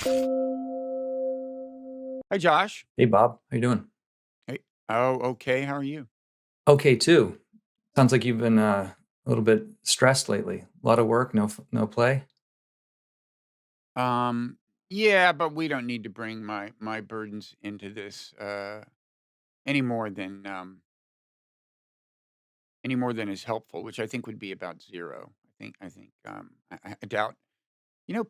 Hi, Josh. Hey Bob, how you doing? Hey. Oh, okay. How are you? Okay, too. Sounds like you've been a little bit stressed lately. A lot of work, no play. Um, yeah, but we don't need to bring my burdens into this any more than any more than is helpful, which I think would be about zero. I doubt.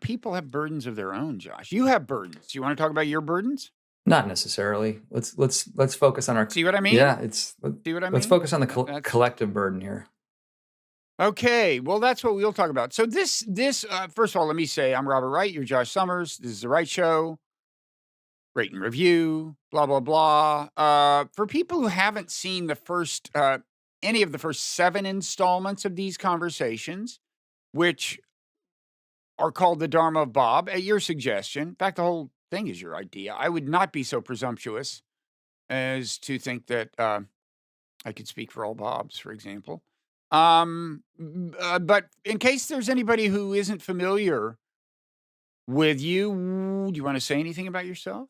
People have burdens of their own, Josh. You have burdens. Do you want to talk about your burdens? Not necessarily. Let's focus on our See what I mean? yeah. See what I Let's mean? focus on the That's collective burden here. okay. Well, that's what we'll talk about. So this first of all, let me say I'm Robert Wright. You're Josh Summers. This is the Wright Show. Rate and review, blah, blah, blah. For people who haven't seen any of the first 7 installments of these conversations, which are called the Dharma of Bob, at your suggestion, in fact, the whole thing is your idea. I would not be so presumptuous as to think that I could speak for all Bobs, for example. But in case there's anybody who isn't familiar with you, do you want to say anything about yourself?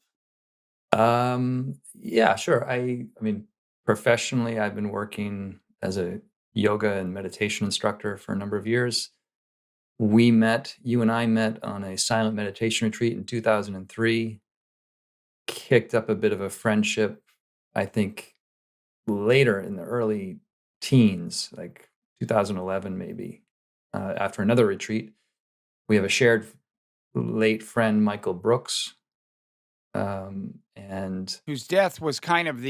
Yeah, sure. I mean, professionally, I've been working as a yoga and meditation instructor for a number of years. You and I met on a silent meditation retreat in 2003, kicked up a bit of a friendship, I think, later in the early teens, like 2011 maybe, after another retreat. We have a shared late friend, Michael Brooks, and Whose death was kind of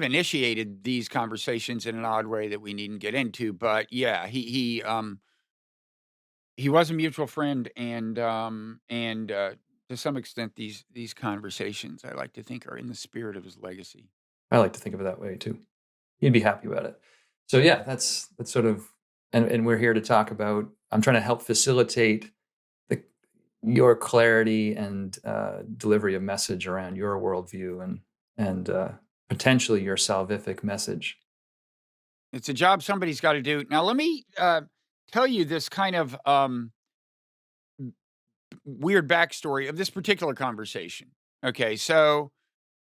initiated these conversations in an odd way that we needn't get into. But yeah, he was a mutual friend, and to some extent, these conversations I like to think are in the spirit of his legacy. I like to think of it that way too. He'd be happy about it. So yeah, that's sort of, and we're here to talk about. I'm trying to help facilitate the your clarity and delivery of message around your worldview and potentially your salvific message. It's a job somebody's got to do. Now, let me tell you this kind of weird backstory of this particular conversation. Okay, so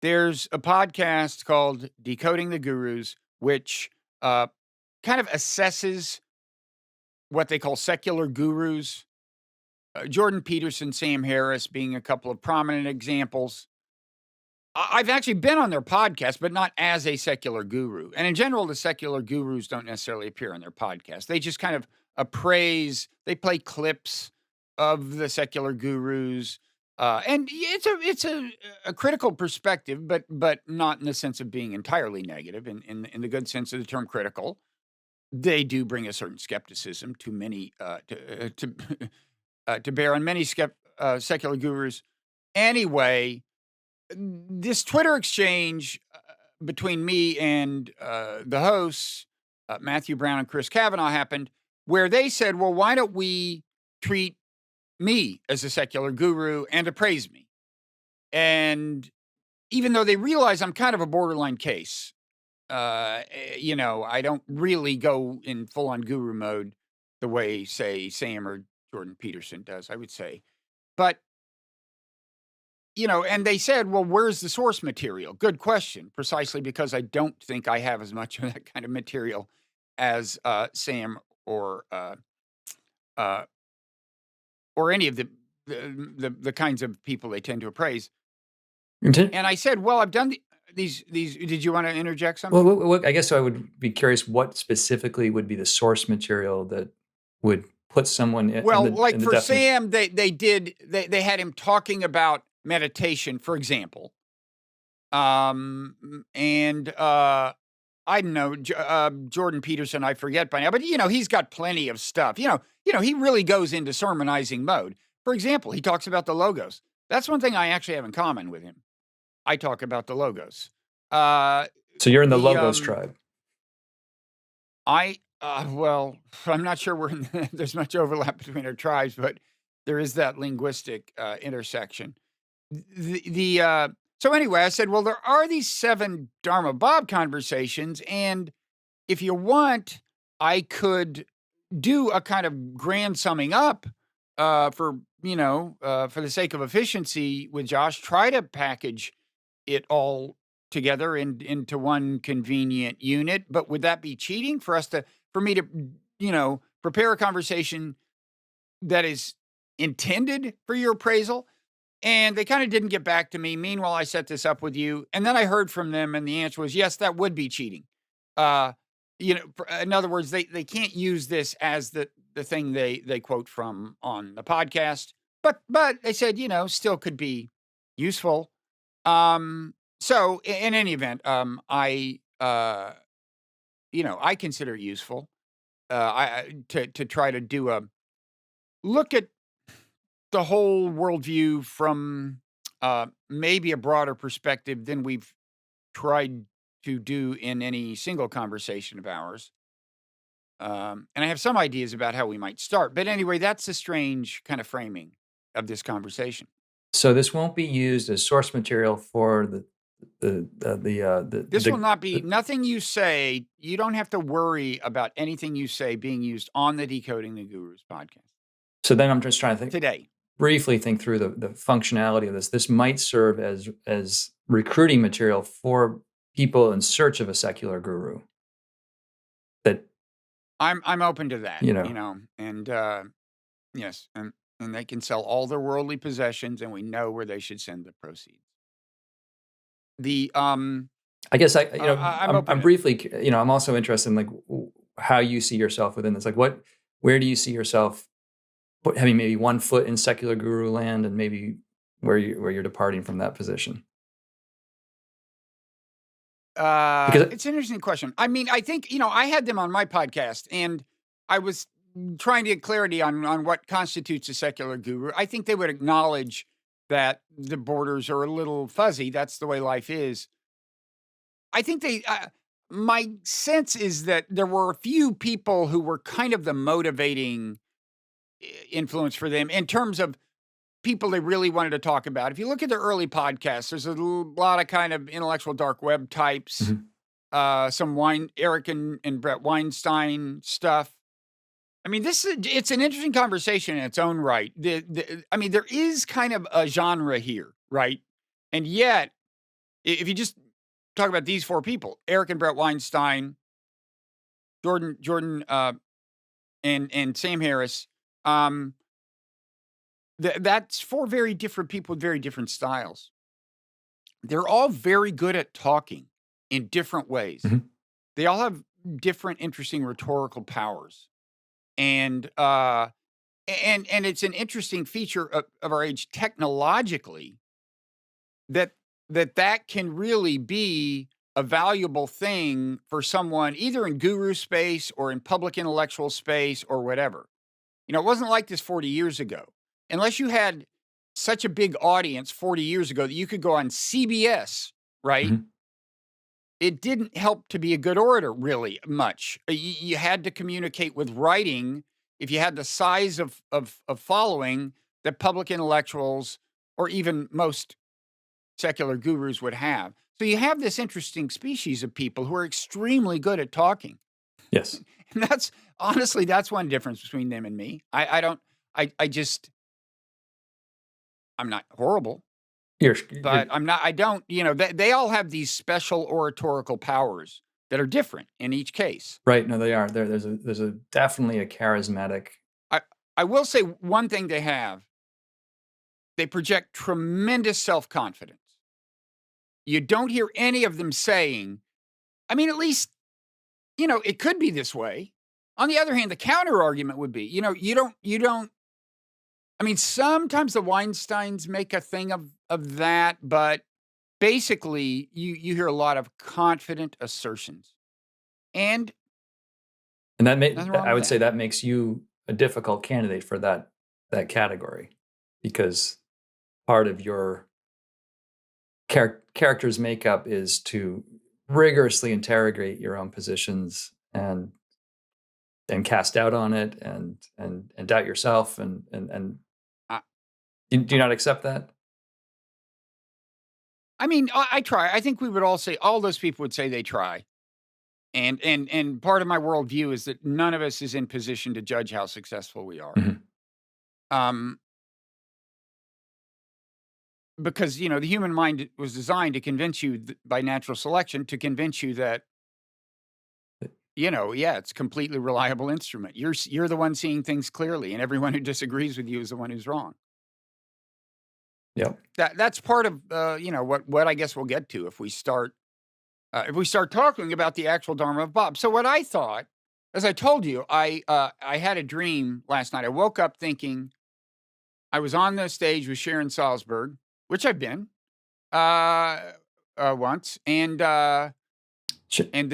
there's a podcast called Decoding the Gurus, which kind of assesses what they call secular gurus. Jordan Peterson, Sam Harris being a couple of prominent examples. I've actually been on their podcast, but not as a secular guru. And in general, the secular gurus don't necessarily appear on their podcast. They just kind of appraise, they play clips of the secular gurus. And it's a critical perspective, but not in the sense of being entirely negative. In the good sense of the term critical, they do bring a certain skepticism to many to bear on many secular gurus. Anyway, this Twitter exchange between me and the hosts, Matthew Brown and Chris Kavanaugh, happened where they said, well, why don't we treat me as a secular guru and appraise me? And even though they realize I'm kind of a borderline case, I don't really go in full on guru mode the way, say, Sam or Jordan Peterson does, I would say. But and they said, well, where's the source material? Good question. Precisely because I don't think I have as much of that kind of material as Sam uh, or any of the kinds of people they tend to appraise. And I said, well, I've done these. Did you want to interject something? Well, I guess I would be curious what specifically would be the source material that would put someone in like in the for definite... Sam, they had him talking about meditation, for example. And I don't know, Jordan Peterson, I forget by now, but he's got plenty of stuff. He really goes into sermonizing mode. For example, he talks about the logos. That's one thing I actually have in common with him. I talk about the logos. So you're in the logos tribe. Well, I'm not sure there's much overlap between our tribes, but there is that linguistic intersection. So anyway, I said, well, there are these 7 Dharma Bob conversations, and if you want, I could do a kind of grand summing up for for the sake of efficiency with Josh, try to package it all together into one convenient unit. But would that be cheating for me to, prepare a conversation that is intended for your appraisal? And they kind of didn't get back to me. Meanwhile, I set this up with you, and then I heard from them, and the answer was yes, that would be cheating. Uh, in other words, they can't use this as the thing they quote from on the podcast, but they said still could be useful. So in any event, I consider it useful. To try to do a look at the whole worldview from maybe a broader perspective than we've tried to do in any single conversation of ours. And I have some ideas about how we might start. But anyway, that's a strange kind of framing of this conversation. So this won't be used as source material for This will not be nothing you say. You don't have to worry about anything you say being used on the Decoding the Gurus podcast. So then I'm just trying to think today. Briefly think through the functionality of this. This might serve as recruiting material for people in search of a secular guru. That I'm open to that, and yes, and they can sell all their worldly possessions, and we know where they should send the proceeds. I guess I'm briefly, I'm also interested in like how you see yourself within this. Like where do you see yourself having maybe one foot in secular guru land, and maybe where you're departing from that position? Because it's an interesting question. I mean, I think, I had them on my podcast, and I was trying to get clarity on what constitutes a secular guru. I think they would acknowledge that the borders are a little fuzzy. That's the way life is. I think my sense is that there were a few people who were kind of the motivating influence for them in terms of people they really wanted to talk about. If you look at their early podcasts, there's a lot of kind of intellectual dark web types, some Eric and Brett Weinstein stuff. I mean, it's an interesting conversation in its own right. I mean, there is kind of a genre here, right? And yet, if you just talk about these four people, Eric and Brett Weinstein, Jordan, and Sam Harris, that's four very different people with very different styles. They're all very good at talking in different ways. Mm-hmm. They all have different, interesting rhetorical powers. And it's an interesting feature of our age technologically that can really be a valuable thing for someone either in guru space or in public intellectual space or whatever. It wasn't like this 40 years ago. Unless you had such a big audience 40 years ago that you could go on CBS, right? Mm-hmm. It didn't help to be a good orator really much. You had to communicate with writing if you had the size of following that public intellectuals or even most secular gurus would have. So you have this interesting species of people who are extremely good at talking. Yes. And that's one difference between them and me. I'm not horrible. They all have these special oratorical powers that are different in each case. Right. No, they are. There's definitely a charismatic. I will say one thing they have. They project tremendous self-confidence. You don't hear any of them saying, I mean, at least, it could be this way. On the other hand, the counter argument would be, you don't, I mean, sometimes the Weinsteins make a thing of that, but basically you hear a lot of confident assertions. And I would say that makes you a difficult candidate for that category, because part of your character's makeup is to rigorously interrogate your own positions and cast doubt on it and doubt yourself and do you not accept that? I mean, I try. I think we would all say, all those people would say they try. And part of my worldview is that none of us is in position to judge how successful we are. Mm-hmm. Um, because, the human mind was designed to convince you by natural selection to convince you that, yeah, it's a completely reliable instrument. You're the one seeing things clearly, and everyone who disagrees with you is the one who's wrong. Yep. That's part of, what I guess we'll get to if we start talking about the actual Dharma of Bob. So what I thought, as I told you, I had a dream last night. I woke up thinking I was on the stage with Sharon Salzberg, which I've been once, and the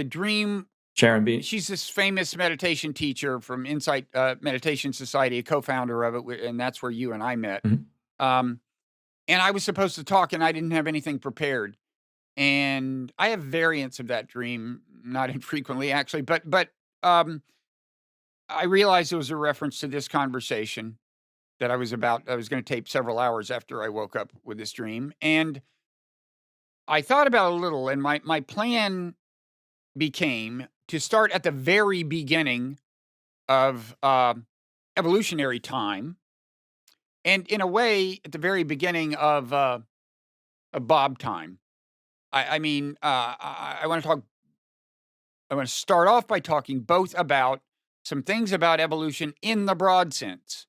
dream. Sharon B. She's this famous meditation teacher from Insight Meditation Society, a co-founder of it, and that's where you and I met. Mm-hmm. And I was supposed to talk, and I didn't have anything prepared. And I have variants of that dream, not infrequently, actually. But I realized it was a reference to this conversation that I was going to tape several hours after I woke up with this dream. And I thought about it a little, and my plan became to start at the very beginning of evolutionary time, and in a way, at the very beginning of Bob time. I want to start off by talking both about some things about evolution in the broad sense.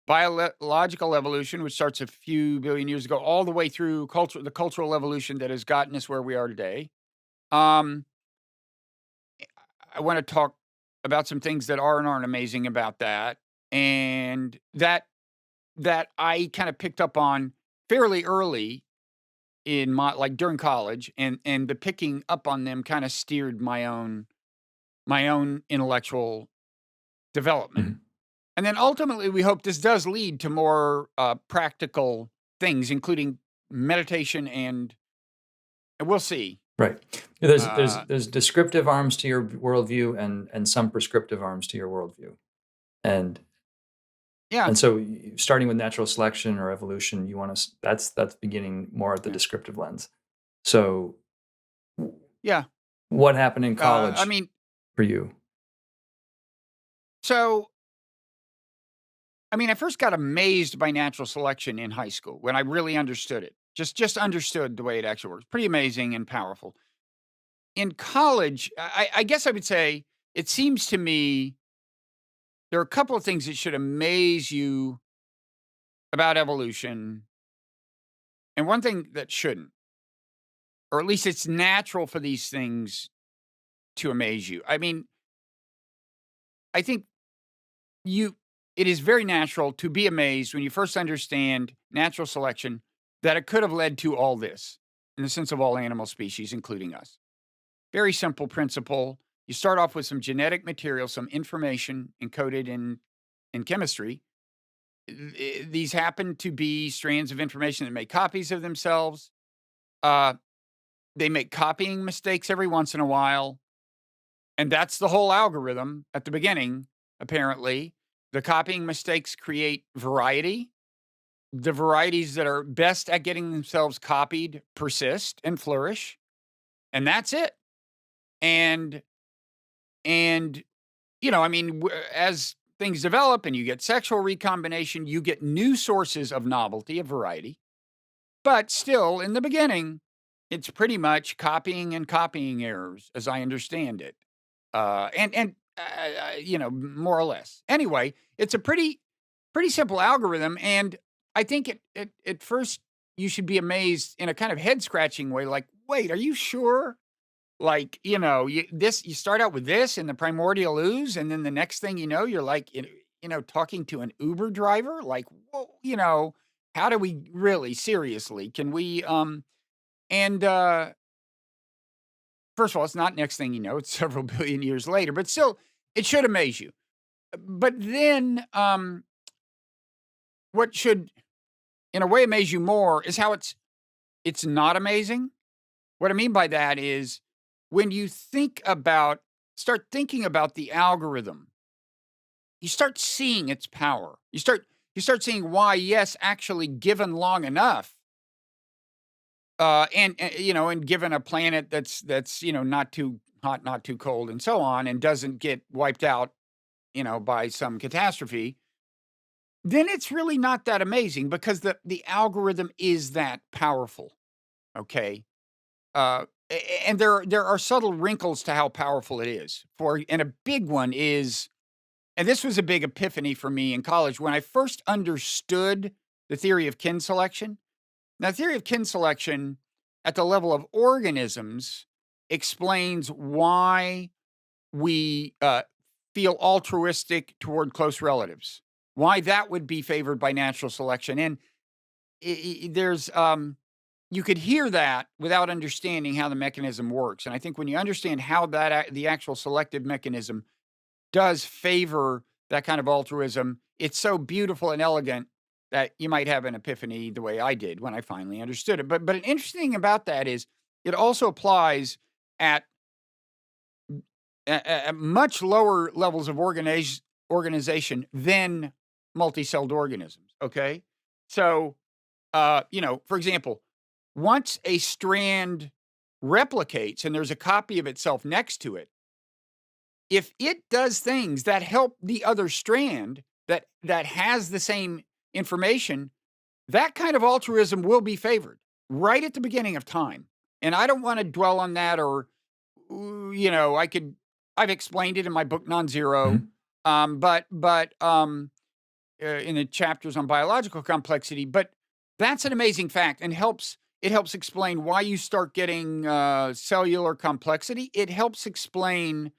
Biological evolution, which starts a few billion years ago, all the way through the cultural evolution that has gotten us where we are today. I want to talk about some things that are and aren't amazing about that, and that I kind of picked up on fairly early in during college, and the picking up on them kind of steered my own intellectual development. Mm-hmm. And then ultimately, we hope this does lead to more practical things, including meditation, and we'll see. Right. There's descriptive arms to your worldview and some prescriptive arms to your worldview. And yeah. And so starting with natural selection or evolution, you want to that's beginning more at the descriptive lens. So yeah. What happened in college for you? So I first got amazed by natural selection in high school when I really understood it. Just understood the way it actually works. Pretty amazing and powerful. In college, I guess I would say it seems to me there are a couple of things that should amaze you about evolution, and one thing that shouldn't, or at least it's natural for these things to amaze you. I think it is very natural to be amazed when you first understand natural selection, that it could have led to all this, in the sense of all animal species, including us. Very simple principle. You start off with some genetic material, some information encoded in chemistry. These happen to be strands of information that make copies of themselves. They make copying mistakes every once in a while. And that's the whole algorithm at the beginning, apparently. The copying mistakes create variety. The varieties that are best at getting themselves copied persist and flourish. And that's it. And as things develop and you get sexual recombination, you get new sources of novelty, of variety. But still, in the beginning, it's pretty much copying and copying errors, as I understand it. More or less. Anyway, it's a pretty simple algorithm, and I think at first you should be amazed in a kind of head-scratching way, like, wait, are you sure? Like, you start out with this in the primordial ooze, and then the next thing you know, you're like, talking to an Uber driver. Like, whoa, how do we really, seriously, can we, first of all, it's not next thing you know, it's several billion years later, but still, it should amaze you. But then, what should, in a way, amaze you more is how it's not amazing. What I mean by that is, when you start thinking about the algorithm, you start seeing its power. You start seeing why, yes, actually, given long enough, and given a planet that's not too hot, not too cold, and so on, and doesn't get wiped out, by some catastrophe, then it's really not that amazing because the algorithm is that powerful. Okay. And there are subtle wrinkles to how powerful it is. And a big one is, and this was a big epiphany for me in college when I first understood the theory of kin selection. Now, the theory of kin selection at the level of organisms explains why we feel altruistic toward close relatives, why that would be favored by natural selection. And there's you could hear that without understanding how the mechanism works. And I think when you understand how the actual selective mechanism does favor that kind of altruism, it's so beautiful and elegant that you might have an epiphany the way I did when I finally understood it. But an interesting thing about that is it also applies at much lower levels of organization than multi-celled organisms. Okay, so for example, once a strand replicates and there's a copy of itself next to it, if it does things that help the other strand that has the same information, that kind of altruism will be favored right at the beginning of time. And I don't want to dwell on that, or I've explained it in my book Nonzero, in the chapters on biological complexity. But that's an amazing fact, and it helps explain why you start getting cellular complexity. It helps explain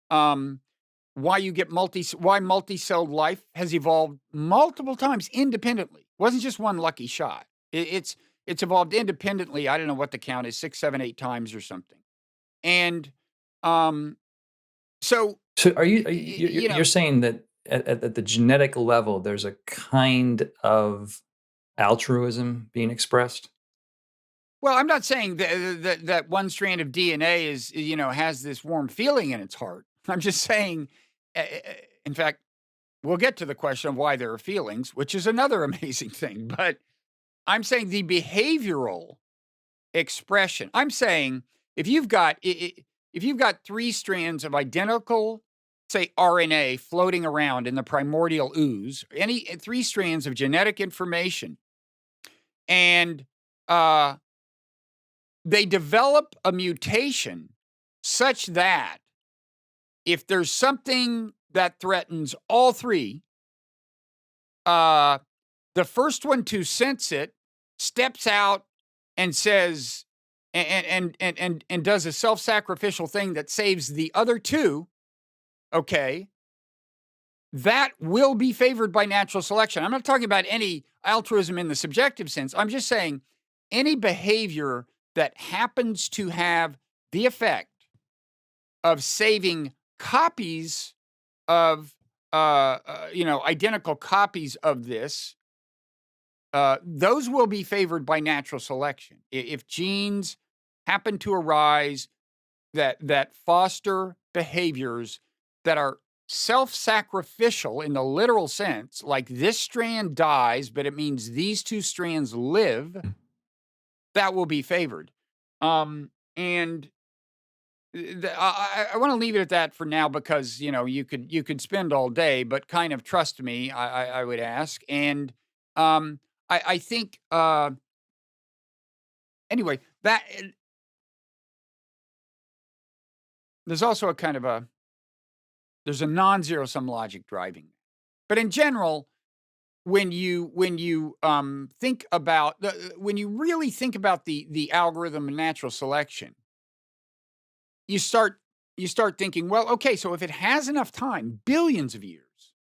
why you get multi-celled life has evolved multiple times independently. It wasn't just one lucky shot. It's evolved independently. I don't know what the count is, 6, 7, 8 times or something. And so are you're saying that at the genetic level, there's a kind of altruism being expressed? Well, I'm not saying that one strand of DNA is, has this warm feeling in its heart. I'm just saying, in fact, we'll get to the question of why there are feelings, which is another amazing thing. But I'm saying the behavioral expression. I'm saying if you've got 3 strands of identical, say, RNA floating around in the primordial ooze, any 3 strands of genetic information, and they develop a mutation such that if there's something that threatens all 3, the first one to sense it steps out and says, and does a self-sacrificial thing that saves the other 2. Okay, that will be favored by natural selection. I'm not talking about any altruism in the subjective sense. I'm just saying any behavior that happens to have the effect of saving copies of, identical copies of this, those will be favored by natural selection. If genes happen to arise that foster behaviors that are self-sacrificial in the literal sense, like this strand dies, but it means these 2 strands live, that will be favored. And I want to leave it at that for now because you could spend all day, but kind of trust me, I would ask. And I think anyway that there's also there's a non-zero sum logic driving, but in general, when you think about when you really think about the algorithm of natural selection, you start thinking, well, okay, so if it has enough time, billions of years,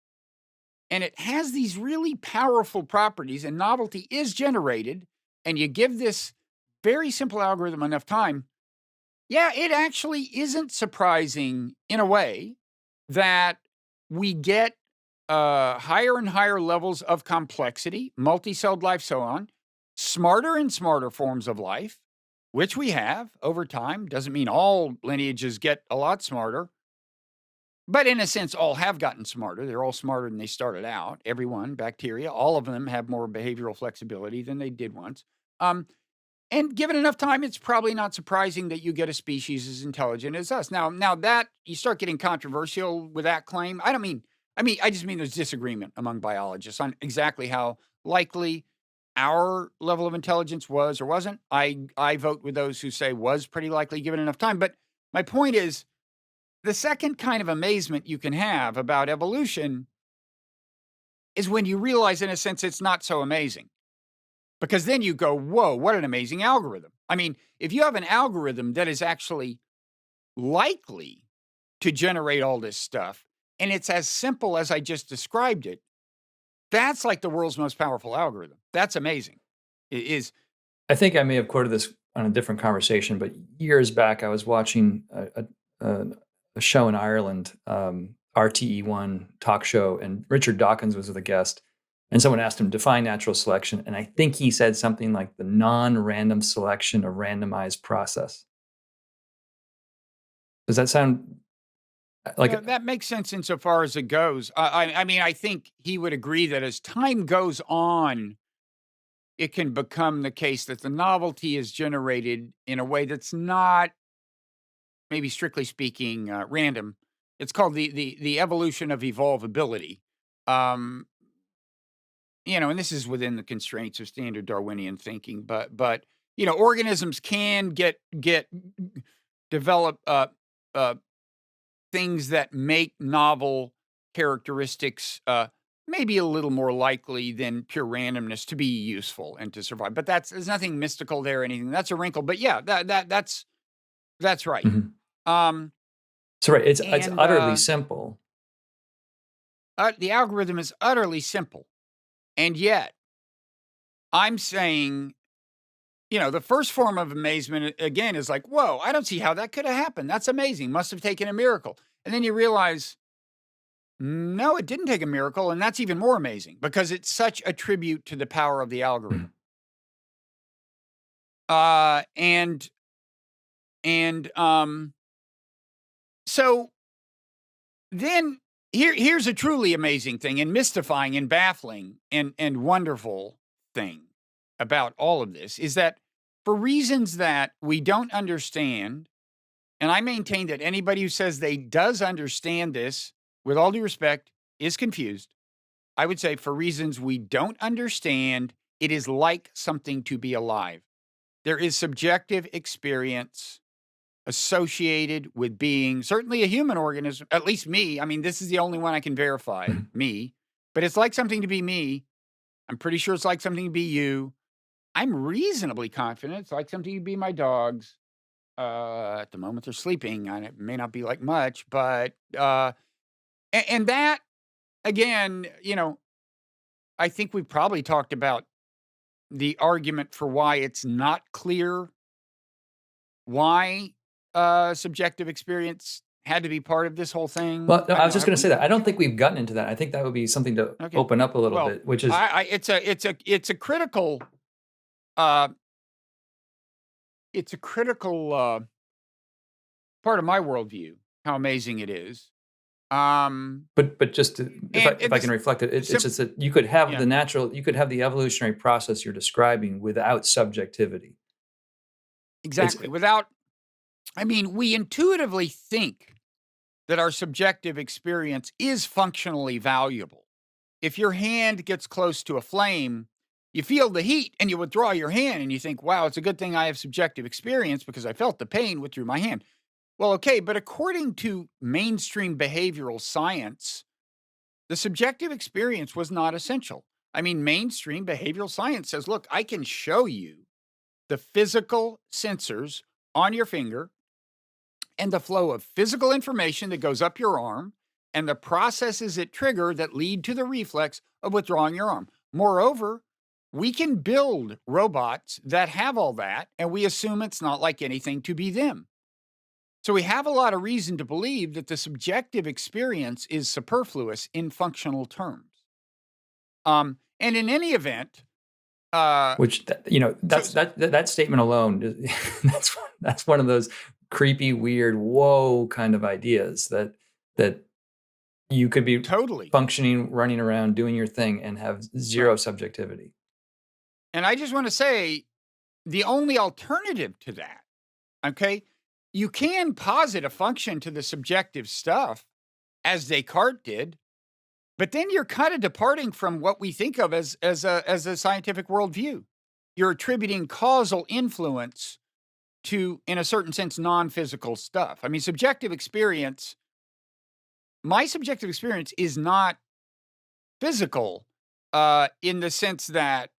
and it has these really powerful properties and novelty is generated, and you give this very simple algorithm enough time, yeah, it actually isn't surprising in a way that we get higher and higher levels of complexity, multi-celled life, so on, smarter and smarter forms of life, which we have over time. Doesn't mean all lineages get a lot smarter, but in a sense, all have gotten smarter. They're all smarter than they started out. Everyone, bacteria, all of them have more behavioral flexibility than they did once. And given enough time, it's probably not surprising that you get a species as intelligent as us. Now that you start getting controversial with that claim, I don't mean I mean, I just mean there's disagreement among biologists on exactly how likely our level of intelligence was or wasn't. I vote with those who say was pretty likely given enough time. But my point is, the second kind of amazement you can have about evolution is when you realize, in a sense, it's not so amazing. Because then you go, whoa, what an amazing algorithm. I mean, if you have an algorithm that is actually likely to generate all this stuff, and it's as simple as I just described it, that's like the world's most powerful algorithm. That's amazing. It is. I think I may have quoted this on a different conversation, but years back I was watching a show in Ireland, RTE1 talk show, and Richard Dawkins was the guest. And someone asked him, define natural selection. And I think he said something like the non-random selection of randomized process. Does that sound like that makes sense insofar as it goes. I mean, I think he would agree that as time goes on, it can become the case that the novelty is generated in a way that's not, maybe strictly speaking, random. It's called the evolution of evolvability. And this is within the constraints of standard Darwinian thinking, but organisms can develop things that make novel characteristics maybe a little more likely than pure randomness to be useful and to survive. But there's nothing mystical there or anything. That's a wrinkle. But yeah, that's right. Mm-hmm. So right, it's utterly simple. The algorithm is utterly simple. And yet, I'm saying, the first form of amazement, again, is like, whoa, I don't see how that could have happened. That's amazing. Must have taken a miracle. And then you realize, no, it didn't take a miracle. And that's even more amazing because it's such a tribute to the power of the algorithm. So then here's a truly amazing thing and mystifying and baffling and wonderful thing about all of this is that for reasons that we don't understand, and I maintain that anybody who says they does understand this, with all due respect, is confused. I would say for reasons we don't understand, it is like something to be alive. There is subjective experience associated with being certainly a human organism, at least me. I mean, this is the only one I can verify, me. But it's like something to be me. I'm pretty sure it's like something to be you. I'm reasonably confident it's like something to be my dogs. At the moment they're sleeping, and it may not be like much, but and that, again, I think we've probably talked about the argument for why it's not clear why subjective experience had to be part of this whole thing. Well, no, I was just going to say that I don't think we've gotten into that. I think that would be something to open up a little bit, which is it's a critical part of my worldview. How amazing it is. But just if I can reflect it, it's just that you could have the evolutionary process you're describing without subjectivity. Exactly. We intuitively think that our subjective experience is functionally valuable. If your hand gets close to a flame, you feel the heat and you withdraw your hand and you think, wow, it's a good thing I have subjective experience because I felt the pain withdrew my hand. Well, okay, but according to mainstream behavioral science, the subjective experience was not essential. I mean, mainstream behavioral science says, look, I can show you the physical sensors on your finger and the flow of physical information that goes up your arm and the processes it trigger that lead to the reflex of withdrawing your arm. Moreover, we can build robots that have all that, and we assume it's not like anything to be them. So we have a lot of reason to believe that the subjective experience is superfluous in functional terms. And in any event, that statement alone, that's one of those creepy, weird, whoa kind of ideas that you could be totally functioning, running around, doing your thing, and have zero subjectivity. And I just want to say, the only alternative to that, okay, you can posit a function to the subjective stuff, as Descartes did. But then you're kind of departing from what we think of as a scientific worldview. You're attributing causal influence to, in a certain sense, non-physical stuff. I mean, my subjective experience is not physical in the sense that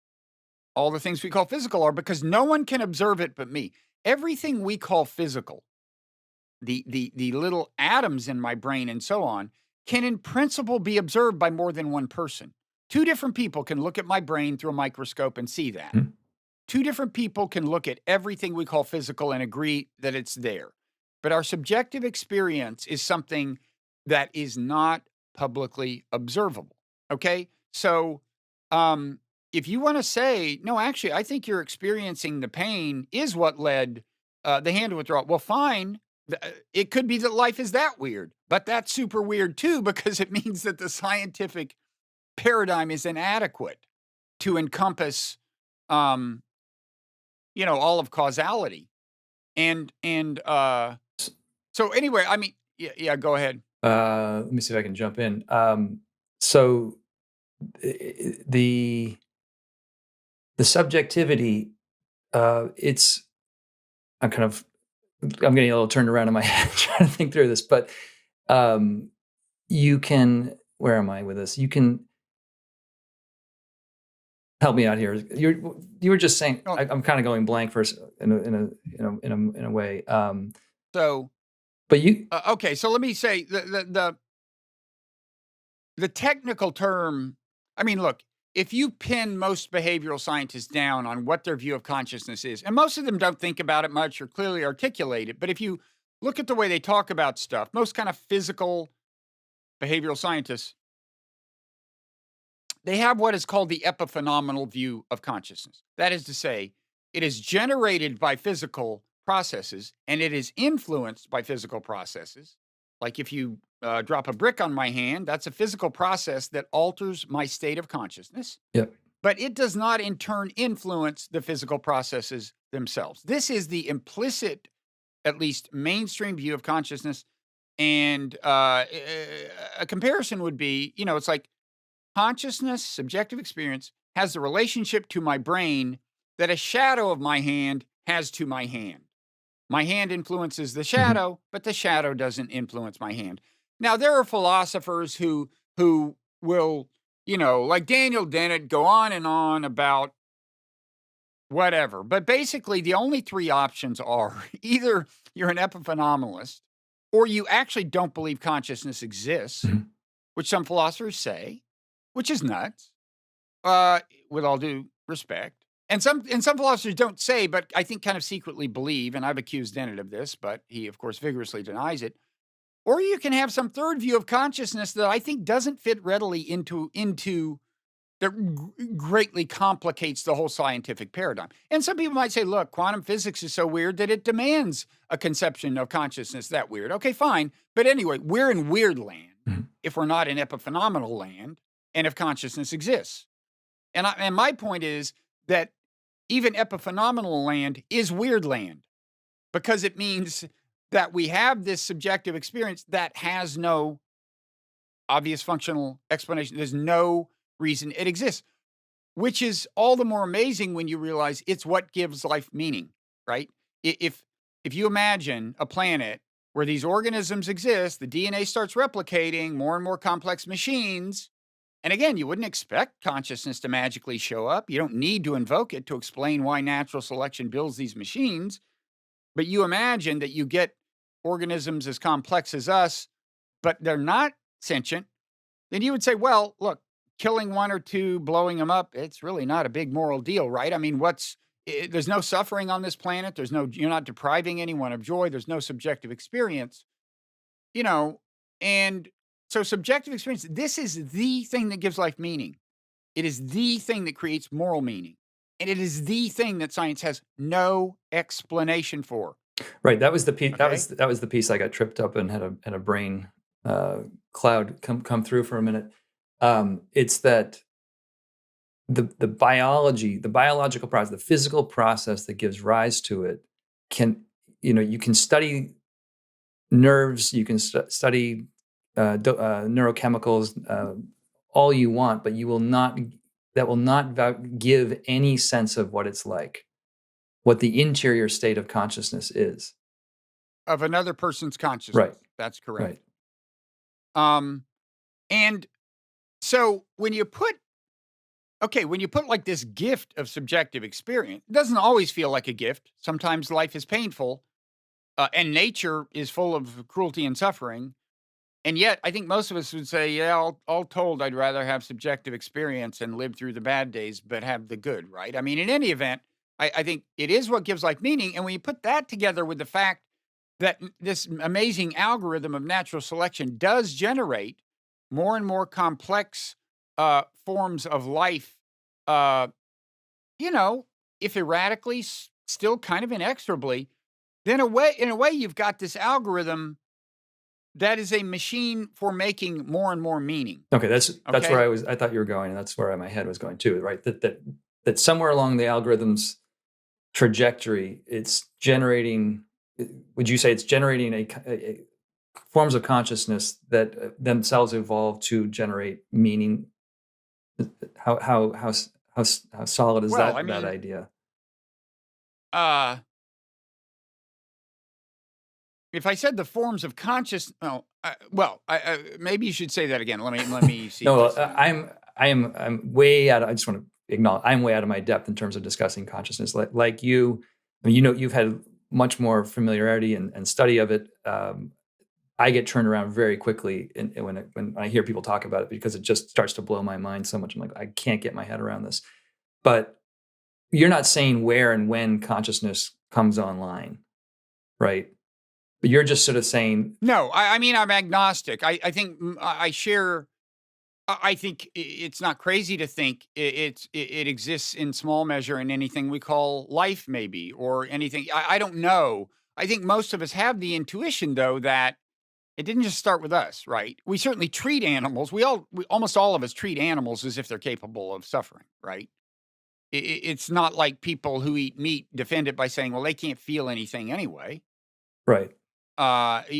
all the things we call physical are, because no one can observe it but me. Everything we call physical, the little atoms in my brain and so on, can in principle be observed by more than one person. Two different people can look at my brain through a microscope and see that. Mhm. Two different people can look at everything we call physical and agree that it's there. But our subjective experience is something that is not publicly observable. Okay? So, if you want to say, no, actually, I think you're experiencing the pain is what led the hand to withdraw. Well, fine. It could be that life is that weird, but that's super weird too, because it means that the scientific paradigm is inadequate to encompass, all of causality. And so anyway, I mean, yeah, go ahead. Let me see if I can jump in. So the subjectivity, I'm getting a little turned around in my head trying to think through this, but you can, where am I with this? You can help me out here. You were just saying, I'm kind of going blank first in a way. But you okay? So let me say the technical term. I mean, look, if you pin most behavioral scientists down on what their view of consciousness is, and most of them don't think about it much or clearly articulate it, but if you look at the way they talk about stuff, most kind of physical behavioral scientists, they have what is called the epiphenomenal view of consciousness. That is to say, it is generated by physical processes and it is influenced by physical processes. Like if you drop a brick on my hand, that's a physical process that alters my state of consciousness. Yep. But it does not in turn influence the physical processes themselves. This is the implicit, at least mainstream view of consciousness. And a comparison would be, it's like consciousness, subjective experience, has the relationship to my brain that a shadow of my hand has to my hand. My hand influences the shadow, but the shadow doesn't influence my hand. Now, there are philosophers who will, like Daniel Dennett, go on and on about whatever. But basically, the only three options are either you're an epiphenomenalist or you actually don't believe consciousness exists, which some philosophers say, which is nuts, with all due respect. And some philosophers don't say, but I think kind of secretly believe, and I've accused Dennett of this, but he, of course, vigorously denies it. Or you can have some third view of consciousness that I think doesn't fit readily into that greatly complicates the whole scientific paradigm. And some people might say, look, quantum physics is so weird that it demands a conception of consciousness that weird. Okay, fine. But anyway, we're in weird land if we're not in epiphenomenal land and if consciousness exists. And my point is that even epiphenomenal land is weird land because it means that we have this subjective experience that has no obvious functional explanation. There's no reason it exists, which is all the more amazing when you realize it's what gives life meaning, right? If you imagine a planet where these organisms exist, the DNA starts replicating, more and more complex machines. And again, you wouldn't expect consciousness to magically show up. You don't need to invoke it to explain why natural selection builds these machines. But you imagine that you get organisms as complex as us, but they're not sentient. Then you would say, well, look, killing one or two, blowing them up, it's really not a big moral deal, right? I mean, there's no suffering on this planet. You're not depriving anyone of joy. There's no subjective experience, and so subjective experience, this is the thing that gives life meaning. It is the thing that creates moral meaning. And it is the thing that science has no explanation for. Right. That was the piece. Okay? That was the piece I got tripped up and had a brain cloud come through for a minute. It's that the biological process, the physical process that gives rise to it you can study nerves, you can study neurochemicals, all you want, but that will not give any sense of what it's like, what the interior state of consciousness is. Of another person's consciousness. Right. That's correct. Right. And so when you put like this gift of subjective experience, it doesn't always feel like a gift. Sometimes life is painful, and nature is full of cruelty and suffering. And yet, I think most of us would say, yeah, all told, I'd rather have subjective experience and live through the bad days, but have the good, right? I mean, in any event, I think it is what gives life meaning. And when you put that together with the fact that this amazing algorithm of natural selection does generate more and more complex forms of life, if erratically, still kind of inexorably, then in a way, you've got this algorithm that is a machine for making more and more meaning. Okay, that's where I thought you were going, and that's where my head was going too, right? That somewhere along the algorithm's trajectory, it's generating. Would you say it's generating a forms of consciousness that themselves evolve to generate meaning? How solid is that idea? If I said the forms of consciousness, maybe you should say that again. Let me see. No, I'm way out. I just want to acknowledge I'm way out of my depth in terms of discussing consciousness. Like you, I mean, you've had much more familiarity and study of it. I get turned around very quickly when I hear people talk about it, because it just starts to blow my mind so much. I'm like, I can't get my head around this. But you're not saying where and when consciousness comes online, right? But you're just sort of saying... No, I mean, I'm agnostic. I think I share... I think it's not crazy to think it exists in small measure in anything we call life, maybe, or anything. I don't know. I think most of us have the intuition, though, that it didn't just start with us, right? We certainly treat animals. Almost all of us treat animals as if they're capable of suffering, right? It's not like people who eat meat defend it by saying, well, they can't feel anything anyway. Right. It's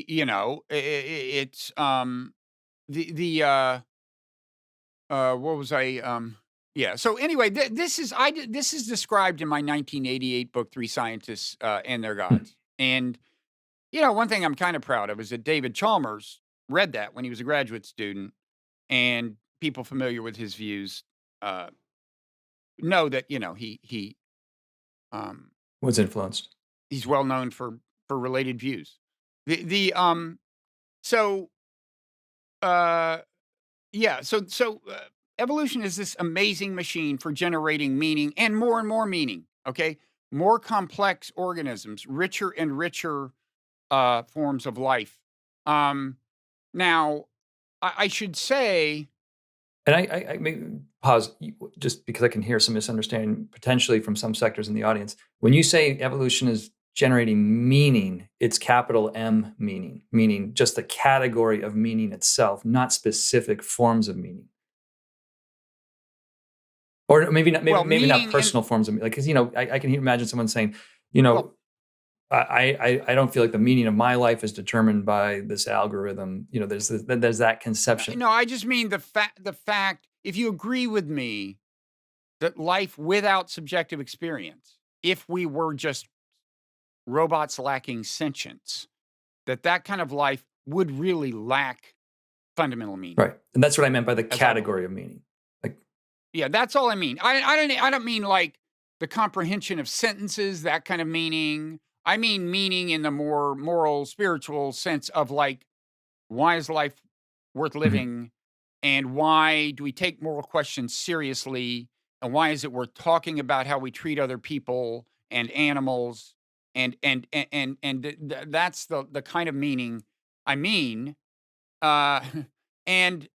what was I yeah. So anyway, this is described in my 1988 book, Three Scientists and Their Gods. And one thing I'm kind of proud of is that David Chalmers read that when he was a graduate student, and people familiar with his views know that he was influenced. He's well known for related views. Evolution is this amazing machine for generating meaning and more meaning. Okay, more complex organisms, richer and richer forms of life. Now, I should say, and I may pause just because I can hear some misunderstanding potentially from some sectors in the audience. When you say evolution is generating meaning, it's capital M meaning just the category of meaning itself, not specific forms of meaning. Or maybe not personal forms of meaning. Like, because I can imagine someone saying, I don't feel like the meaning of my life is determined by this algorithm. There's that conception. No, I just mean the fact, if you agree with me that life without subjective experience, if we were just robots lacking sentience, that kind of life would really lack fundamental meaning. Right. And that's what I meant by the category of meaning. Yeah, that's all I mean. I don't mean like the comprehension of sentences, that kind of meaning. I mean meaning in the more moral, spiritual sense of like, why is life worth living? And why do we take moral questions seriously? And why is it worth talking about how we treat other people and animals? And that's the kind of meaning I mean. And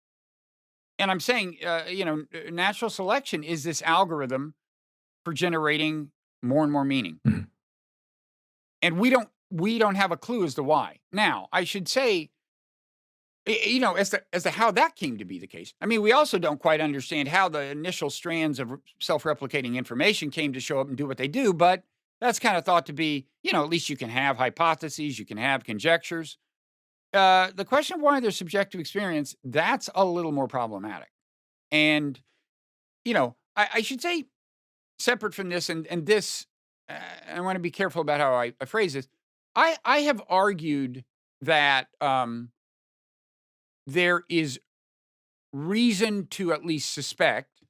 I'm saying, natural selection is this algorithm for generating more and more meaning. Mm-hmm. And we don't have a clue as to why. Now, I should say, as to how that came to be the case. I mean, we also don't quite understand how the initial strands of self-replicating information came to show up and do what they do, but that's kind of thought to be, at least you can have hypotheses, you can have conjectures. The question of why there's subjective experience, that's a little more problematic. And, I should say, separate from this, and this, I want to be careful about how I phrase this. I have argued that there is reason to at least suspect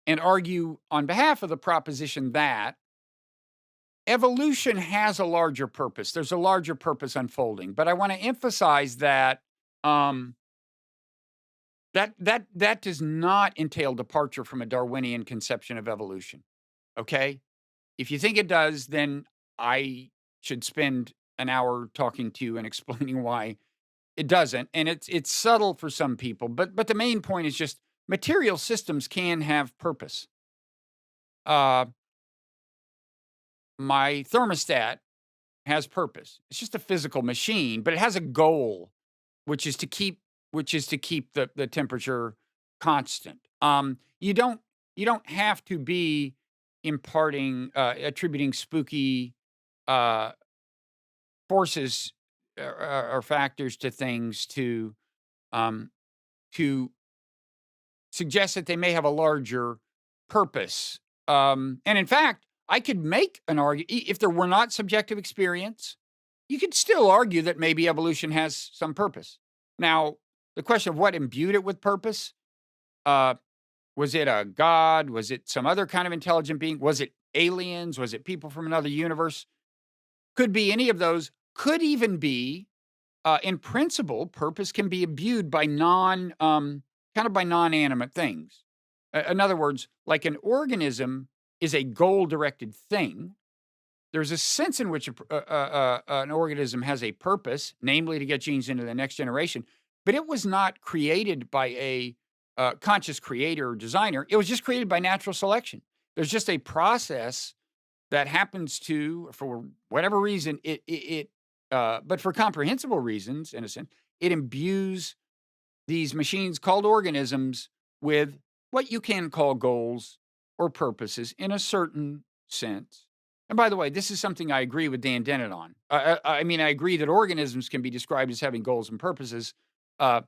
and argue on behalf of the proposition that evolution has a larger purpose. There's a larger purpose unfolding, but I want to emphasize that um, that does not entail departure from a Darwinian conception of evolution. Okay, if you think it does, then I should spend an hour talking to you and explaining why it doesn't. And it's subtle for some people, but the main point is just material systems can have purpose. Uh, my thermostat has purpose. It's just a physical machine, but it has a goal, which is to keep the temperature constant. You don't have to be attributing spooky uh, forces or factors to things um, to suggest that they may have a larger purpose. And in fact, I could make an argument if there were not subjective experience, you could still argue that maybe evolution has some purpose. Now, the question of what imbued it with purpose, was it a god? Was it some other kind of intelligent being? Was it aliens? Was it people from another universe? Could be any of those. Could even be, in principle, purpose can be imbued by by non-animate things. In other words, like an organism is a goal-directed thing. There's a sense in which an organism has a purpose, namely to get genes into the next generation, but it was not created by a conscious creator or designer. It was just created by natural selection. There's just a process that happens to, for whatever reason, but for comprehensible reasons, in a sense, it imbues these machines called organisms with what you can call goals or purposes in a certain sense. And by the way, this is something I agree with Dan Dennett on. I mean, I agree that organisms can be described as having goals and purposes. I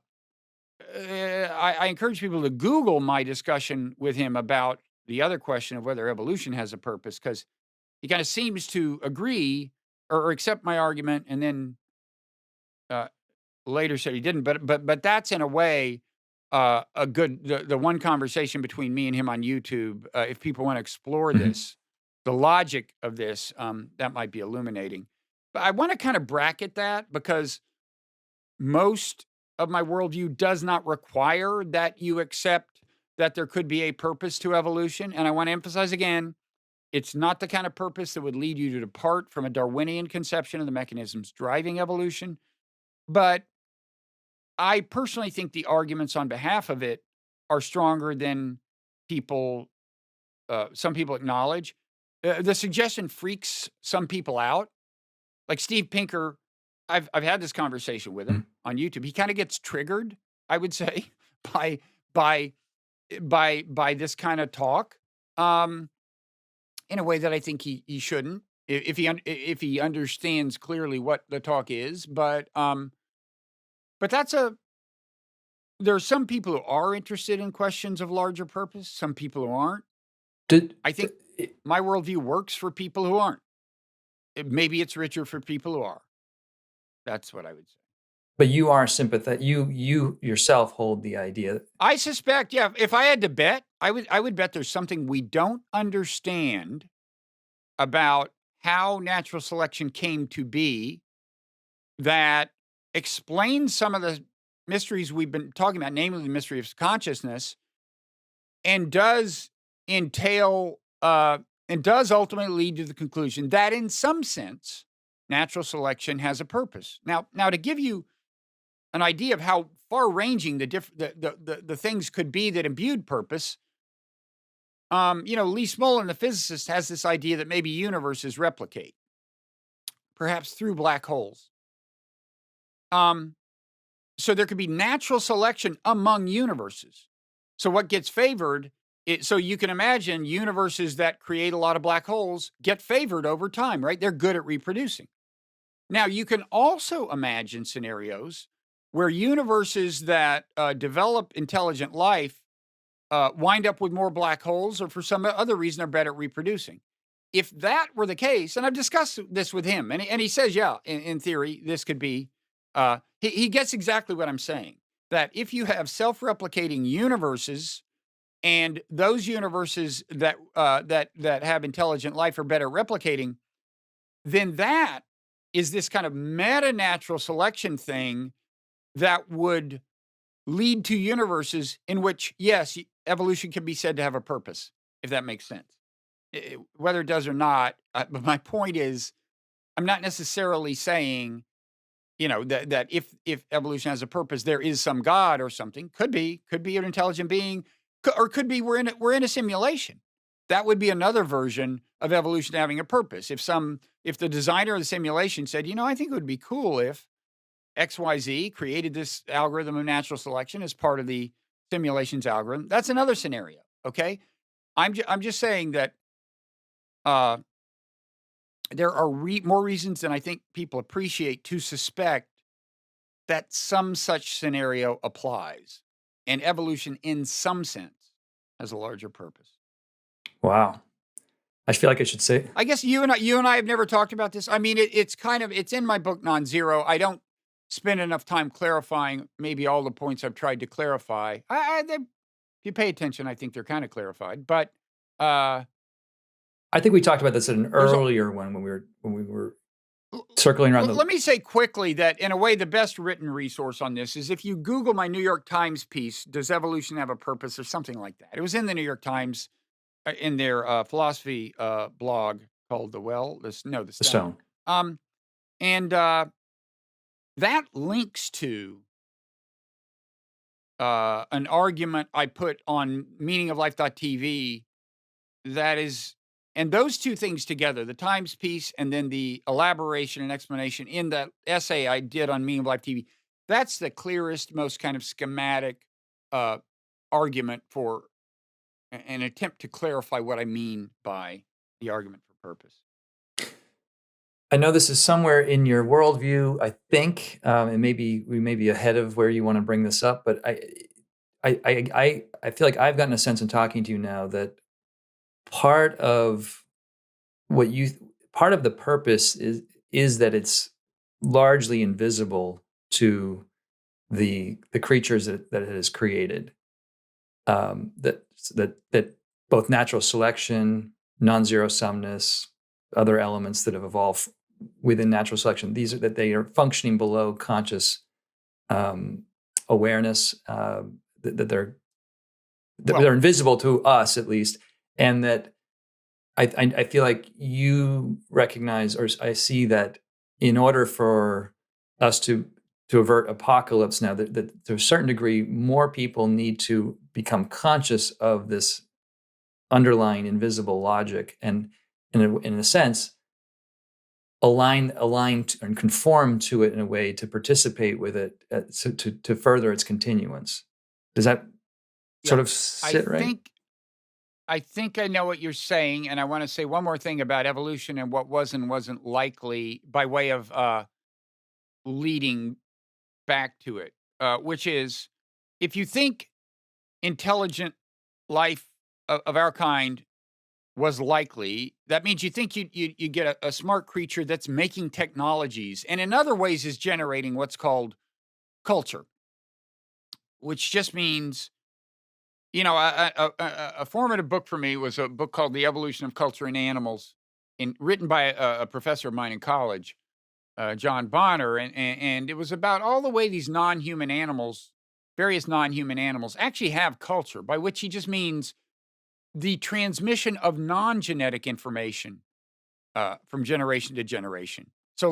encourage people to Google my discussion with him about the other question of whether evolution has a purpose, because he kind of seems to agree or accept my argument, and then later said he didn't. But that's in a way a good the one conversation between me and him on YouTube. If people want to explore this, the logic of this, that might be illuminating. But I want to kind of bracket that because most of my worldview does not require that you accept that there could be a purpose to evolution. And I want to emphasize again, it's not the kind of purpose that would lead you to depart from a Darwinian conception of the mechanisms driving evolution. But I personally think the arguments on behalf of it are stronger than some people acknowledge. The suggestion freaks some people out. Like Steve Pinker, I've had this conversation with him on YouTube. He kind of gets triggered, I would say, by this kind of talk, in a way that I think he shouldn't, if he understands clearly what the talk is. But there are some people who are interested in questions of larger purpose. Some people who aren't. I think my worldview works for people who aren't. Maybe it's richer for people who are. That's what I would say. But you are sympathetic. You yourself hold the idea. I suspect, yeah. If I had to bet, I would bet there's something we don't understand about how natural selection came to be that explains some of the mysteries we've been talking about, namely the mystery of consciousness, and does entail and does ultimately lead to the conclusion that in some sense natural selection has a purpose. Now to give you an idea of how far-ranging the things could be that imbued purpose, Lee Smolin, the physicist, has this idea that maybe universes replicate, perhaps through black holes. So there could be natural selection among universes. So what gets favored, so you can imagine universes that create a lot of black holes get favored over time, right? They're good at reproducing. Now, you can also imagine scenarios where universes that develop intelligent life wind up with more black holes, or for some other reason are better at reproducing. If that were the case, and I've discussed this with him, and he says, yeah, in theory, this could be, he gets exactly what I'm saying, that if you have self-replicating universes, and those universes that have intelligent life are better at replicating, then that is this kind of meta-natural selection thing that would lead to universes in which, yes, evolution can be said to have a purpose, if that makes sense. Whether it does or not, but my point is, I'm not necessarily saying, that if evolution has a purpose, there is some God or something. Could be an intelligent being, or could be we're in a simulation. That would be another version of evolution having a purpose. If the designer of the simulation said, I think it would be cool if XYZ created this algorithm of natural selection as part of the simulation's algorithm, that's another scenario. Okay, I'm just saying that there are more reasons than I think people appreciate to suspect that some such scenario applies, and evolution, in some sense, has a larger purpose. Wow. I feel like I should say. I guess you and I have never talked about this. I mean, it's in my book Nonzero. I don't spend enough time clarifying maybe all the points I've tried to clarify. If you pay attention, I think they're kind of clarified. But I think we talked about this in an earlier one when we were circling around. Let me say quickly that, in a way, the best written resource on this is if you Google my New York Times piece, "Does Evolution Have a Purpose?" or something like that. It was in the New York Times in their philosophy blog called The Stone. And that links to an argument I put on meaningoflife.tv that is, and those two things together, the Times piece and then the elaboration and explanation in that essay I did on Meaning of Life TV, that's the clearest, most kind of schematic argument for an attempt to clarify what I mean by the argument for purpose. I know this is somewhere in your worldview, I think, and maybe we may be ahead of where you want to bring this up, but I feel like I've gotten a sense in talking to you now that part of the purpose is that it's largely invisible to the creatures that it has created. That both natural selection, non-zero sumness, other elements that have evolved within natural selection, that they are functioning below conscious awareness, that they're invisible to us, at least, and that I feel like you recognize, or I see that in order for us to avert apocalypse now, that to a certain degree, more people need to become conscious of this underlying invisible logic, and in a sense, align and conform to it in a way to participate with it, to further its continuance. Does that sort of sit right? I think I know what you're saying, and I want to say one more thing about evolution and what was and wasn't likely, by way of leading back to it, which is, if you think intelligent life of our kind was likely, that means you think you get a smart creature that's making technologies, and in other ways is generating what's called culture, which just means, a formative book for me was a book called The Evolution of Culture in Animals, written by a professor of mine in college, John Bonner, and it was about all the way these various non-human animals actually have culture, by which he just means the transmission of non-genetic information from generation to generation. So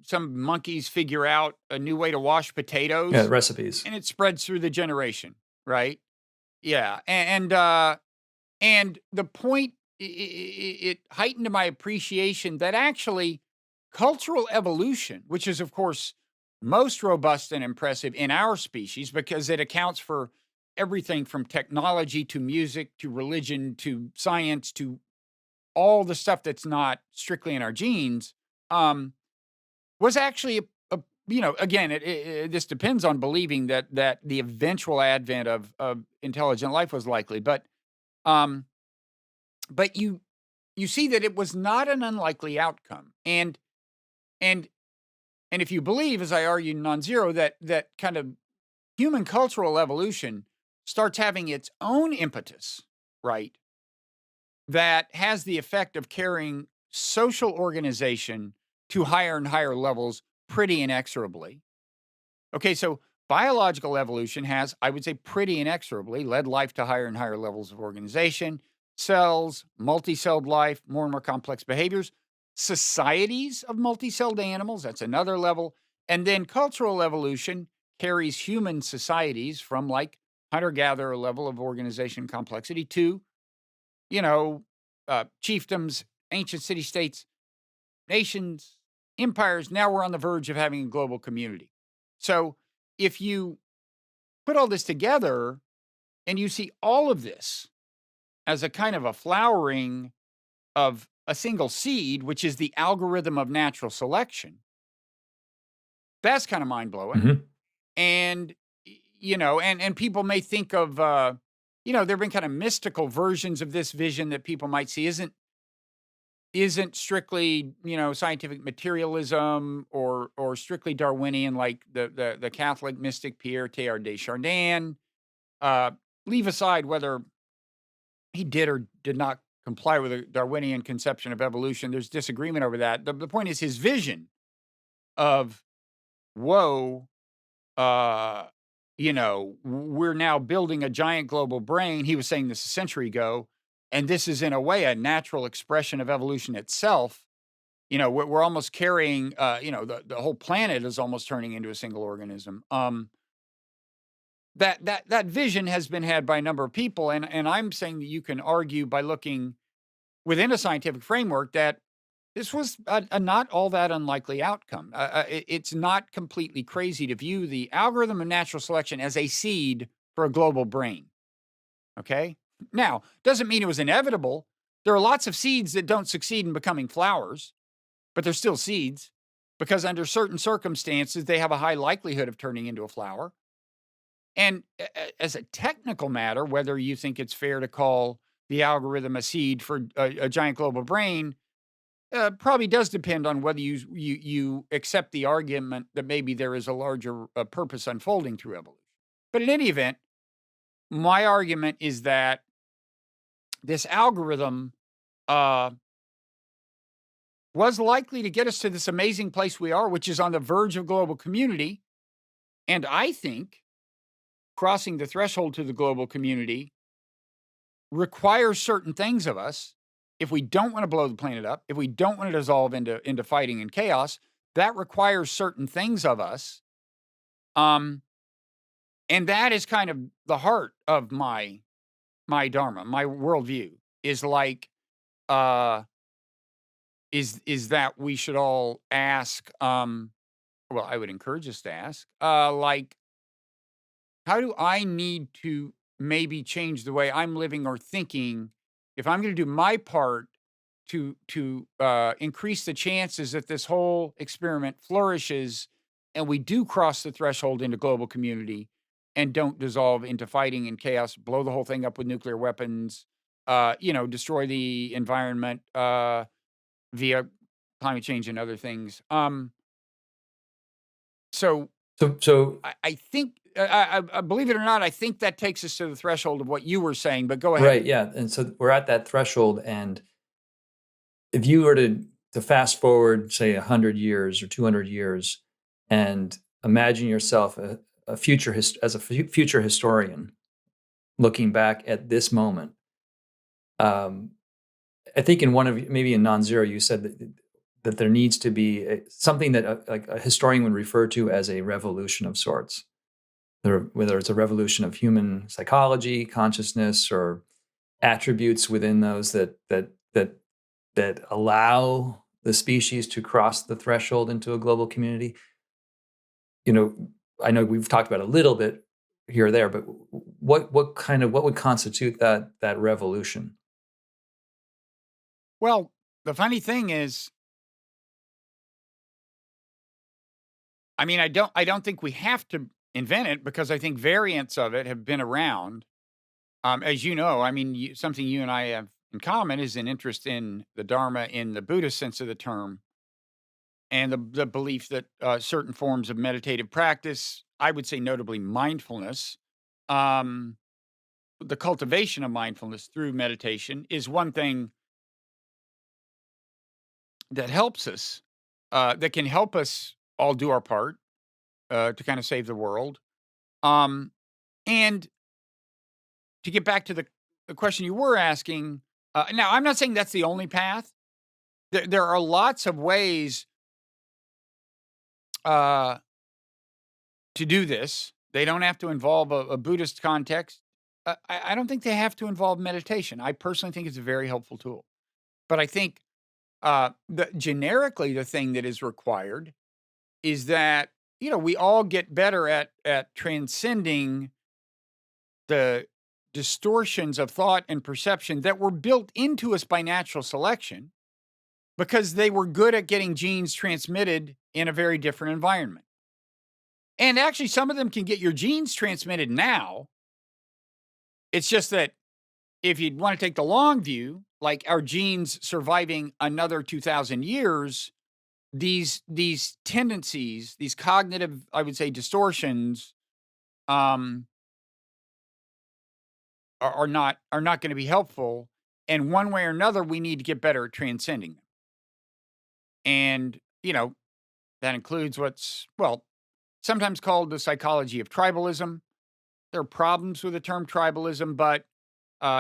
some monkeys figure out a new way to wash potatoes. Yeah, recipes. And it spreads through the generation, right? Yeah. And the point, it heightened my appreciation that actually cultural evolution, which is, of course, most robust and impressive in our species because it accounts for everything from technology to music to religion to science to all the stuff that's not strictly in our genes, was actually again, this depends on believing that the eventual advent of intelligent life was likely, um, but you see that it was not an unlikely outcome, and and if you believe, as I argue in Nonzero, that kind of human cultural evolution starts having its own impetus, right? That has the effect of carrying social organization to higher and higher levels pretty inexorably. Okay, so biological evolution has, I would say, pretty inexorably led life to higher and higher levels of organization, cells, multi-celled life, more and more complex behaviors, societies of multi-celled animals, that's another level. And then cultural evolution carries human societies from like hunter-gatherer level of organization complexity to, you know, chiefdoms, ancient city states, nations, empires. Now we're on the verge of having a global community. So if you put all this together and you see all of this as a kind of a flowering of a single seed, which is the algorithm of natural selection, that's kind of mind blowing. Mhm. And, and people may think of, there have been kind of mystical versions of this vision that people might see isn't strictly, scientific materialism or strictly Darwinian, like the Catholic mystic Pierre Teilhard de Chardin. Uh, Leave aside whether he did or did not comply with a Darwinian conception of evolution. There's disagreement over that. The point is his vision of, whoa, we're now building a giant global brain. He was saying this a century ago, and this is in a way a natural expression of evolution itself. We're almost carrying, the whole planet is almost turning into a single organism. That vision has been had by a number of people, and I'm saying that you can argue by looking within a scientific framework that this was a not all that unlikely outcome. It's not completely crazy to view the algorithm of natural selection as a seed for a global brain. Okay? Now, doesn't mean it was inevitable. There are lots of seeds that don't succeed in becoming flowers, but they're still seeds because under certain circumstances, they have a high likelihood of turning into a flower. And as a technical matter, whether you think it's fair to call the algorithm a seed for a giant global brain probably does depend on whether you accept the argument that maybe there is a larger purpose unfolding through evolution. But in any event, my argument is that this algorithm uh, was likely to get us to this amazing place we are, which is on the verge of global community. And I think crossing the threshold to the global community requires certain things of us. If we don't want to blow the planet up, if we don't want to dissolve into fighting and chaos, that requires certain things of us. And that is kind of the heart of my Dharma, my worldview is like, uh, is that we should all ask, well, I would encourage us to ask, like, how do I need to maybe change the way I'm living or thinking if I'm going to do my part to increase the chances that this whole experiment flourishes and we do cross the threshold into global community and don't dissolve into fighting and chaos, blow the whole thing up with nuclear weapons, destroy the environment via climate change and other things. So So I think, I believe it or not, I think that takes us to the threshold of what you were saying. But go ahead. right, yeah, and so we're at that threshold, and if you were to fast forward, say 100 years or 200 years, and imagine yourself a future as a future historian looking back at this moment, um, I think in one of maybe in Nonzero you said that there needs to be something that like a historian would refer to as a revolution of sorts, whether it's a revolution of human psychology, consciousness, or attributes within those that allow the species to cross the threshold into a global community. I know we've talked about a little bit here or there, but what would constitute that revolution? Well, the funny thing is, I mean, I don't think we have to invent it because I think variants of it have been around. As you know, I mean, something you and I have in common is an interest in the Dharma in the Buddhist sense of the term, and the belief that certain forms of meditative practice, I would say notably mindfulness, um, the cultivation of mindfulness through meditation is one thing that helps us, that can help us all do our part to kind of save the world. Um, and to get back to the question you were asking, now I'm not saying that's the only path. There are lots of ways uh, to do this. They don't have to involve a Buddhist context. I don't think they have to involve meditation. I personally think it's a very helpful tool. But I think generically the thing that is required is that we all get better at transcending the distortions of thought and perception that were built into us by natural selection because they were good at getting genes transmitted in a very different environment. And actually, some of them can get your genes transmitted now. It's just that if you'd want to take the long view, like our genes surviving another 2,000 years, these tendencies, these cognitive, I would say, distortions, um, are not going to be helpful. And one way or another, we need to get better at transcending them. And that includes what's sometimes called the psychology of tribalism. There are problems with the term tribalism, but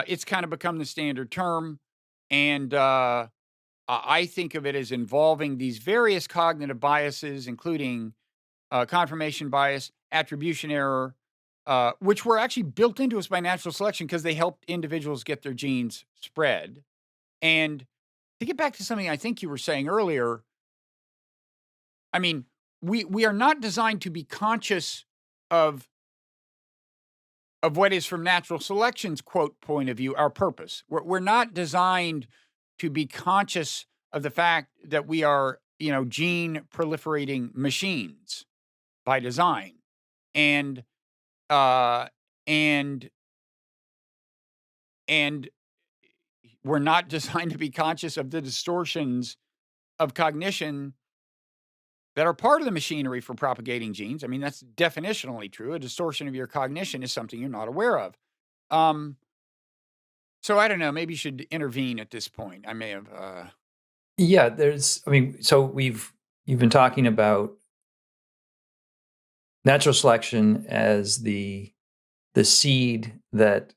it's kind of become the standard term. And I think of it as involving these various cognitive biases, including confirmation bias, attribution error, which were actually built into us by natural selection because they helped individuals get their genes spread. And to get back to something I think you were saying earlier, I mean, we are not designed to be conscious of what is from natural selection's quote point of view, our purpose. We're not designed to be conscious of the fact that we are, gene proliferating machines by design. And uh and and we're not designed to be conscious of the distortions of cognition that are part of the machinery for propagating genes. I mean, that's definitionally true. A distortion of your cognition is something you're not aware of. Um, so I don't know. Maybe you should intervene at this point. I may have. Yeah, so you've been talking about natural selection as the seed that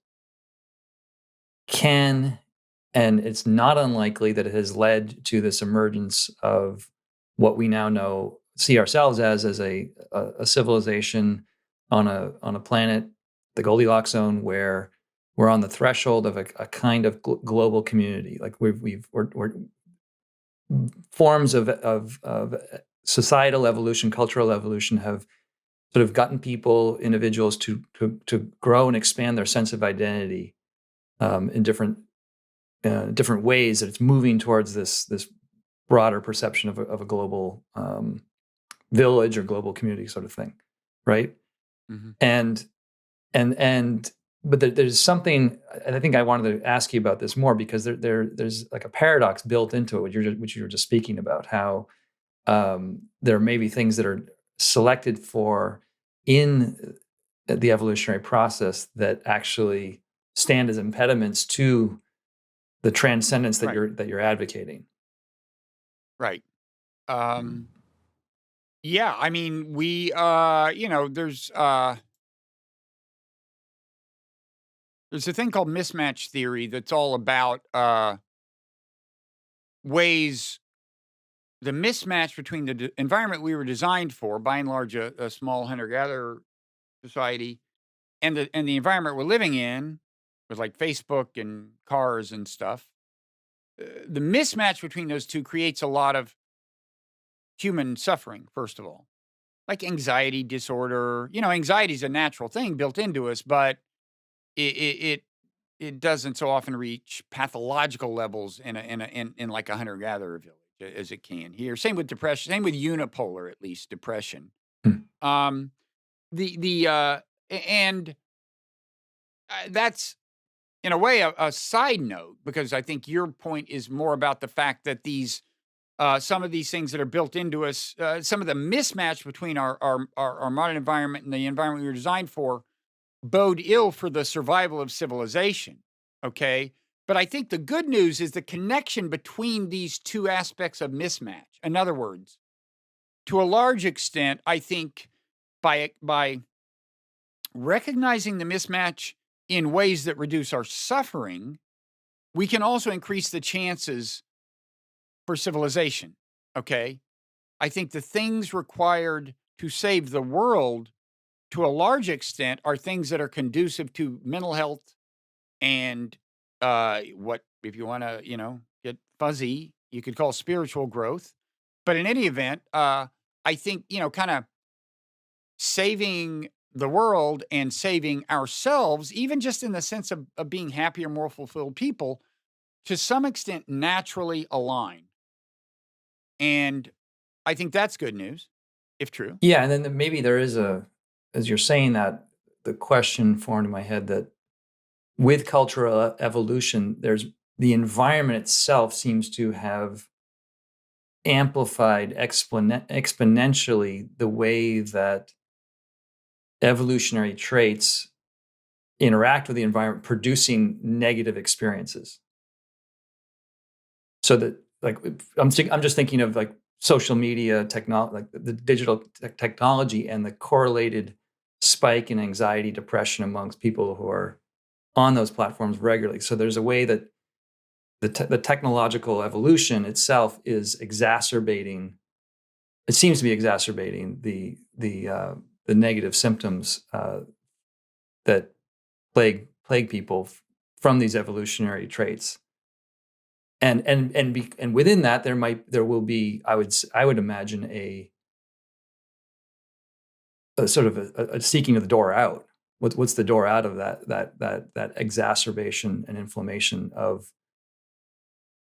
can, and it's not unlikely that it has led to this emergence of what we now see ourselves as a civilization on a planet, the Goldilocks zone, where we're on the threshold of a kind of global community. Like we're forms of societal evolution, cultural evolution have sort of gotten individuals to grow and expand their sense of identity in different ways. That it's moving towards this broader perception of a global village or global community sort of thing, right? Mm-hmm. But there's something, and I think I wanted to ask you about this more because there's like a paradox built into it, which you were just speaking about, how there may be things that are selected for in the evolutionary process that actually stand as impediments to the transcendence that you're advocating. Right. Yeah, I mean, there's a thing called mismatch theory that's all about ways the mismatch between the environment we were designed for, by and large, a small hunter-gatherer society, and the environment we're living in, with like Facebook and cars and stuff. The mismatch between those two creates a lot of human suffering. First of all, like anxiety disorder. Anxiety is a natural thing built into us, but it doesn't so often reach pathological levels in like a hunter gatherer village as it can here. Same with depression. Same with unipolar, at least depression. Hmm. Um, and that's in a way a side note, because I think your point is more about the fact that these some of these things that are built into us, some of the mismatch between our modern environment and the environment we were designed for, bode ill for the survival of civilization. Okay. But I think the good news is the connection between these two aspects of mismatch. In other words, to a large extent, I think by recognizing the mismatch in ways that reduce our suffering, we can also increase the chances for civilization. Okay. I think the things required to save the world to a large extent are things that are conducive to mental health and what, if you want to, get fuzzy, you could call spiritual growth. But in any event, I think, kind of saving the world and saving ourselves, even just in the sense of being happier, more fulfilled people, to some extent naturally align. And I think that's good news, if true. Yeah, and then maybe there is as you're saying that, the question formed in my head that with cultural evolution, there's the environment itself seems to have amplified exponentially the way that evolutionary traits interact with the environment, producing negative experiences. So that, like, I'm just thinking of like social media technology, like the digital technology, and the correlated spike in anxiety, depression amongst people who are on those platforms regularly. So there's a way that the technological evolution itself is exacerbating. It seems to be exacerbating the negative symptoms that plague people from these evolutionary traits. And within that, there will be, I would imagine, a sort of a seeking of the door out. What's the door out of that exacerbation and inflammation of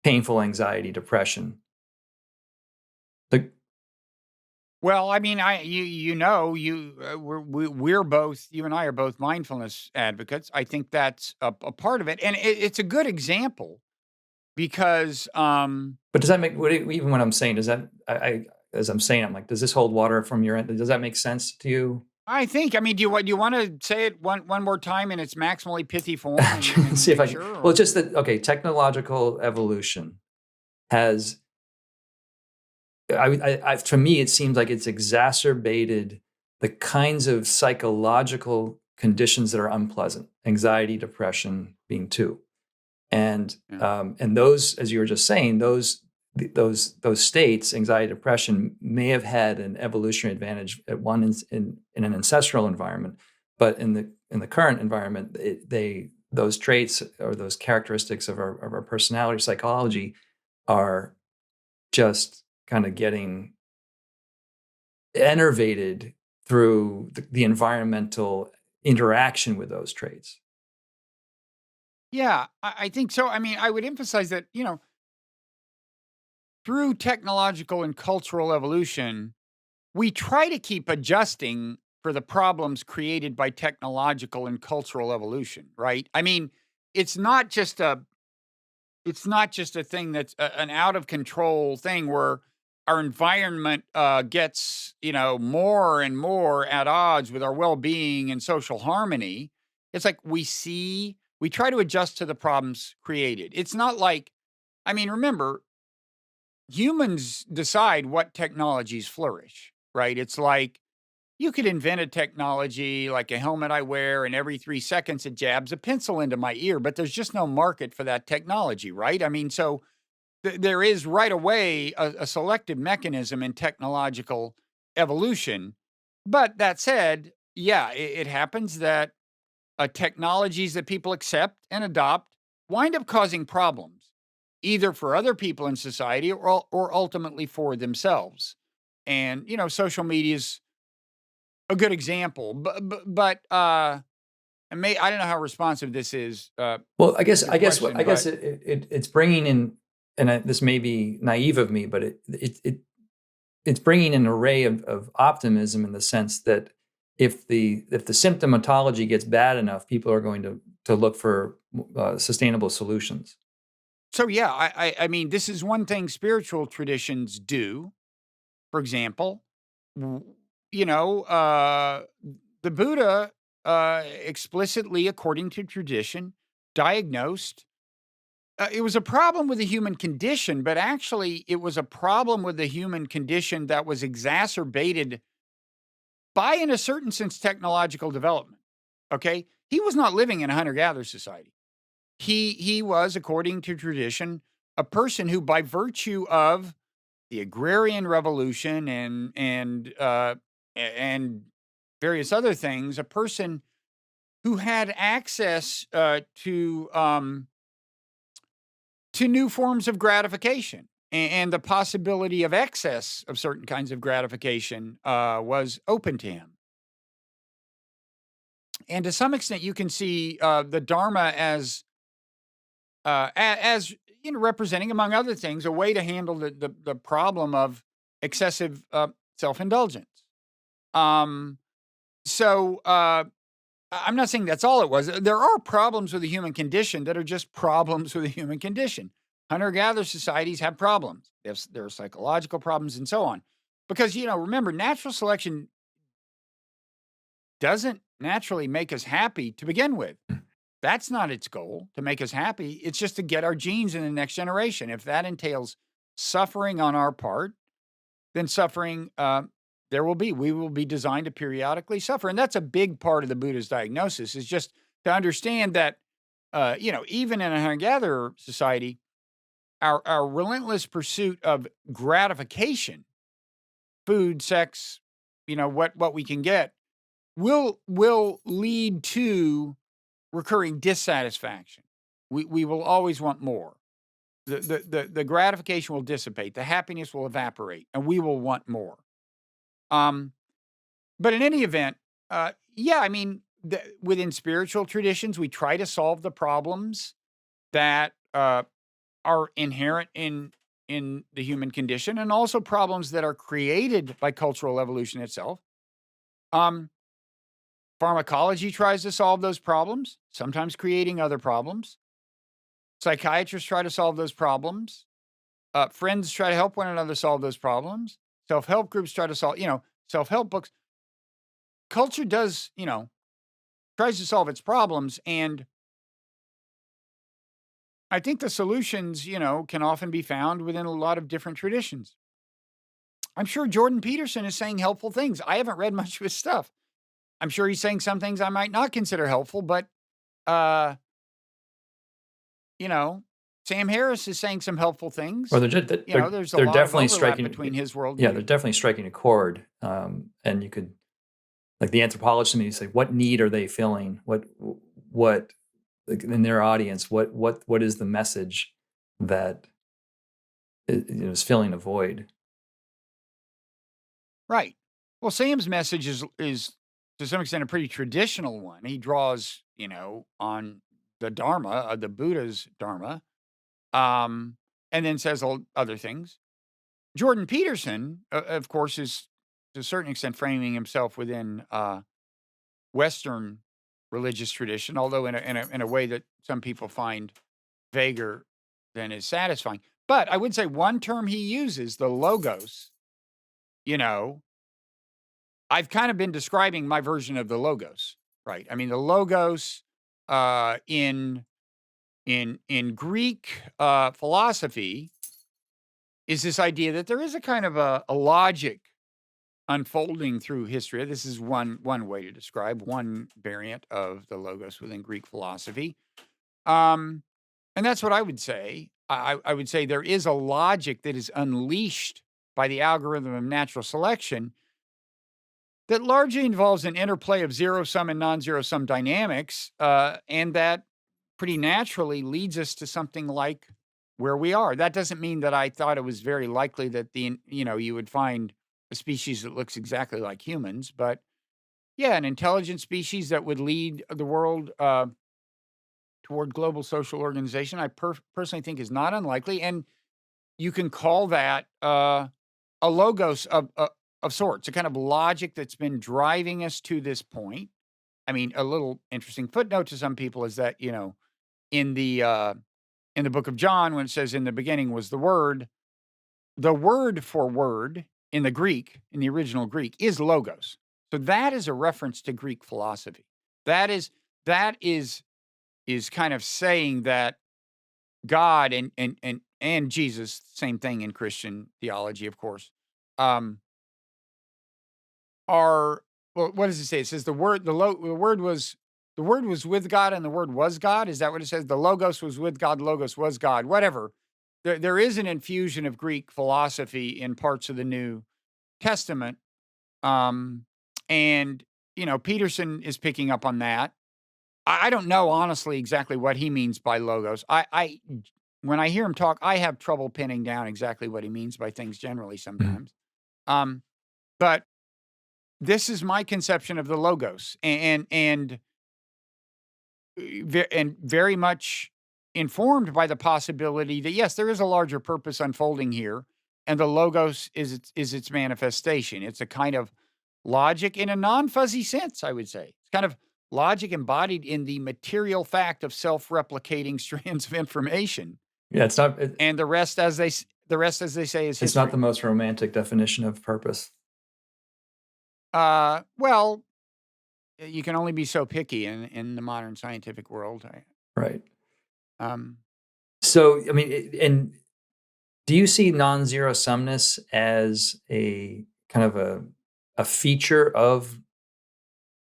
painful anxiety, depression? Well, I mean, we're both, you and I are both mindfulness advocates. I think that's a part of it, and it's a good example because, But does that make, even when I'm saying, does that, as I'm saying, I'm like, does this hold water from your end? Does that make sense to you? I think, I mean, do you want to say it one more time in its maximally pithy form? And See if I can. sure, Well, just that. Okay, technological evolution has. To me, it seems like it's exacerbated the kinds of psychological conditions that are unpleasant, anxiety, depression being two, and those, as you were just saying, those states, anxiety, depression, may have had an evolutionary advantage at one in an ancestral environment, but in the current environment, those traits or those characteristics of our personality, psychology, are just kind of getting enervated through the environmental interaction with those traits. yeah, I think so. I mean, I would emphasize that, through technological and cultural evolution, we try to keep adjusting for the problems created by technological and cultural evolution, right? I mean, it's not just a thing that's an out of control thing where our environment gets, more and more at odds with our well-being and social harmony. It's like we try to adjust to the problems created. It's not like, I mean, remember, humans decide what technologies flourish, right? It's like you could invent a technology like a helmet I wear, and every 3 seconds it jabs a pencil into my ear, but there's just no market for that technology, right? I mean, so there is right away a selective mechanism in technological evolution. But that said, yeah, it happens that technologies that people accept and adopt wind up causing problems, either for other people in society or ultimately for themselves. And, social media is a good example, but I don't know how responsive this is. Well, I guess Question, it's bringing in, and this may be naive of me, but it's bringing an array of optimism in the sense that if the symptomatology gets bad enough, people are going to look for sustainable solutions. So yeah, I mean, this is one thing spiritual traditions do. For example, you know, the Buddha explicitly, according to tradition, diagnosed it was a problem with the human condition, but actually, it was a problem with the human condition that was exacerbated by, in a certain sense, technological development. Okay, he was not living in a hunter-gatherer society. He was, according to tradition, a person who, by virtue of the agrarian revolution and various other things, a person who had access to new forms of gratification and the possibility of excess of certain kinds of gratification was open to him. And to some extent, you can see the Dharma as representing, among other things, a way to handle the problem of excessive self indulgence. So I'm not saying that's all it was. There are problems with the human condition that are just problems with the human condition. Hunter-gatherer societies have problems. There are psychological problems and so on. Because, remember, natural selection doesn't naturally make us happy to begin with. That's not its goal, to make us happy. It's just to get our genes in the next generation. If that entails suffering on our part, then suffering there will be. We will be designed to periodically suffer. And that's a big part of the Buddha's diagnosis, is just to understand that, even in a hunter-gatherer society, our relentless pursuit of gratification, food, sex, what we can get, will lead to recurring dissatisfaction. We will always want more. The gratification will dissipate, the happiness will evaporate, and we will want more. But in any event, I mean, within spiritual traditions, we try to solve the problems that are inherent in the human condition, and also problems that are created by cultural evolution itself. Pharmacology tries to solve those problems, sometimes creating other problems. Psychiatrists try to solve those problems. Friends try to help one another solve those problems. Self-help groups try to solve, self-help books. Culture does, tries to solve its problems. And I think the solutions, can often be found within a lot of different traditions. I'm sure Jordan Peterson is saying helpful things. I haven't read much of his stuff. I'm sure he's saying some things I might not consider helpful, but, Sam Harris is saying some helpful things. Well, there's a they're lot definitely of overlap striking between his worldview. Yeah, they're definitely striking a chord. And you could, like the anthropologist, maybe say, what need are they filling? What in their audience? What is the message that is filling a void? Right. Well, Sam's message is to some extent a pretty traditional one. He draws, on the Dharma, the Buddha's Dharma, and then says other things. Jordan Peterson, of course, is to a certain extent framing himself within Western religious tradition, although in a way that some people find vaguer than is satisfying. But I would say one term he uses, the logos, I've kind of been describing my version of the logos, right? I mean, the logos in Greek philosophy is this idea that there is a kind of a logic unfolding through history. This is one way to describe one variant of the logos within Greek philosophy. And that's what I would say. I would say there is a logic that is unleashed by the algorithm of natural selection that largely involves an interplay of zero-sum and non-zero-sum dynamics, and that pretty naturally leads us to something like where we are. That doesn't mean that I thought it was very likely that you would find a species that looks exactly like humans, but yeah, an intelligent species that would lead the world toward global social organization, I personally think is not unlikely. And you can call that a logos of sorts, a kind of logic that's been driving us to this point. I mean, a little interesting footnote to some people is that, in the book of John, when it says in the beginning was the word for word in the Greek, in the original Greek, is logos. So that is a reference to Greek philosophy. That is kind of saying that God and Jesus, same thing in Christian theology, of course, are, well, what does it say? It says the word was with God and the word was God. Is that what it says? The logos was with God, logos was God. Whatever. There is an infusion of Greek philosophy in parts of the New Testament, and Peterson is picking up on that. I don't know honestly exactly what he means by logos. I when I hear him talk, I have trouble pinning down exactly what he means by things generally sometimes. But this is my conception of the logos, and very much informed by the possibility that yes, there is a larger purpose unfolding here, and the logos is its manifestation. It's a kind of logic in a non-fuzzy sense, I would say. It's kind of logic embodied in the material fact of self-replicating strands of information. Yeah, it's not. And the rest, as they say, is history. It's not the most romantic definition of purpose. Well, you can only be so picky in the modern scientific world. Right. So, I mean, and do you see non-zero sumness as a kind of a feature of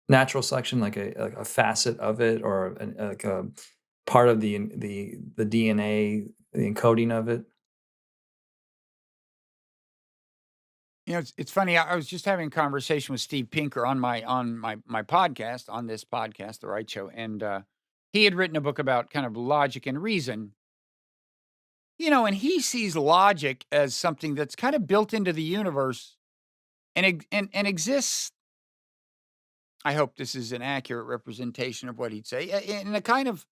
natural selection, like a facet of it, or like a part of the DNA, the encoding of it? It's funny. I was just having a conversation with Steve Pinker on my podcast, on this podcast, The Wright Show, and he had written a book about kind of logic and reason. And he sees logic as something that's kind of built into the universe and exists. I hope this is an accurate representation of what he'd say in a kind of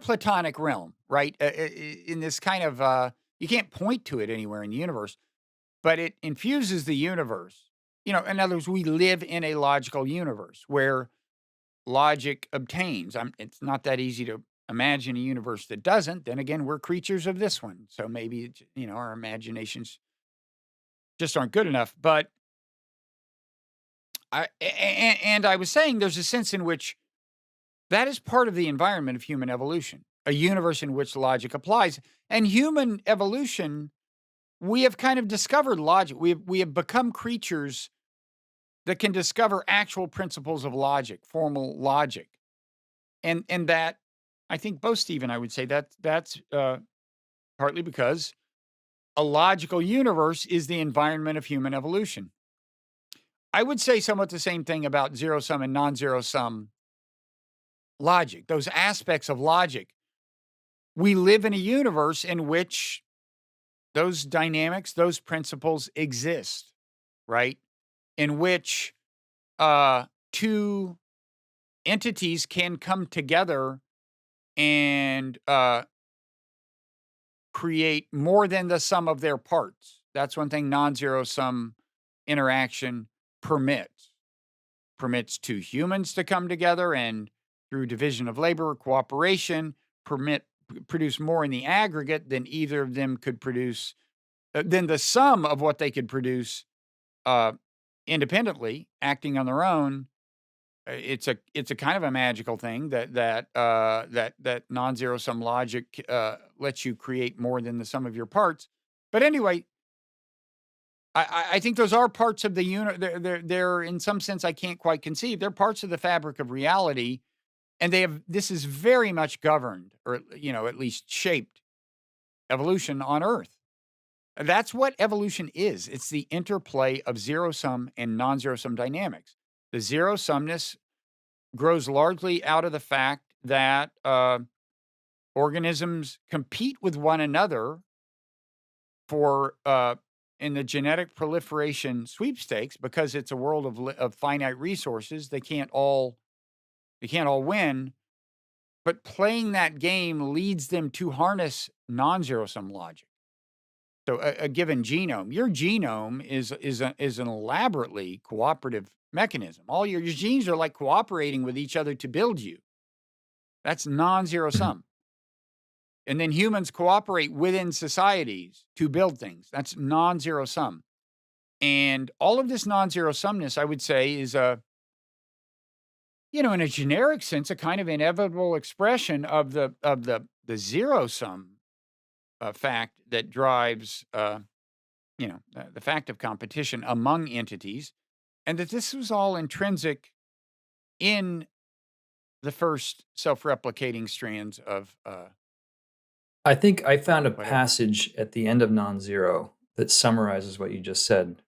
Platonic realm, right? In this kind of you can't point to it anywhere in the universe, but it infuses the universe. In other words, we live in a logical universe where logic obtains. It's not that easy to imagine a universe that doesn't. Then again, we're creatures of this one, so maybe our imaginations just aren't good enough. But I was saying there's a sense in which that is part of the environment of human evolution, a universe in which logic applies. And human evolution, we have kind of discovered logic. We have become creatures that can discover actual principles of logic, formal logic. And that, I think both Steve and I would say that's partly because a logical universe is the environment of human evolution. I would say somewhat the same thing about zero-sum and non-zero sum logic, those aspects of logic. We live in a universe in which those dynamics, those principles exist, right? In which two entities can come together and create more than the sum of their parts. That's one thing non-zero sum interaction permits two humans to come together and through division of labor, cooperation, produce more in the aggregate than either of them could produce, than the sum of what they could produce independently, acting on their own. It's a kind of a magical thing that non-zero sum logic lets you create more than the sum of your parts. But anyway, I think those are parts of the they're in some sense I can't quite conceive. They're parts of the fabric of reality, and this is very much governed, or at least shaped, evolution on Earth. That's what evolution is. It's the interplay of zero sum and non-zero sum dynamics. The zero sumness grows largely out of the fact that organisms compete with one another for in the genetic proliferation sweepstakes, because it's a world of finite resources. They can't all win, but playing that game leads them to harness non-zero sum logic. So a given genome, your genome is an elaborately cooperative mechanism. All your genes are like cooperating with each other to build you. That's non-zero Mhm. sum. And then humans cooperate within societies to build things. That's non-zero sum. And all of this non-zero sumness, I would say, is in a generic sense, a kind of inevitable expression of the zero sum fact that drives the fact of competition among entities, and that this was all intrinsic in the first self-replicating strands of I think I found a whatever. passage at the end of Nonzero that summarizes what you just said.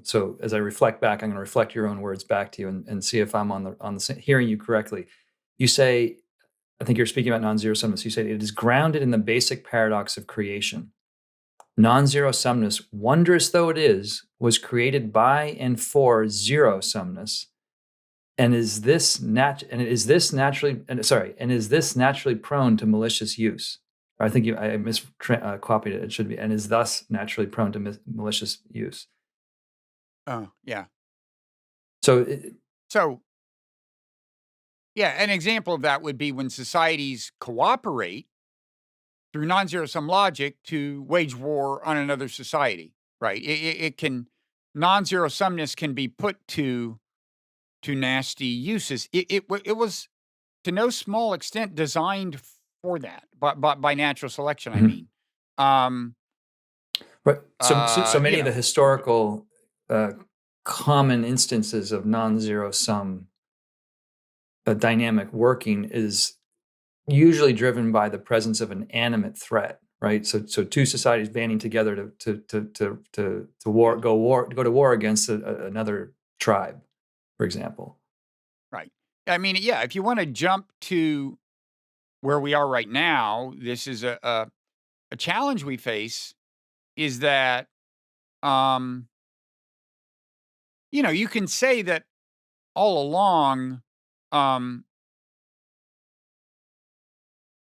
So as I reflect back, I'm going to reflect your own words back to you and see if I'm hearing you correctly. You say, I think you're speaking about non-zero sumness. You say it is grounded in the basic paradox of creation. Non-zero sumness, wondrous though it is, was created by and for zero sumness. And is this naturally prone to malicious use? I think I copied it. It should be, and is thus naturally prone to malicious use. Oh, yeah. So, So, yeah, an example of that would be when societies cooperate through non-zero sum logic to wage war on another society, right? It can non-zero sumness can be put to nasty uses. It was to no small extent designed for that, by natural selection. I mhm. mean, um, Right. So you many of the know, historical common instances of non-zero sum dynamic working is usually driven by the presence of an animate threat, right? So two societies banding together to go to war against another tribe, for example. right? I mean, yeah. If you want to jump to where we are right now, this is a challenge we face. Is that you can say that all along, um,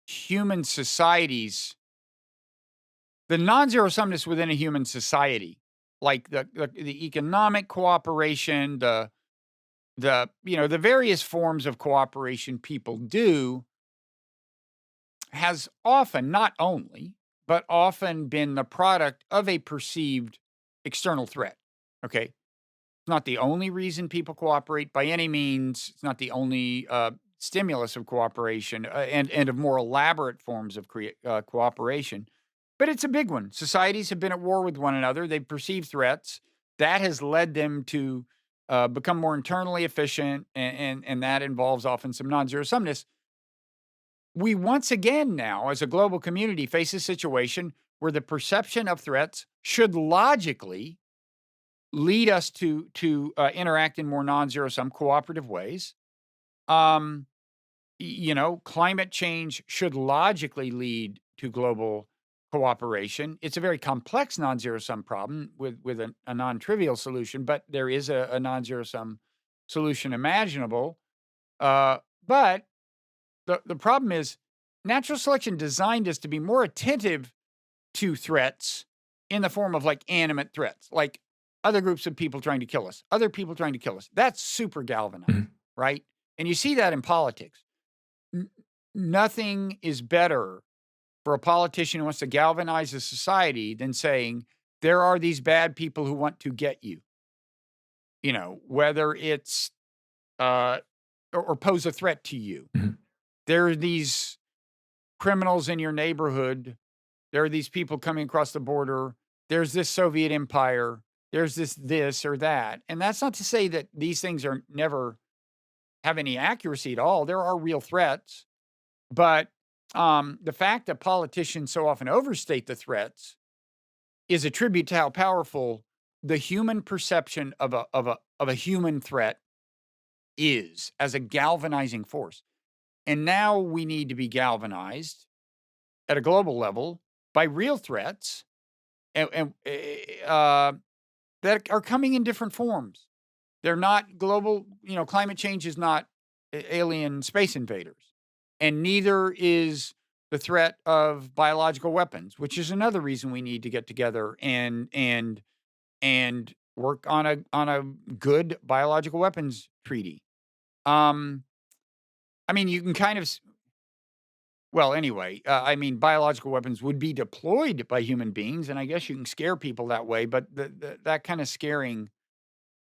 human societies, the non-zero sumness within a human society, like the economic cooperation, the various forms of cooperation people do, has often, not only, but often been the product of a perceived external threat. Okay. It's not the only reason people cooperate by any means. It's not the only stimulus of cooperation and of more elaborate forms of cooperation, but it's a big one. Societies have been at war with one another. They've perceived threats. That has led them to become more internally efficient, and that involves often some non-zero sumness. We once again now, as a global community, face a situation where the perception of threats should logically lead us to interact in more non-zero sum cooperative ways. Um, Climate change should logically lead to global cooperation. It's a very complex non-zero sum problem with a non-trivial solution, but there is a non-zero sum solution imaginable. But the problem is natural selection designed us to be more attentive to threats in the form of like animate threats, like other groups of people trying to kill us, other people trying to kill us. That's super galvanizing, Mhm. right? And you see that in politics. N- Nothing is better for a politician who wants to galvanize a society than saying there are these bad people who want to get you. Whether it's uh, or pose a threat to you. Mhm. There are these criminals in your neighborhood. There are these people coming across the border. There's this Soviet empire. There's this or that. And that's not to say that these things are never have any accuracy at all. There are real threats. But the fact that politicians so often overstate the threats is a tribute to how powerful the human perception of a human threat is as a galvanizing force. And now we need to be galvanized at a global level by real threats and that are coming in different forms. They're not global. Climate change is not alien space invaders, and neither is the threat of biological weapons, which is another reason we need to get together and work on a good biological weapons treaty. I mean, you can kind of well, anyway, I mean, biological weapons would be deployed by human beings, and I guess you can scare people that way, but that kind of scaring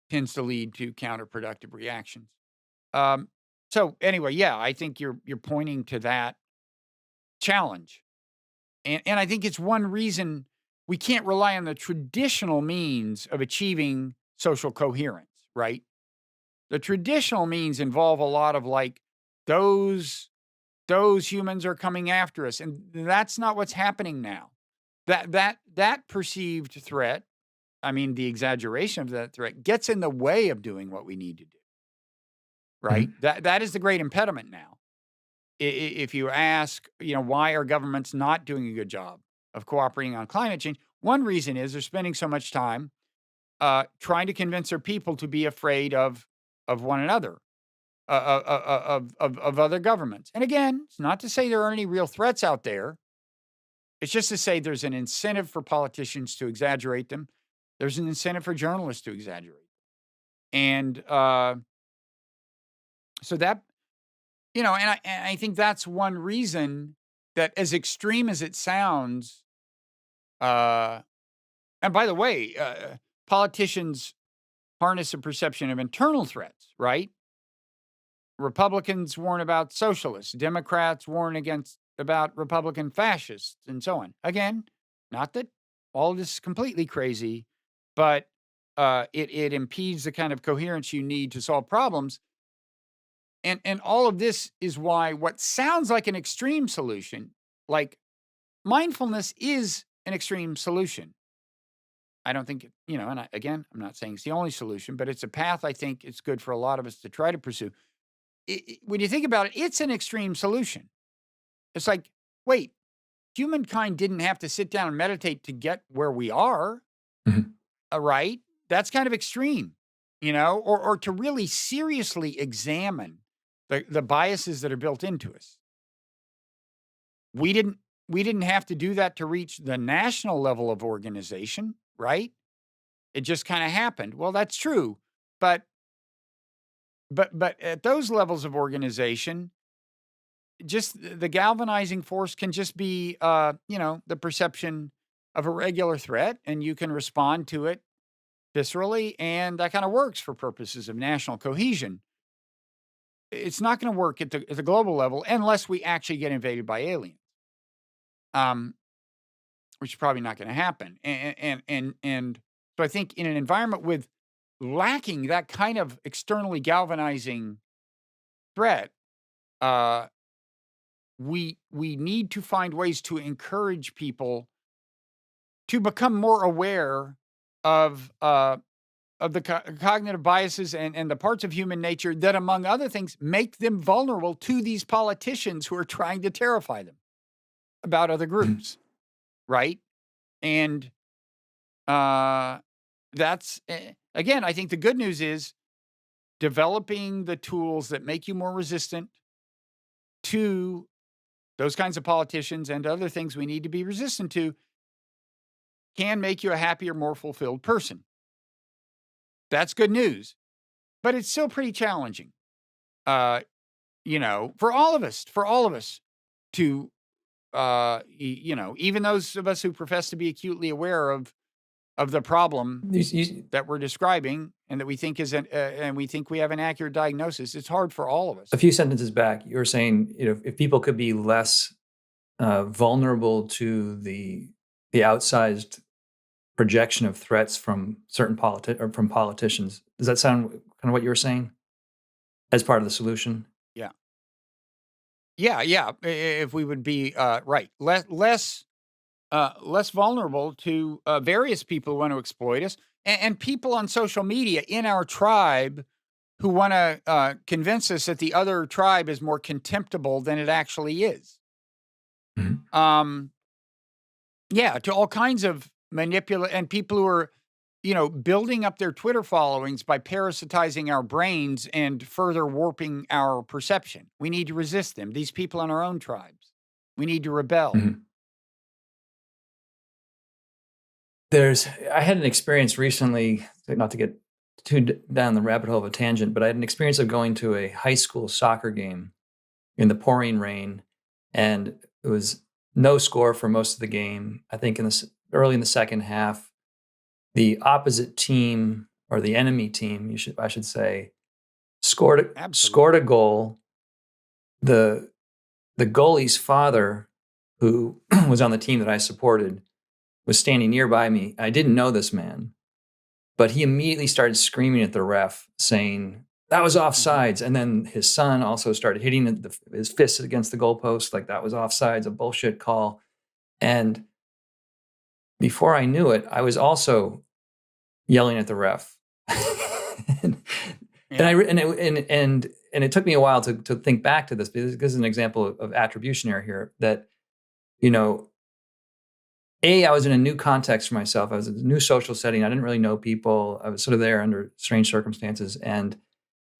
tends to lead to counterproductive reactions. Um, so anyway, yeah, I think you're pointing to that challenge. And I think it's one reason we can't rely on the traditional means of achieving social coherence, right? The traditional means involve a lot of like those humans are coming after us, and that's not what's happening now. That perceived threat, I mean, the exaggeration of that threat gets in the way of doing what we need to do, right? Mhm. That is the great impediment now. If you ask, why are governments not doing a good job of cooperating on climate change? One reason is they're spending so much time trying to convince their people to be afraid of one another, of other governments. And again, it's not to say there aren't any real threats out there. It's just to say there's an incentive for politicians to exaggerate them. There's an incentive for journalists to exaggerate. And so that, and I think that's one reason that, as extreme as it sounds, uh, and by the way, politicians harness a perception of internal threats, right? Republicans warn about socialists, Democrats warn about Republican fascists, and so on. Again, not that all this is completely crazy, but it impedes the kind of coherence you need to solve problems. And all of this is why what sounds like an extreme solution, like mindfulness, is an extreme solution. I don't think, again, I'm not saying it's the only solution, but it's a path I think it's good for a lot of us to try to pursue. When you think about it, it's an extreme solution. It's like, wait, humankind didn't have to sit down and meditate to get where we are, Mhm. right? That's kind of extreme, or to really seriously examine the biases that are built into us. We didn't have to do that to reach the national level of organization, right? It just kind of happened. Well, that's true, but at those levels of organization, just the galvanizing force can just be, the perception of a regular threat, and you can respond to it viscerally, and that kind of works for purposes of national cohesion. It's not going to work at the global level unless we actually get invaded by aliens, which is probably not going to happen. And so I think in an environment with lacking that kind of externally galvanizing threat, we need to find ways to encourage people to become more aware of the cognitive biases and the parts of human nature that, among other things, make them vulnerable to these politicians who are trying to terrify them about other groups, right? And that's again, I think the good news is developing the tools that make you more resistant to those kinds of politicians and other things we need to be resistant to can make you a happier, more fulfilled person. That's good news, but it's still pretty challenging, uh, for all of us to, even those of us who profess to be acutely aware of the problem that we're describing and that we think and we think we have an accurate diagnosis. It's hard for all of us. A few sentences back, you were saying, if people could be less vulnerable to the outsized projection of threats from certain from politicians. Does that sound kind of what you were saying as part of the solution? Yeah. Yeah. If we would be right, less vulnerable to various people who want to exploit us, and people on social media in our tribe who want to convince us that the other tribe is more contemptible than it actually is. Mhm. Yeah, to all kinds of and people who are, building up their Twitter followings by parasitizing our brains and further warping our perception. We need to resist them. These people in our own tribes. We need to rebel. Mhm. I had an experience recently, not to get too down the rabbit hole of a tangent, but I had an experience of going to a high school soccer game in the pouring rain, and it was no score for most of the game. I think early in the second half, the opposite team, or the enemy team, I should say, scored Absolutely. a goal. The goalie's father, who was on the team that I supported, was standing nearby me. I didn't know this man, but he immediately started screaming at the ref, saying that was offsides. And then his son also started hitting his fist against the goalpost, like that was offsides, a bullshit call. And before I knew it, I was also yelling at the ref. and, Yeah. and it took me a while to think back to this, because this is an example of attribution error here, that, you know, I was in a new context for myself. I was in a new social setting. I didn't really know people. I was sort of there under strange circumstances, and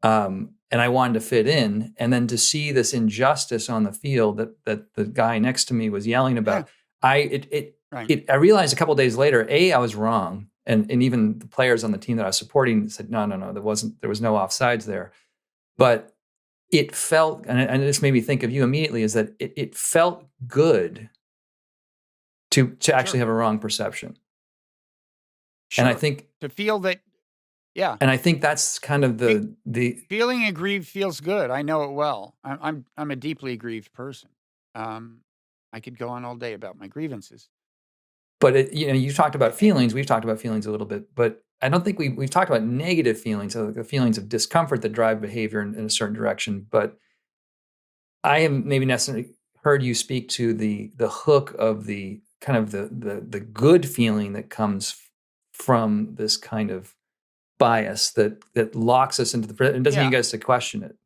I wanted to fit in. And then to see this injustice on the field that the guy next to me was yelling about, Right. I realized a couple of days later, I was wrong, and even the players on the team that I was supporting said, no, there was no offsides there. But it felt, and this made me think of you immediately, is that it felt good to actually have a wrong perception. Sure. And I think to feel that, yeah. And I think that's kind of the feeling aggrieved feels good. I know it well. I'm a deeply aggrieved person. I could go on all day about my grievances. But you talked about feelings. We've talked about feelings a little bit, but I don't think we've talked about negative feelings, so the feelings of discomfort that drive behavior in a certain direction. But I have maybe necessarily heard you speak to the hook of the kind of the good feeling that comes from this kind of bias that locks us into the, and doesn't Yeah. get us to question it.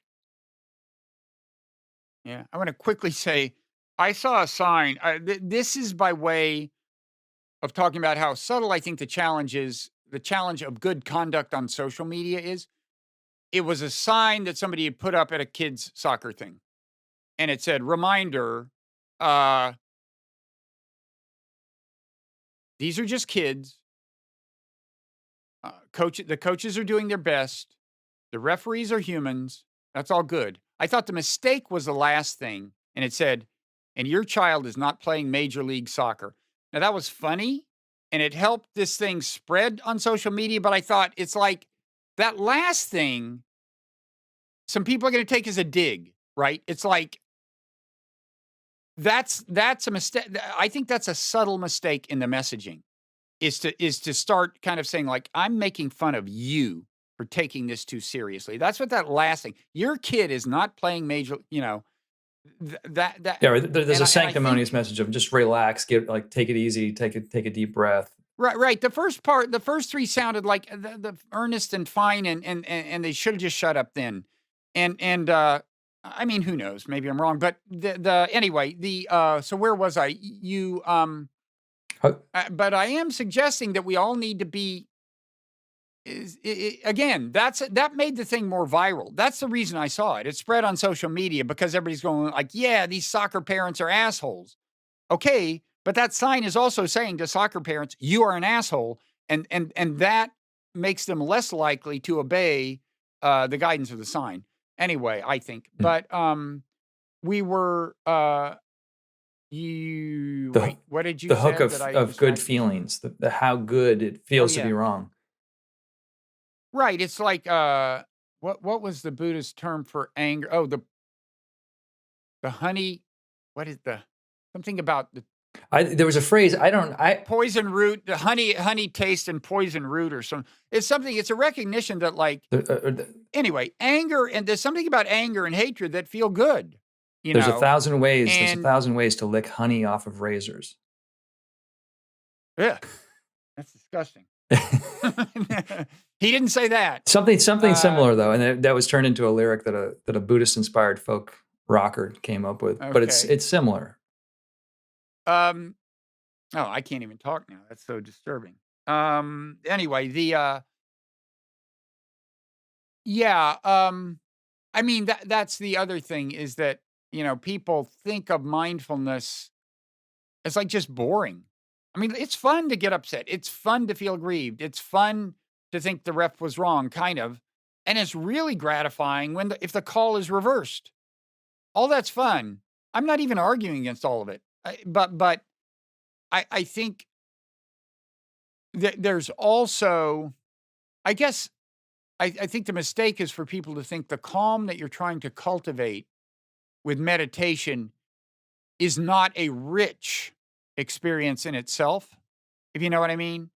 Yeah. I want to quickly say, I saw a sign. This is by way of talking about how subtle I think the challenge of good conduct on social media is. It was a sign that somebody had put up at a kid's soccer thing. And it said, reminder, these are just kids. The coaches are doing their best. The referees are humans. That's all good. I thought the mistake was the last thing. And it said, and your child is not playing Major League Soccer. Now, that was funny, and it helped this thing spread on social media. But I thought, it's like that last thing, some people are going to take as a dig, right? It's like, that's a mistake. I think that's a subtle mistake in the messaging, is to start kind of saying, like, I'm making fun of you for taking this too seriously. That's what that last thing. Your kid is not playing major, that. Yeah, there's a I sanctimonious think, message of just relax, take it easy, take a deep breath. right. The first three sounded like the earnest and fine, and they should have just shut up then. And I mean, who knows? Maybe I'm wrong, but anyway, so where was I? But I am suggesting that we all need to be. Again, that made the thing more viral. That's the reason I saw it. It spread on social media because everybody's going like, yeah, these soccer parents are assholes. Okay, but that sign is also saying to soccer parents, you are an asshole, and that makes them less likely to obey the guidance of the sign. Anyway, I think. But we were what did you the say? hook of good feelings, the how good it feels to be wrong. Right. It's like what was the Buddhist term for anger? Oh, the honey. What is something about the There was a phrase, poison root, the honey taste and poison root or something. It's a recognition that, like, anyway, anger, and there's something about anger and hatred that feel good. There's 1,000 ways. There's And 1,000 ways to lick honey off of razors. yeah, that's disgusting. He didn't say that. Something similar though, and that was turned into a lyric that a Buddhist inspired folk rocker came up with. Okay. But it's similar. Oh, I can't even talk now. That's so disturbing. Anyway, I mean, that's the other thing, is that people think of mindfulness as like just boring. I mean, it's fun to get upset. It's fun to feel grieved. It's fun to think the ref was wrong, kind of. And it's really gratifying if the call is reversed. All that's fun. I'm not even arguing against all of it. But I think that there's also, I guess, I think the mistake is for people to think the calm that you're trying to cultivate with meditation is not a rich experience in itself, if you know what I mean.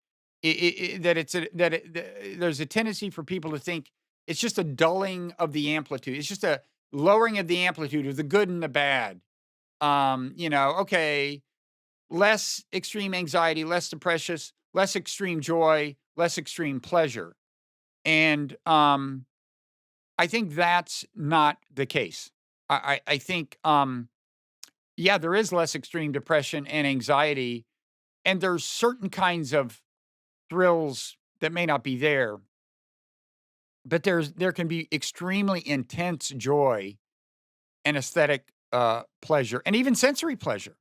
There's a tendency for people to think it's just a dulling of the amplitude. It's just a lowering of the amplitude of the good and the bad. Okay, less extreme anxiety, less depression, less extreme joy, less extreme pleasure. And I think that's not the case. I think, yeah, there is less extreme depression and anxiety, and there's certain kinds of thrills that may not be there, but there can be extremely intense joy and aesthetic pleasure, and even sensory pleasure,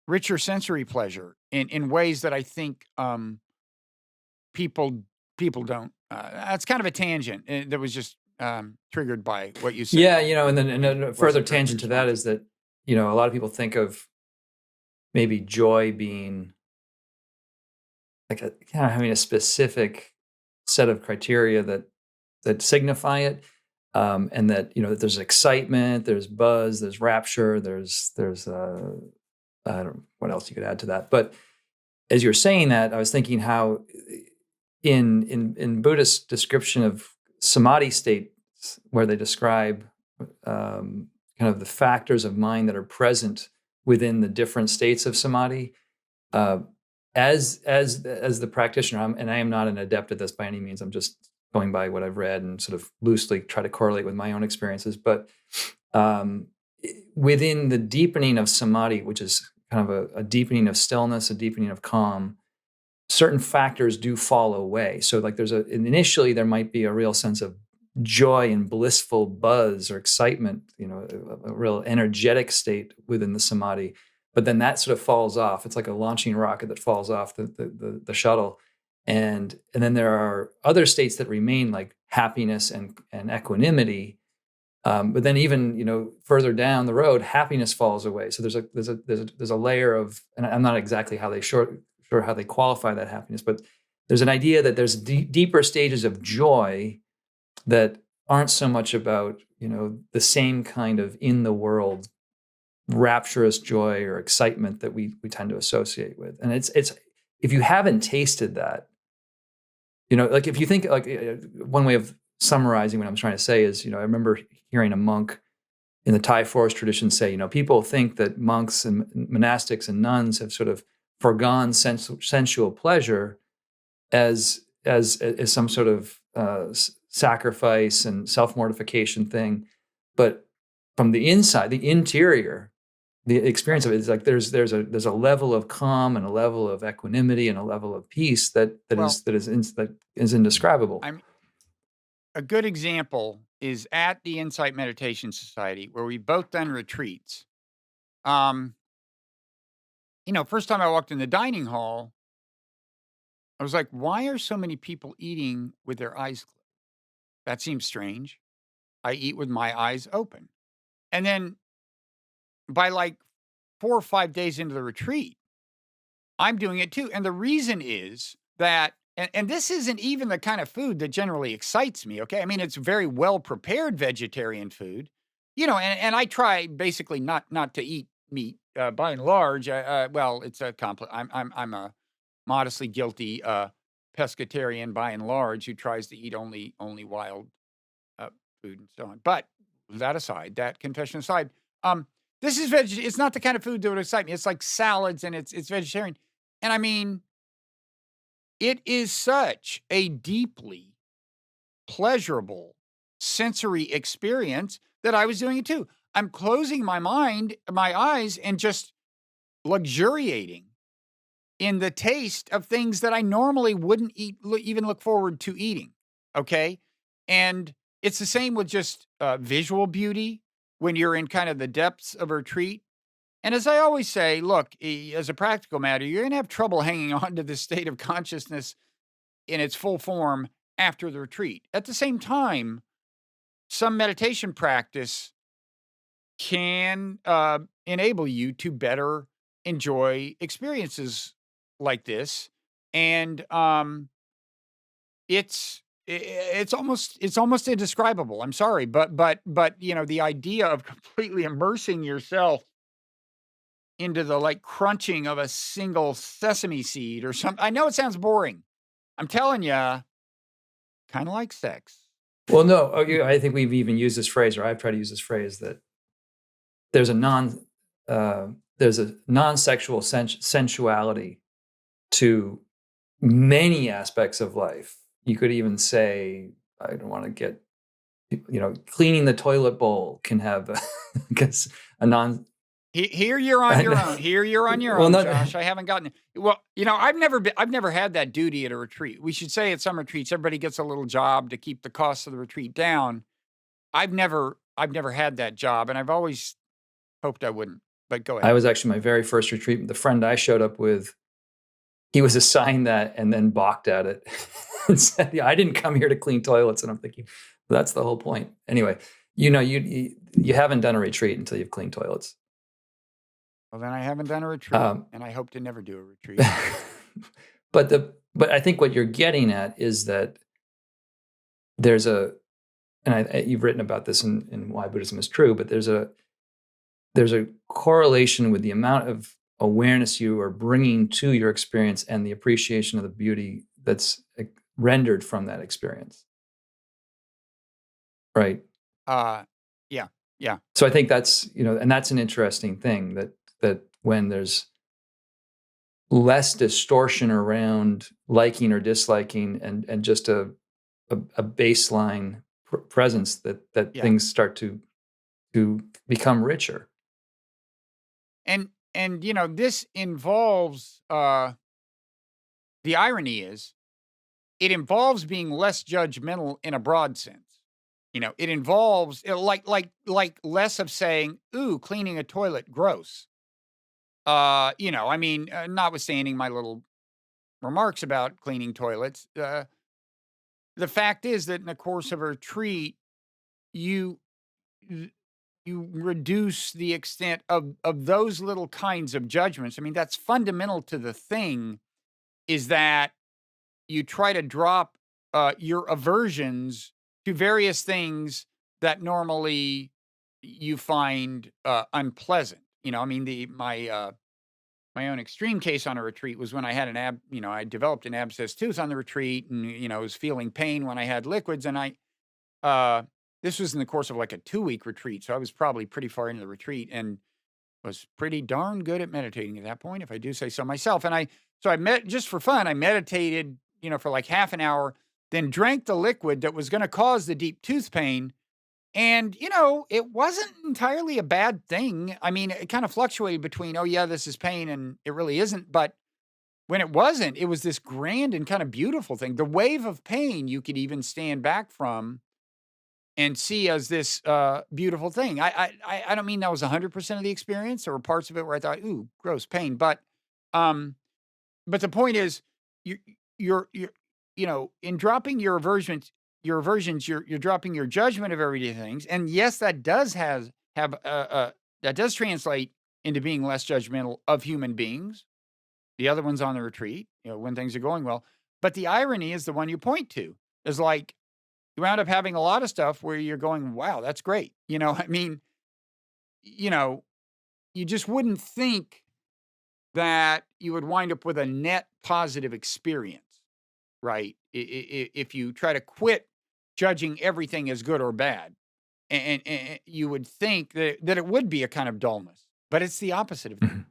richer sensory pleasure in ways that I think people don't. That's kind of a tangent that was just triggered by what you said. Yeah, and then a further tangent to that is that a lot of people think of maybe joy being like kind of having a specific set of criteria that signify it, and that that there's excitement, there's buzz, there's rapture, there's I don't know what else you could add to that. But as you're saying that, I was thinking how in Buddhist description of samadhi states, where they describe kind of the factors of mind that are present within the different states of samadhi, as the practitioner, and I am not an adept at this by any means. I'm just going by what I've read and sort of loosely try to correlate with my own experiences. But within the deepening of samadhi, which is kind of a deepening of stillness, a deepening of calm, certain factors do fall away. So like initially there might be a real sense of joy and blissful buzz or excitement, a real energetic state within the samadhi. But then that sort of falls off. It's like a launching rocket that falls off the shuttle. And then there are other states that remain, like happiness and equanimity. But then even further down the road, happiness falls away. So there's a layer of, and I'm not exactly sure how they qualify that happiness, but there's an idea that there's deeper stages of joy that aren't so much about the same kind of in the world rapturous joy or excitement that we tend to associate with. And it's if you haven't tasted that, like if you think, like one way of summarizing what I'm trying to say is, I remember hearing a monk in the Thai forest tradition say, people think that monks and monastics and nuns have sort of foregone sensual pleasure as some sort of sacrifice and self-mortification thing. But from the inside, the interior, the experience of it is like there's a level of calm and a level of equanimity and a level of peace that is indescribable. A good example is at the Insight Meditation Society, where we've both done retreats. First time I walked in the dining hall, I was like, why are so many people eating with their eyes closed? That seems strange. I eat with my eyes open. And then by like 4 or 5 days into the retreat, I'm doing it too. And the reason is that, and this isn't even the kind of food that generally excites me, okay? I mean, it's very well-prepared vegetarian food, and I try basically not to eat meat by and large. Well, it's a I'm a modestly guilty pescatarian by and large who tries to eat only wild food and so on. But that confession aside, this is it's not the kind of food that would excite me. It's like salads and it's vegetarian. And I mean, it is such a deeply pleasurable sensory experience that I was doing it too. I'm closing my eyes, and just luxuriating in the taste of things that I normally wouldn't even look forward to eating. Okay. And it's the same with just visual beauty when you're in kind of the depths of a retreat. And as I always say, look, as a practical matter, you're going to have trouble hanging on to this state of consciousness in its full form after the retreat. At the same time, some meditation practice can enable you to better enjoy experiences like this. And it's almost indescribable. I'm sorry, but the idea of completely immersing yourself into the like crunching of a single sesame seed or something. I know it sounds boring. I'm telling you, kind of like sex. Well, no, I think we've even used this phrase, or I've tried to use this phrase, that there's a non-sexual sensuality to many aspects of life. You could even say, I don't want to get, cleaning the toilet bowl can have a non. Here you're on your own. Here you're on your own, Josh. I haven't gotten it. Well, I've never had that duty at a retreat. We should say at some retreats, everybody gets a little job to keep the costs of the retreat down. I've never had that job, and I've always hoped I wouldn't. But go ahead. I was actually my very first retreat. The friend I showed up with, he was assigned that and then balked at it and said, I didn't come here to clean toilets. And I'm thinking, well, that's the whole point. Anyway, you haven't done a retreat until you've cleaned toilets. Well, then I haven't done a retreat, and I hope to never do a retreat. But I think what you're getting at is that there's you've written about this in Why Buddhism is True, but there's a correlation with the amount of awareness you are bringing to your experience and the appreciation of the beauty that's rendered from that experience. Right? Yeah. So I think that's, and that's an interesting thing, that when there's less distortion around liking or disliking and just a baseline presence, that things start to become richer. And this involves, the irony is, it involves being less judgmental in a broad sense. It involves like less of saying, ooh, cleaning a toilet, gross. Notwithstanding my little remarks about cleaning toilets, the fact is that in the course of a retreat, you reduce the extent of those little kinds of judgments. I mean, that's fundamental to the thing, is that you try to drop your aversions to various things that normally you find unpleasant. My own extreme case on a retreat was when I had I developed an abscess tooth on the retreat, and was feeling pain when I had liquids, and this was in the course of like a 2-week retreat, so I was probably pretty far into the retreat and was pretty darn good at meditating at that point, if I do say so myself. And I just for fun, I meditated, for like half an hour, then drank the liquid that was going to cause the deep tooth pain. And, it wasn't entirely a bad thing. I mean, it kind of fluctuated between, oh yeah, this is pain, and it really isn't. But when it wasn't, it was this grand and kind of beautiful thing. The wave of pain you could even stand back from and see as this beautiful thing. I don't mean that was 100% of the experience. There were parts of it where I thought, ooh, gross pain. But the point is, you're in dropping your aversions, you're dropping your judgment of everyday things. And yes, that does that does translate into being less judgmental of human beings, the other ones on the retreat, when things are going well. But the irony is the one you point to, is like, you wound up having a lot of stuff where you're going, wow, that's great. You just wouldn't think that you would wind up with a net positive experience, right? If you try to quit judging everything as good or bad, and you would think that it would be a kind of dullness, but it's the opposite of that.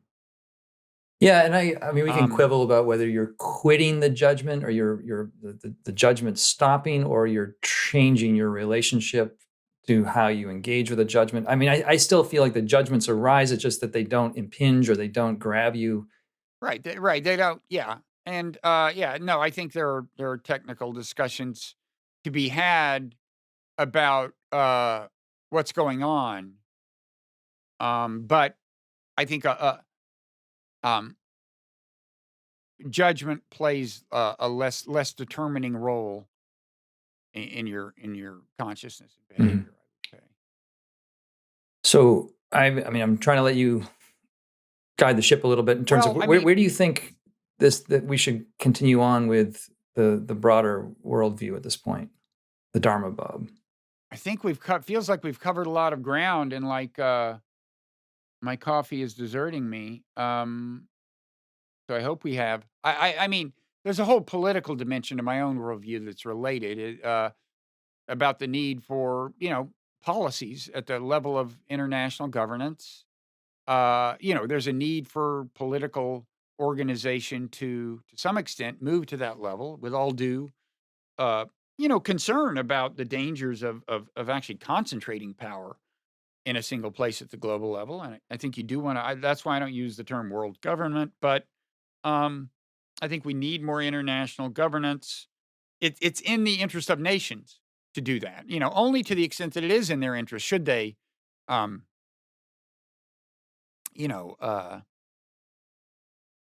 Yeah, and I mean, we can quibble about whether you're quitting the judgment, or the judgment stopping, or you're changing your relationship to how you engage with the judgment. I mean, I still feel like the judgments arise. It's just that they don't impinge, or they don't grab you. Right. They don't. Yeah. And no, I think there are technical discussions to be had about what's going on. But I think um, judgment plays a less determining role in your consciousness and Mhm. behavior, I would say. So I mean, I'm trying to let you guide the ship a little bit in terms of Well, I where mean, do you think that we should continue on with the broader worldview at this point, the Dharma, Bob? I think feels like we've covered a lot of ground, and like my coffee is deserting me. So I hope we have. I mean, there's a whole political dimension to my own worldview that's related. About the need for, policies at the level of international governance. There's a need for political organization to some extent move to that level with all due, uh, concern about the dangers of actually concentrating power in a single place at the global level. And I think you do want to, that's why I don't use the term world government, but um, I think we need more international governance. It's in the interest of nations to do that. Only to the extent that it is in their interest should they, um, you know, uh,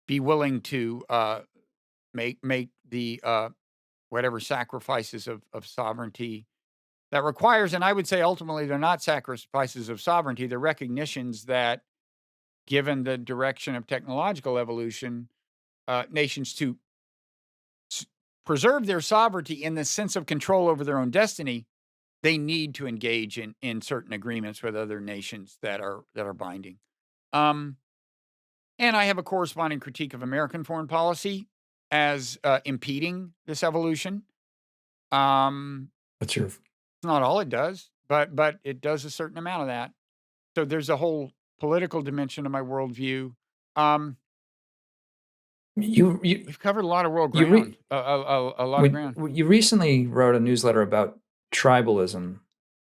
be willing to make the whatever sacrifices of sovereignty that requires. And I would say ultimately they're not sacrifices of sovereignty; they're recognitions that, given the direction of technological evolution, nations to preserve their sovereignty in the sense of control over their own destiny, they need to engage in certain agreements with other nations that are binding. Um, and I have a corresponding critique of American foreign policy as impeding this evolution. Um, What's your it's not all it does, but it does a certain amount of that. So there's a whole political dimension of my worldview. Um, you you we've covered a lot of world you ground, re, a lot of ground. you recently wrote a newsletter about tribalism,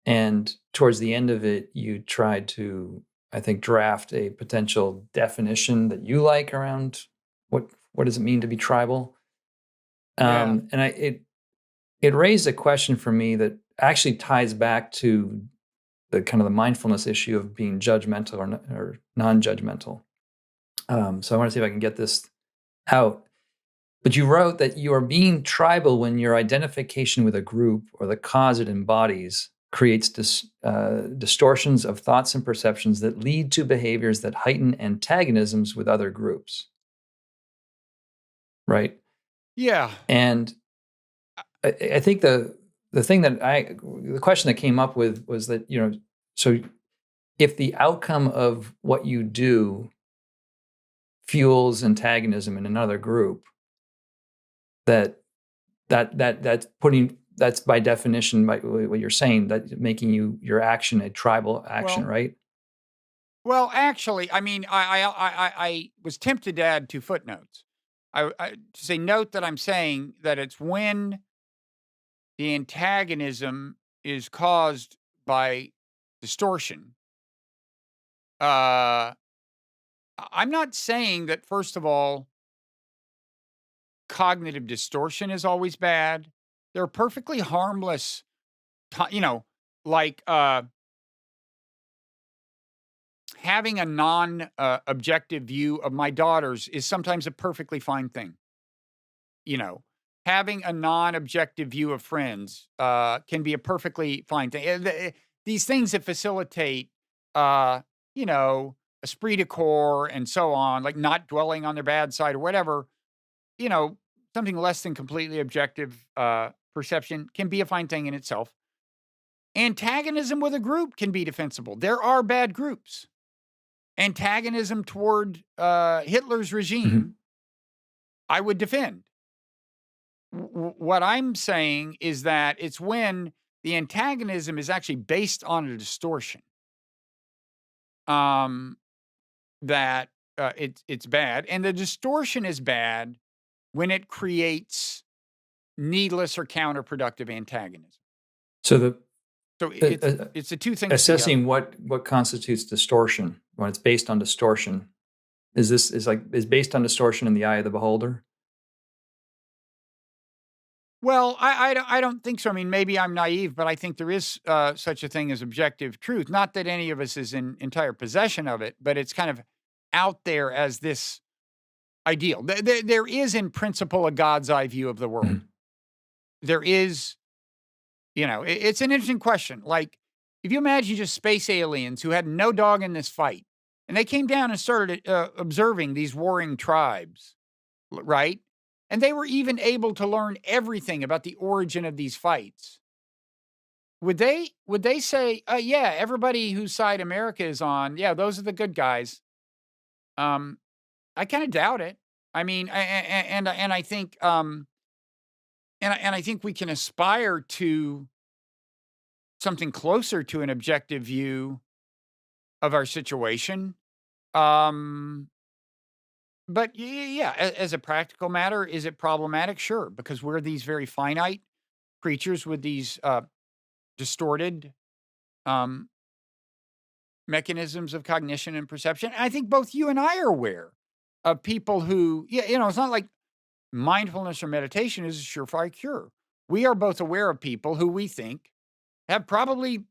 and towards the end of it, you tried to, I think, draft a potential definition that you like around what does it mean to be tribal. Yeah. And it raised a question for me that actually ties back to the kind of the mindfulness issue of being judgmental or non-judgmental. So I want to see if I can get this out. But you wrote that you are being tribal when your identification with a group or the cause it embodies creates distortions of thoughts and perceptions that lead to behaviors that heighten antagonisms with other groups. Right. Yeah. And I think the thing that the question that came up with was that, so if the outcome of what you do fuels antagonism in another group, that's by definition, by what you're saying, that making your action a tribal action, Well, right? Well, actually, I mean, I was tempted to add 2 footnotes. To say, note that I'm saying that it's when the antagonism is caused by distortion. Uh, I'm not saying that, first of all, cognitive distortion is always bad. There are perfectly harmless, like, having a non objective view of my daughters is sometimes a perfectly fine thing. You know, having a non-objective view of friends can be a perfectly fine thing. These things that facilitate, uh, esprit de corps and so on, like not dwelling on their bad side or whatever, you know, something less than completely objective perception can be a fine thing in itself. Antagonism with a group can be defensible. There are bad groups. Antagonism toward Hitler's Mm-hmm. regime, I would defend. What I'm saying is that it's when the antagonism is actually based on a distortion, um, that it's bad, and the distortion is bad when it creates needless or counterproductive antagonism. So the So it's the two things together. assessing what constitutes distortion when it's based on distortion is based on distortion in the eye of the beholder. Well, I don't think so. I mean, maybe I'm naive, but I think there is such a thing as objective truth. Not that any of us is in entire possession of it, but it's kind of out there as this ideal. There is, in principle, a God's eye view of the world. Mhm. There is, it's an interesting question. Like, if you imagine just space aliens who had no dog in this fight, and they came down and started observing these warring tribes, right? And they were even able to learn everything about the origin of these fights. Would they say, yeah, everybody whose side America is on, yeah, those are the good guys? Um, I kind of doubt it. I mean, and I think and I think we can aspire to something closer to an objective view of our situation. Um, but yeah, as a practical matter, is it problematic? Sure, because we're these very finite creatures with these distorted um, mechanisms of cognition and perception. And I think both you and I are aware of people who, yeah, it's not like mindfulness or meditation is a surefire cure. We are both aware of people who we think have probably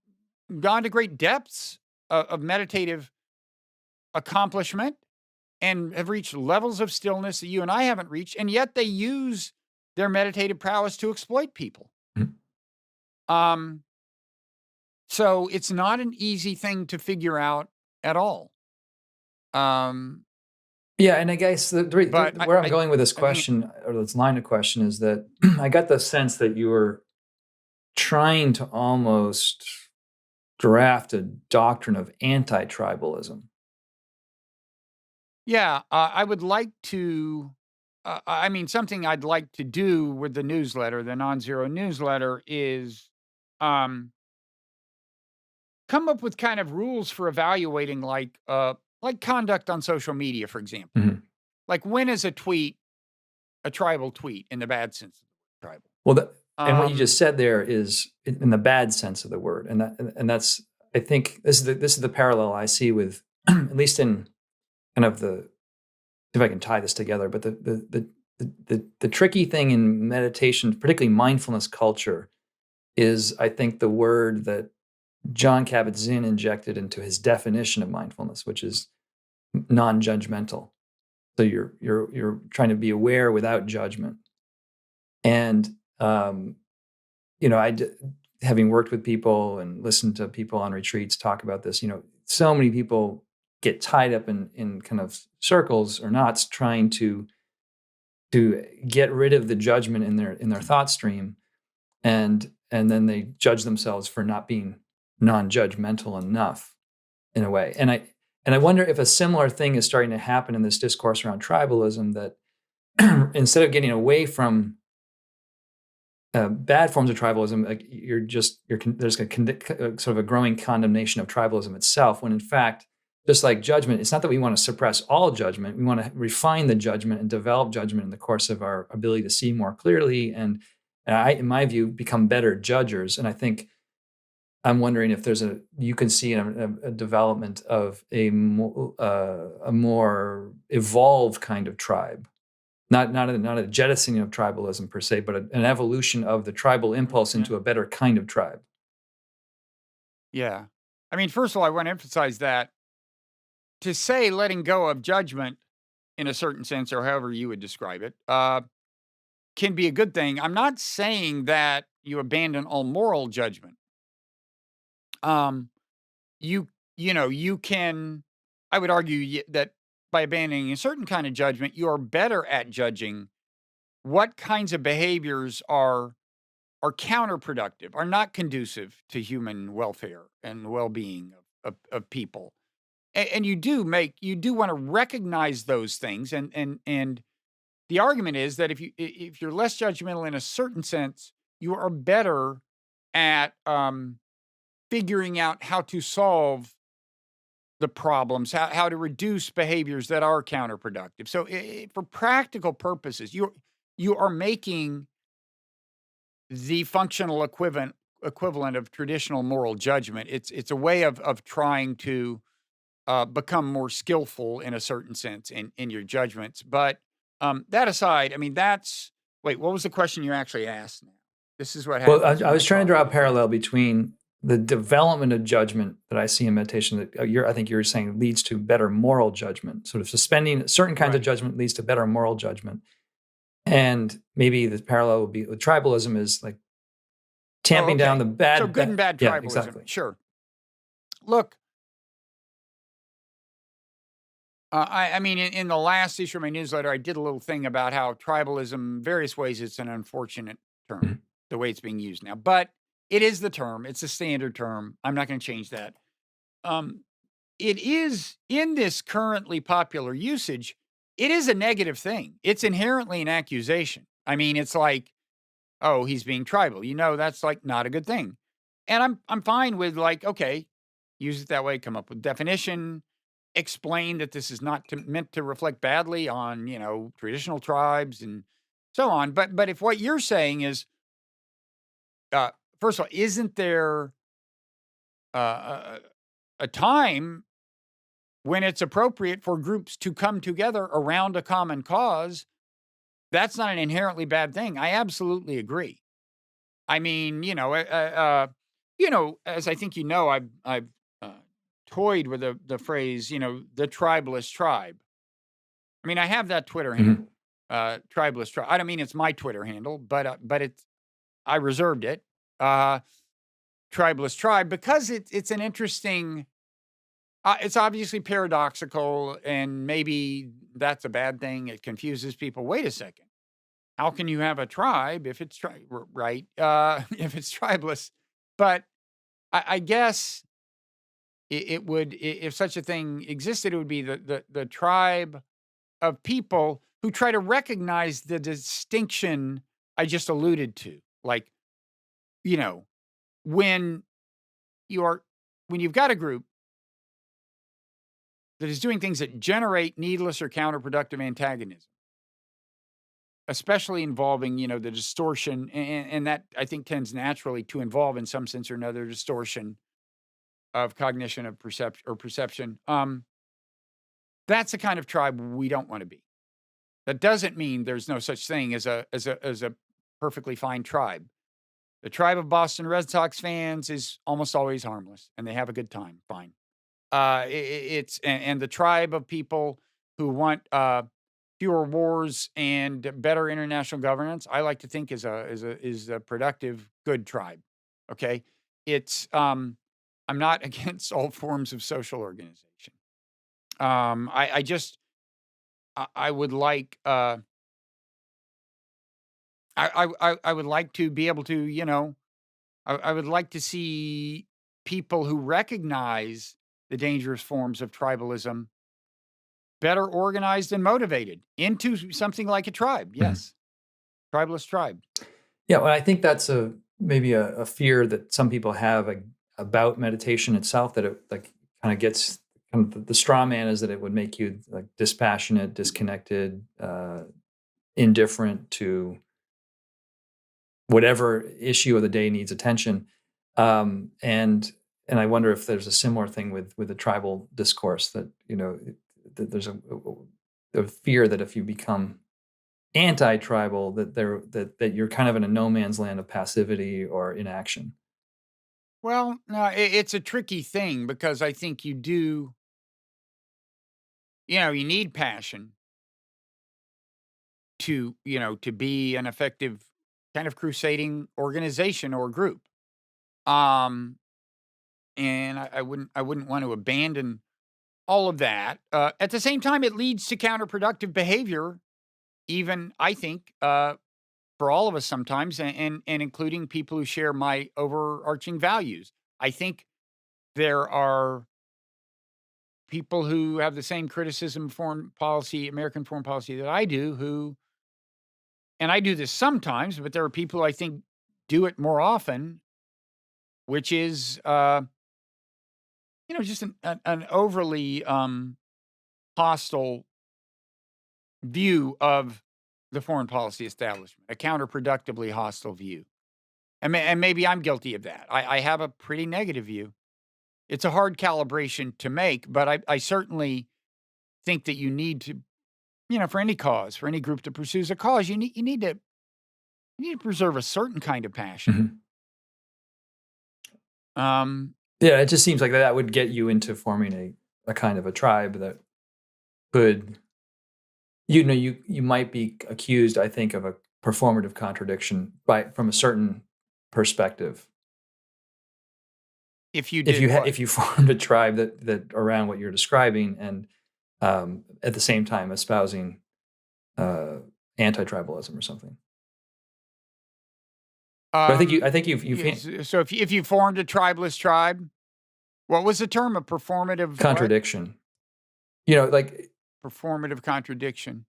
gone to great depths of meditative accomplishment and have reached levels of stillness that you and I haven't reached, and yet they use their meditative prowess to exploit people. Mhm. Um, so it's not an easy thing to figure out at all. Um, Yeah, and I guess but where I'm going with this I think, question or this line of question is that I got the sense that you were trying to almost draft a doctrine of anti-tribalism. yeah, I would like to. I mean, something I'd like to do with the newsletter, the Nonzero newsletter, is um, come up with kind of rules for evaluating, like conduct on social media, for example. Mhm. Like, when is a tweet a tribal tweet in the bad sense of the tribal? Well, and what you Um, just said there is in the bad sense of the word, and that's I think this is the parallel I see with at least in kind of the if I can tie this together, but the tricky thing in meditation, particularly mindfulness culture, is I think the word that John Kabat-Zinn injected into his definition of mindfulness, which is non-judgmental. So you're trying to be aware without judgment. And you know, having worked with people and listened to people on retreats talk about this, so many people get tied up in kind of circles or knots trying to get rid of the judgment in their thought stream, and then they judge themselves for not being non-judgmental enough in a way. And I wonder if a similar thing is starting to happen in this discourse around tribalism, that instead of getting away from bad forms of tribalism, like there's sort of a growing condemnation of tribalism itself, when in fact, just like judgment, it's not that we want to suppress all judgment. We want to refine the judgment and develop judgment in the course of our ability to see more clearly, and in my view, become better judgers. And I think I'm wondering if you can see a development of a more evolved kind of tribe, not a jettisoning of tribalism per se, but an evolution of the tribal impulse yeah. into a better kind of tribe. Yeah. I mean, first of all, I want to emphasize that to say letting go of judgment in a certain sense, or however you would describe it, can be a good thing. I'm not saying that you abandon all moral judgment. Um, you you can. I would argue that by abandoning a certain kind of judgment, you are better at judging what kinds of behaviors are counterproductive, are not conducive to human welfare and well-being of people. And you do want to recognize those things, and the argument is that if you're less judgmental in a certain sense, you are better at figuring out how to solve the problems, how to reduce behaviors that are counterproductive. So for practical purposes, you are making the functional equivalent of traditional moral judgment. It's a way of trying to become more skillful in a certain sense in your judgments. But that aside, I mean, that's Wait, what was the question you actually asked now? This is what Well, happens I when was trying to draw a talk. parallel between the development of judgment that I see in meditation that I think you're saying leads to better moral judgment. Sort of suspending certain kinds of Right. judgment leads to better moral judgment. And maybe the parallel would be with tribalism is like Oh, tamping down okay. the So good and bad yeah, tribalism. exactly. Sure. Look, I mean, in the last issue of my newsletter, I did a little thing about how tribalism, various ways, it's an unfortunate term, Mhm. the way it's being used now. But it is the term. It's a standard term. I'm not going to change that. Um, it is in this currently popular usage. It is a negative thing. It's inherently an accusation. I mean, it's like, oh, he's being tribal. That's like not a good thing. And I'm fine with like, okay, use it that way. Come up with definition. Explain that this is not meant to reflect badly on traditional tribes and so on. But if what you're saying is, uh, first of all, isn't there a time when it's appropriate for groups to come together around a common cause? That's not an inherently bad thing. I absolutely agree. I mean, as I think I've uh, toyed with the phrase, the tribalist tribe. I mean, I have that Twitter Mhm. handle, tribalist tribe. I don't mean it's my Twitter handle, but it's I reserved it, uh, tribalist tribe, because it's an interesting. It's obviously paradoxical, and maybe that's a bad thing. It confuses people. Wait a second. How can you have a tribe if it's right? If it's tribeless, but I guess it would, if such a thing existed, it would be the tribe of people who try to recognize the distinction I just alluded to. Like, you know, when you are when you've got a group that is doing things that generate needless or counterproductive antagonism, especially involving, the distortion, and that I think tends naturally to involve in some sense or another distortion of cognition of perception. That's the kind of tribe we don't want to be. That doesn't mean there's no such thing as a perfectly fine tribe. The tribe of Boston Red Sox fans is almost always harmless, and they have a good time. Fine. It's and the tribe of people who want fewer wars and better international governance, I like to think is a productive, good tribe. Okay, it's I'm not against all forms of social organization. I just I would like I would like to be able to I would like to see people who recognize the dangerous forms of tribalism better organized and motivated into something like a tribe. Mhm. Yes, tribalist tribe. Yeah, well, I think that's maybe a fear that some people have about meditation itself, that it like kind of gets kind of the straw man is that it would make you like dispassionate, disconnected, indifferent to whatever issue of the day needs attention. And I wonder if there's a similar thing with the tribal discourse, that that there's a fear that if you become anti-tribal, that you're kind of in a no man's land of passivity or inaction. Well, no, it's a tricky thing because I think you need passion to be an effective kind of crusading organization or group. Um, and I wouldn't want to abandon all of that. At the same time, it leads to counterproductive behavior, even I think, for all of us sometimes, and including people who share my overarching values. I think there are people who have the same criticism of foreign policy, American foreign policy, that I do, and I do this sometimes, but there are people who I think do it more often, which is, just an overly hostile view of the foreign policy establishment, a counterproductively hostile view. And maybe I'm guilty of that. I have a pretty negative view. It's a hard calibration to make, but I certainly think that you need to, for any cause, for any group that pursues a cause, you need to You need to preserve a certain kind of passion. Yeah, it just seems like that would get you into forming a kind of a tribe that could, you might be accused, I think, of a performative contradiction from a certain perspective. If you did if you formed a tribe that around what you're describing, and at the same time espousing anti-tribalism or something. But I think you've so if you formed a tribeless tribe, what was the term? A performative contradiction. Like performative contradiction.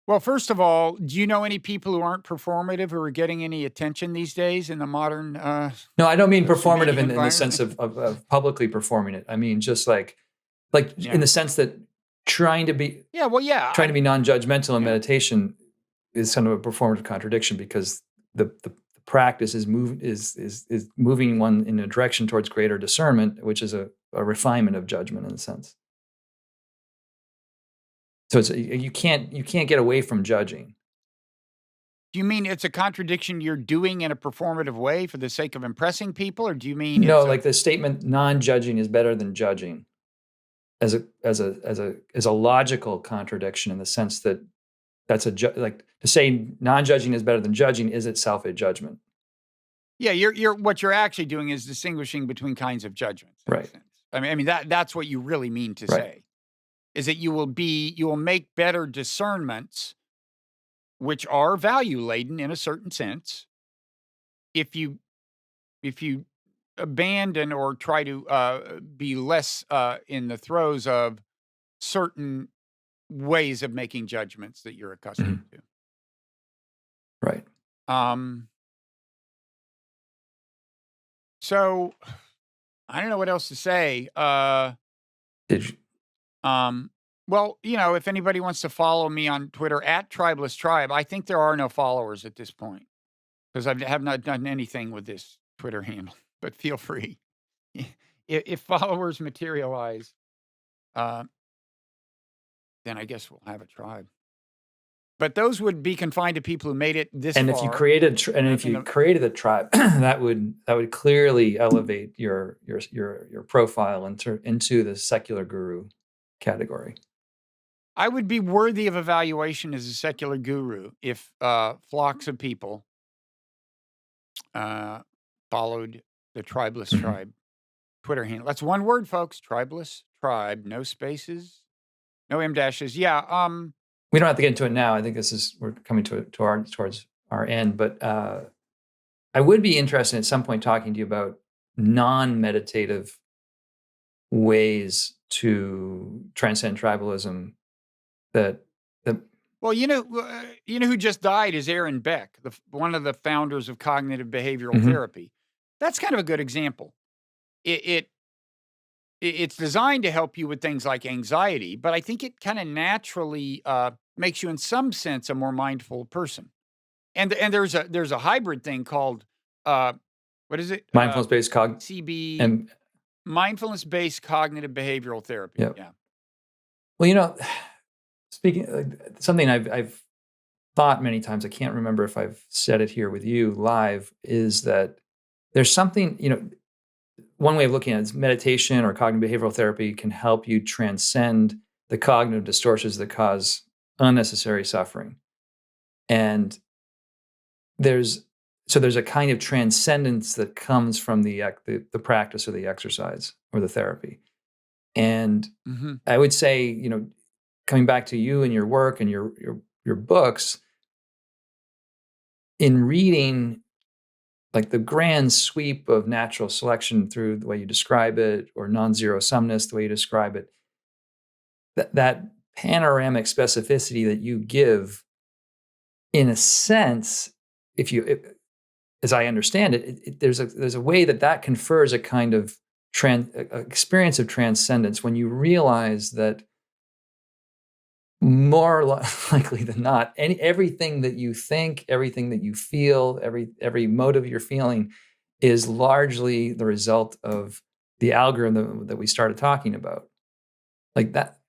Well, first of all, do you know any people who aren't performative who are getting any attention these days in the modern? No, I don't mean performative in the sense of publicly performing it. I mean just like in the sense that trying to be trying to be non-judgmental in meditation is kind of a performative contradiction, because the practice is moving one in a direction towards greater discernment, which is a refinement of judgment in a sense. So you can't get away from judging. Do you mean it's a contradiction you're doing in a performative way for the sake of impressing people, or do you mean no? Like the statement, "Non-judging is better than judging," as a logical contradiction in the sense that that's like to say non-judging is better than judging is itself a judgment. Yeah, you're what you're actually doing is distinguishing between kinds of judgments. Right. I mean that's what you really mean to say. Is that you will make better discernments, which are value laden in a certain sense, if you abandon or try to be less in the throes of certain ways of making judgments that you're accustomed to. Right. So I don't know what else to say. Did you? Well, if anybody wants to follow me on Twitter at Tribeless Tribe, I think there are no followers at this point because I have not done anything with this Twitter handle, but feel free. If followers materialize, then I guess we'll have a tribe. But those would be confined to people who made it this far. And if you created a tribe, that would clearly elevate your profile into the secular guru category. I would be worthy of evaluation as a secular guru if flocks of people followed the Tribeless Tribe Twitter handle. That's one word, folks. Tribeless Tribe. No spaces, no M dashes. Yeah. We don't have to get into it now. I think we're coming towards our end. But I would be interested at some point talking to you about non-meditative ways to transcend tribalism. Well, who just died is Aaron Beck, one of the founders of cognitive behavioral therapy. That's kind of a good example. It's designed to help you with things like anxiety, but I think it kind of naturally makes you, in some sense, a more mindful person. And there's a hybrid thing called what is it? Mindfulness-based CB and mindfulness-based cognitive behavioral therapy. Yep. Yeah. Well, speaking something I've thought many times, I can't remember if I've said it here with you live, is that there's something, one way of looking at it is meditation or cognitive behavioral therapy can help you transcend the cognitive distortions that cause unnecessary suffering. And there's a kind of transcendence that comes from the practice or the exercise or the therapy. And I would say, coming back to you and your work and your books, in reading like the grand sweep of natural selection through the way you describe it, or non-zero sumness, the way you describe it, that panoramic specificity that you give, in a sense, as I understand it, there's a way that confers a kind of experience of transcendence when you realize that more likely than not, everything that you think, everything that you feel, every motive you're feeling is largely the result of the algorithm that we started talking about. Like that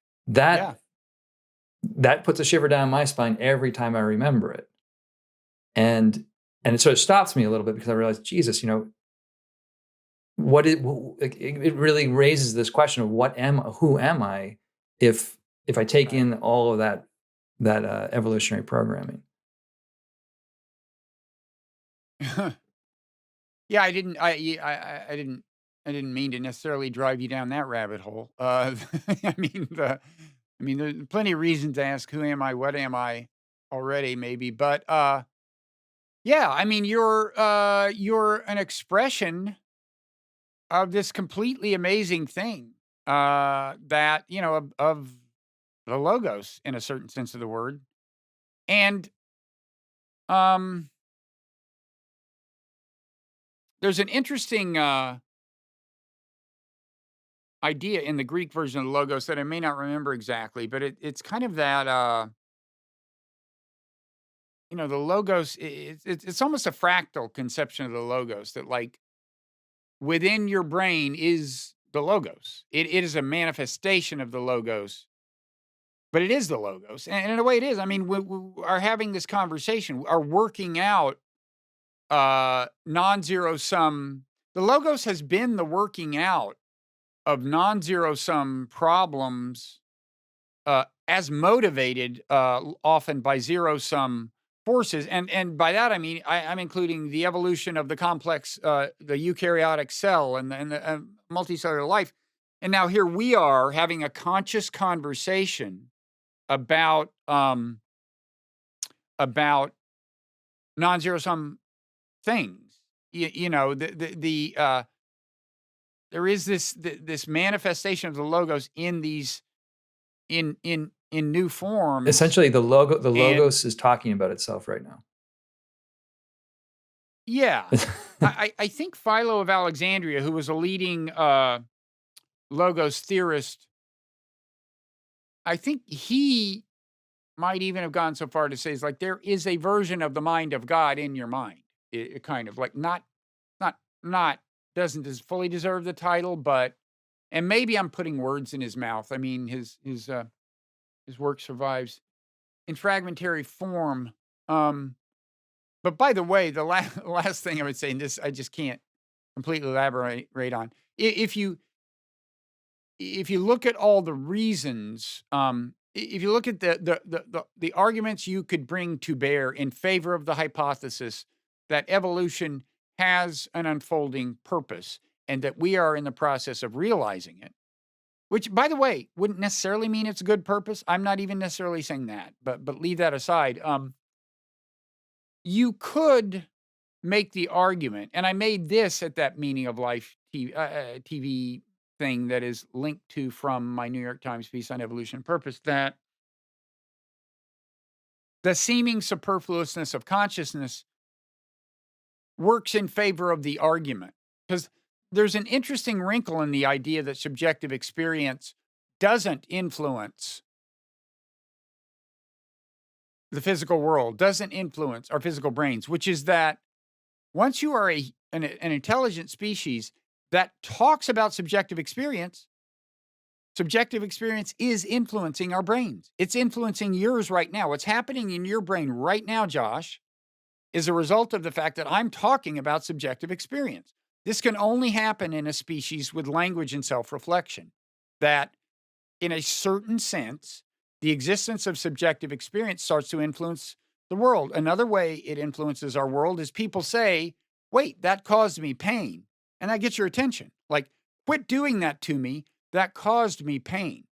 puts a shiver down my spine every time I remember it. And And it sort of stops me a little bit because I realized, Jesus, it really raises this question of who am I if I take in all of that evolutionary programming. Yeah, I didn't mean to necessarily drive you down that rabbit hole. I mean, there's plenty of reasons to ask, who am I? What am I already, maybe. But, yeah, I mean, you're an expression of this completely amazing thing, that, of the logos in a certain sense of the word. And, um, there's an interesting, idea in the Greek version of the logos that I may not remember exactly, but it's kind of that, the logos, it's almost a fractal conception of the logos, that, like, within your brain is the logos. It is a manifestation of the logos, but it is the logos. And in a way it is. I mean, we are having this conversation, are working out, non-zero sum. The logos has been the working out of non-zero sum problems, as motivated, often by zero sum forces. And by that, I mean, I'm including the evolution of the complex, the eukaryotic cell and the multicellular life. And now here we are having a conscious conversation about, non-zero sum things. There is this manifestation of the logos in these, in new forms. Essentially, the logos is talking about itself right now. Yeah. I think Philo of Alexandria, who was a leading, logos theorist, I think he might even have gone so far to say, it's like, there is a version of the mind of God in your mind. It kind of like, not doesn't fully deserve the title, but, and maybe I'm putting words in his mouth. I mean, his work survives in fragmentary form. But by the way, the last thing I would say, and this I just can't completely elaborate on. If you look at all the reasons, if you look at the arguments you could bring to bear in favor of the hypothesis that evolution has an unfolding purpose and that we are in the process of realizing it, which, by the way, wouldn't necessarily mean it's a good purpose. I'm not even necessarily saying that, but leave that aside. You could make the argument, and I made this at that Meaning of Life TV thing that is linked to from my New York Times piece on evolution and purpose, that the seeming superfluousness of consciousness works in favor of the argument. Because there's an interesting wrinkle in the idea that subjective experience doesn't influence the physical world, doesn't influence our physical brains, which is that once you are an intelligent species that talks about subjective experience is influencing our brains. It's influencing yours right now. What's happening in your brain right now, Josh, is a result of the fact that I'm talking about subjective experience. This can only happen in a species with language and self-reflection, that in a certain sense, the existence of subjective experience starts to influence the world. Another way it influences our world is people say, wait, that caused me pain. And that gets your attention. Like, quit doing that to me. That caused me pain.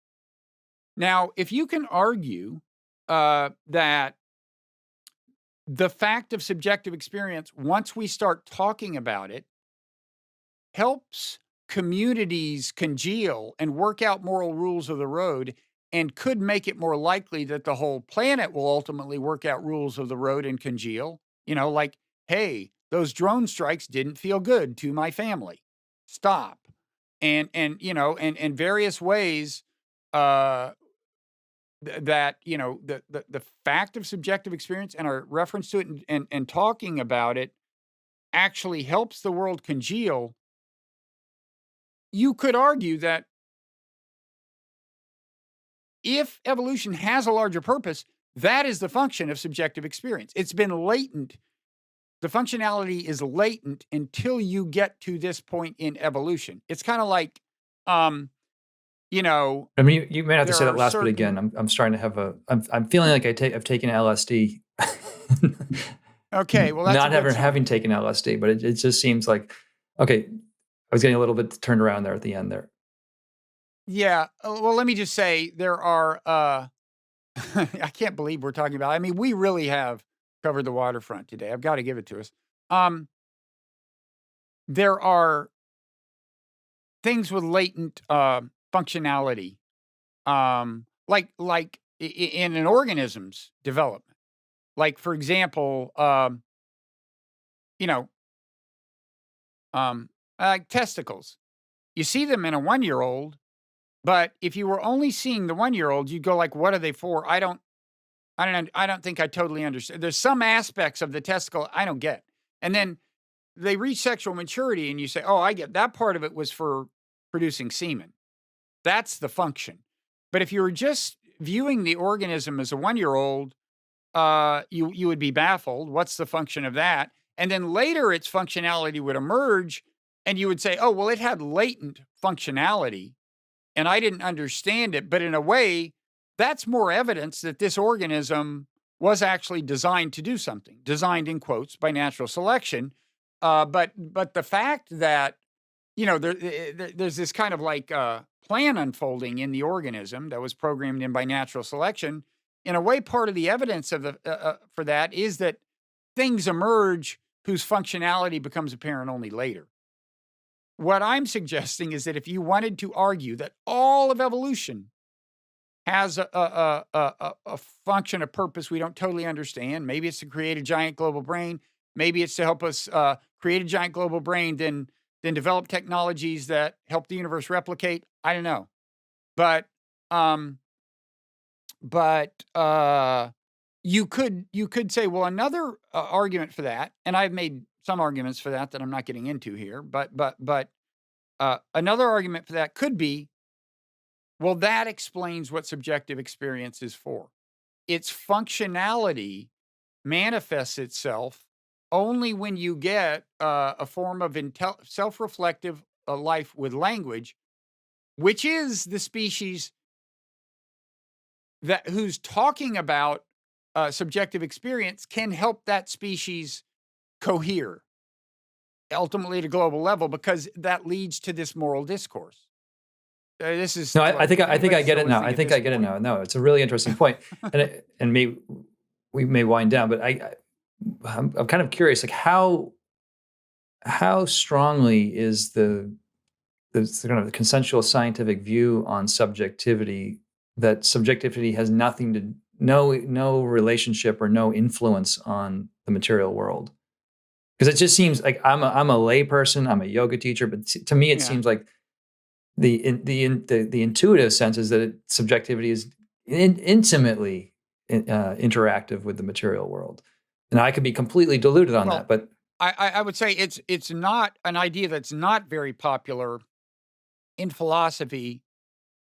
Now, if you can argue that the fact of subjective experience, once we start talking about it, helps communities congeal and work out moral rules of the road, and could make it more likely that the whole planet will ultimately work out rules of the road and congeal. Like, hey, those drone strikes didn't feel good to my family. Stop. And various ways, that, the fact of subjective experience and our reference to it and talking about it actually helps the world congeal. You could argue that if evolution has a larger purpose, that is the function of subjective experience. It's been latent the functionality is latent until you get to this point in evolution. It's kind of like, you know, I mean, you may have to there say that are last bit certain. again. I'm starting to have I'm feeling like I've taken LSD. Okay, well, that's a Not good having sign. taken LSD, but it just seems like, okay, I was getting a little bit turned around there at the end there. Yeah. Well, let me just say there are. I can't believe we're talking about. I mean, we really have covered the waterfront today. I've got to give it to us. Um, there are things with latent functionality, in an organism's development. Like, for example, you know, like testicles. You see them in a 1-year-old, but if you were only seeing the 1-year-old, you'd go like, "What are they for?" I don't think I totally understand. There's some aspects of the testicle I don't get, and then they reach sexual maturity, and you say, "Oh, I get that part of it was for producing semen." That's the function. But if you were just viewing the organism as a 1-year-old, you would be baffled. What's the function of that? And then later, its functionality would emerge, and you would say, "Oh, well, it had latent functionality, and I didn't understand it." But in a way, that's more evidence that this organism was actually designed to do something, designed in quotes by natural selection. But the fact that there's this kind of like plan unfolding in the organism that was programmed in by natural selection. In a way, part of the evidence of for that is that things emerge whose functionality becomes apparent only later. What I'm suggesting is that if you wanted to argue that all of evolution has a function, a purpose we don't totally understand, maybe it's to create a giant global brain, maybe it's to help us create a giant global brain, then develop technologies that help the universe replicate. I don't know, but um, but you could say, well, another argument for that, and I've made some arguments for that I'm not getting into here, but another argument for that could be, well, that explains what subjective experience is for. Its functionality manifests itself only when you get a form of self-reflective life with language, which is the species that who's talking about subjective experience can help that species cohere ultimately at a global level, because that leads to this moral discourse. This is No, I look, think if I anybody's get still it now. listening I at think this I get it point. now. No, it's a really interesting point, and we may wind down, but I'm kind of curious, like how strongly is the kind of consensual scientific view on subjectivity, that subjectivity has no relationship or no influence on the material world? Because it just seems like I'm a lay person, I'm a yoga teacher, but to me it Yeah. seems like the intuitive sense is that subjectivity is intimately interactive with the material world, and I could be completely deluded on that. Well, But I would say it's not an idea that's not very popular in philosophy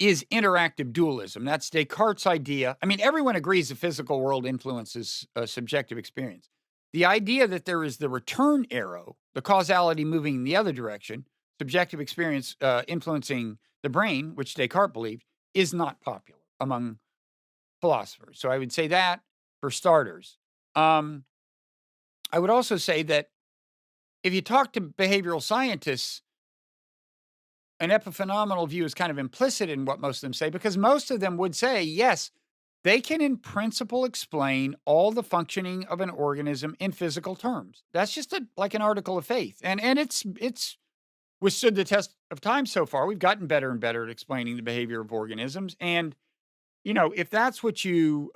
is interactive dualism. That's Descartes' idea. I mean, everyone agrees the physical world influences subjective experience. The idea that there is the return arrow, the causality moving in the other direction, subjective experience influencing the brain, which Descartes believed, is not popular among philosophers. So I would say that for starters. Um, I would also say that if you talk to behavioral scientists, an epiphenomenal view is kind of implicit in what most of them say, because most of them would say, yes, they can in principle explain all the functioning of an organism in physical terms. That's just like an article of faith. And it's withstood the test of time so far. We've gotten better and better at explaining the behavior of organisms. And, if that's what you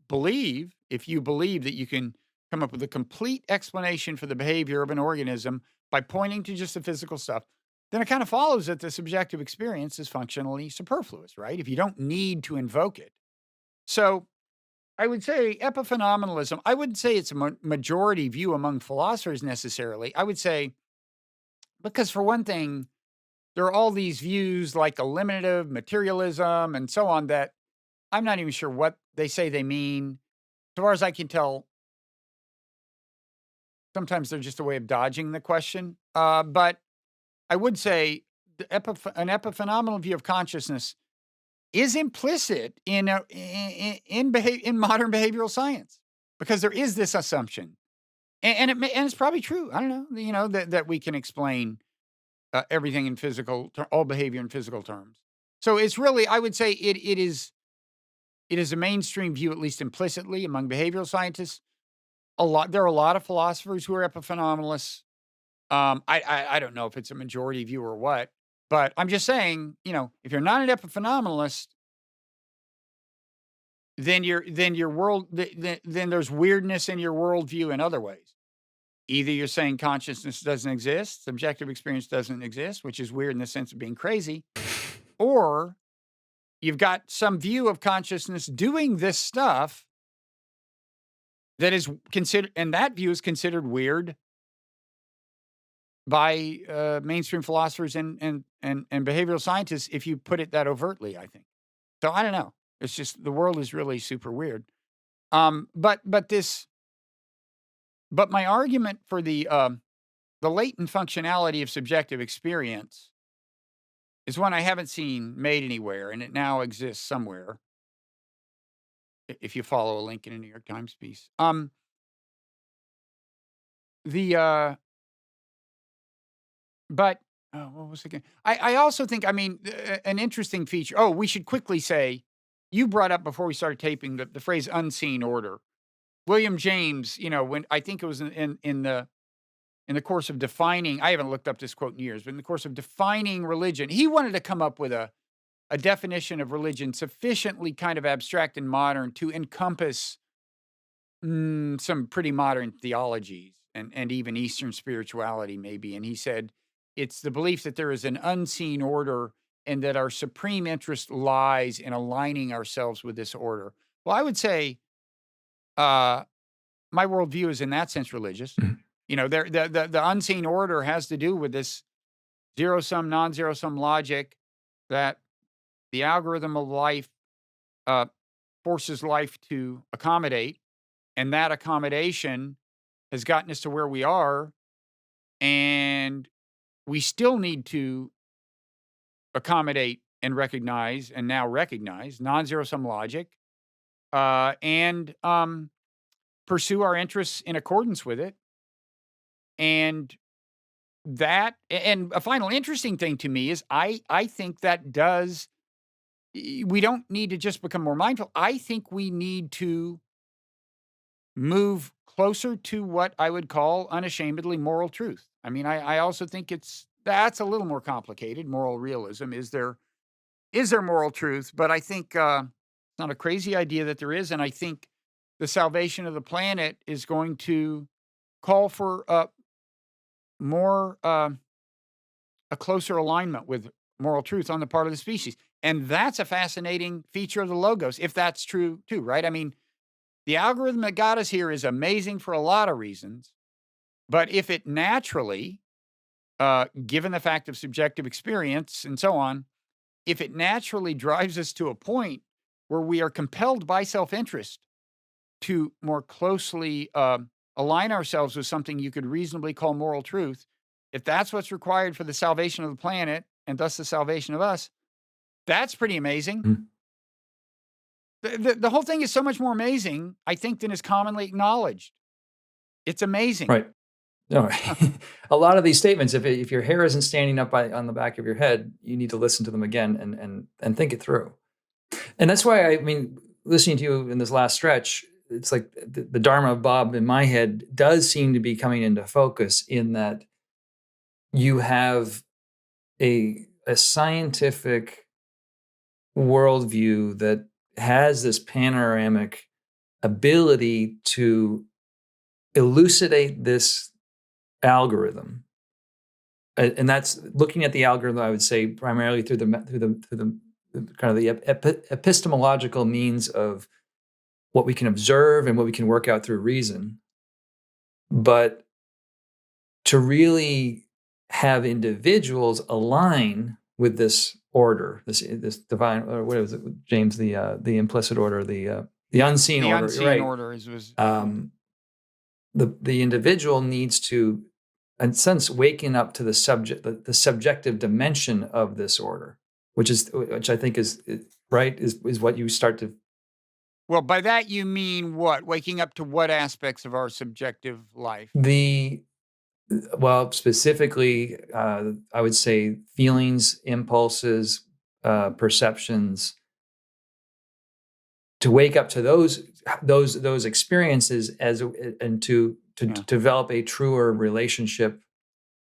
believe, if you believe that you can come up with a complete explanation for the behavior of an organism by pointing to just the physical stuff, then it kind of follows that the subjective experience is functionally superfluous, right? If you don't need to invoke it. So I would say epiphenomenalism, I wouldn't say it's a majority view among philosophers necessarily. I would say, because for one thing, there are all these views like eliminative materialism and so on that I'm not even sure what they say they mean. As far as I can tell, sometimes they're just a way of dodging the question. But I would say an epiphenomenal view of consciousness is implicit in modern behavioral science, because there is this assumption, and it's probably true. I don't know, that we can explain everything in all behavior in physical terms. So it's really, I would say, it is a mainstream view, at least implicitly, among behavioral scientists. There are a lot of philosophers who are epiphenomenalists. I don't know if it's a majority view or what, but I'm just saying, if you're not an epiphenomenalist, then then there's weirdness in your worldview in other ways. Either you're saying consciousness doesn't exist, subjective experience doesn't exist, which is weird in the sense of being crazy, or you've got some view of consciousness doing this stuff that is considered, and that view is considered weird by mainstream philosophers and behavioral scientists, if you put it that overtly, I think. So I don't know. It's just, the world is really super weird. But my argument for the latent functionality of subjective experience is one I haven't seen made anywhere, and it now exists somewhere, if you follow a link in a New York Times piece. But what was it again? I also think, an interesting feature. Oh, we should quickly say, you brought up before we started taping the phrase unseen order. William James, when I think it was in the course of defining, I haven't looked up this quote in years, but in the course of defining religion, he wanted to come up with a definition of religion sufficiently kind of abstract and modern to encompass some pretty modern theologies and even Eastern spirituality, maybe. And he said, it's the belief that there is an unseen order and that our supreme interest lies in aligning ourselves with this order. Well, I would say my worldview is in that sense religious. The unseen order has to do with this zero-sum, non-zero-sum logic that the algorithm of life forces life to accommodate, and that accommodation has gotten us to where we are, and we still need to accommodate and recognize non-zero-sum logic, and pursue our interests in accordance with it. And a final interesting thing to me is I think we don't need to just become more mindful. I think we need to move closer to what I would call unashamedly moral truth. I also think that's a little more complicated. Moral realism. Is there moral truth? But I think it's not a crazy idea that there is. And I think the salvation of the planet is going to call for a closer alignment with moral truth on the part of the species. And that's a fascinating feature of the Logos, if that's true too, right? The algorithm that got us here is amazing for a lot of reasons. But if it naturally, given the fact of subjective experience and so on, if it naturally drives us to a point where we are compelled by self-interest to more closely align ourselves with something you could reasonably call moral truth, if that's what's required for the salvation of the planet and thus the salvation of us, that's pretty amazing. The whole thing is so much more amazing, I think, than is commonly acknowledged. It's amazing. Right. No, a lot of these statements, if your hair isn't standing up on the back of your head, you need to listen to them again and think it through. And that's why, listening to you in this last stretch, it's like the Dharma of Bob in my head does seem to be coming into focus, in that you have a scientific worldview that has this panoramic ability to elucidate this algorithm, and that's looking at the algorithm, I would say, primarily through the kind of the epistemological means of what we can observe and what we can work out through reason. But to really have individuals align with this order, this divine, or what was it, James, the implicit order, the unseen order. The unseen right? order was the individual needs to, in a sense, waking up to the subjective dimension of this order, which I think is right, is what you start to. Well, by that you mean what? Waking up to what aspects of our subjective life? Well, specifically, I would say feelings, impulses, perceptions. To wake up to those experiences and to develop a truer relationship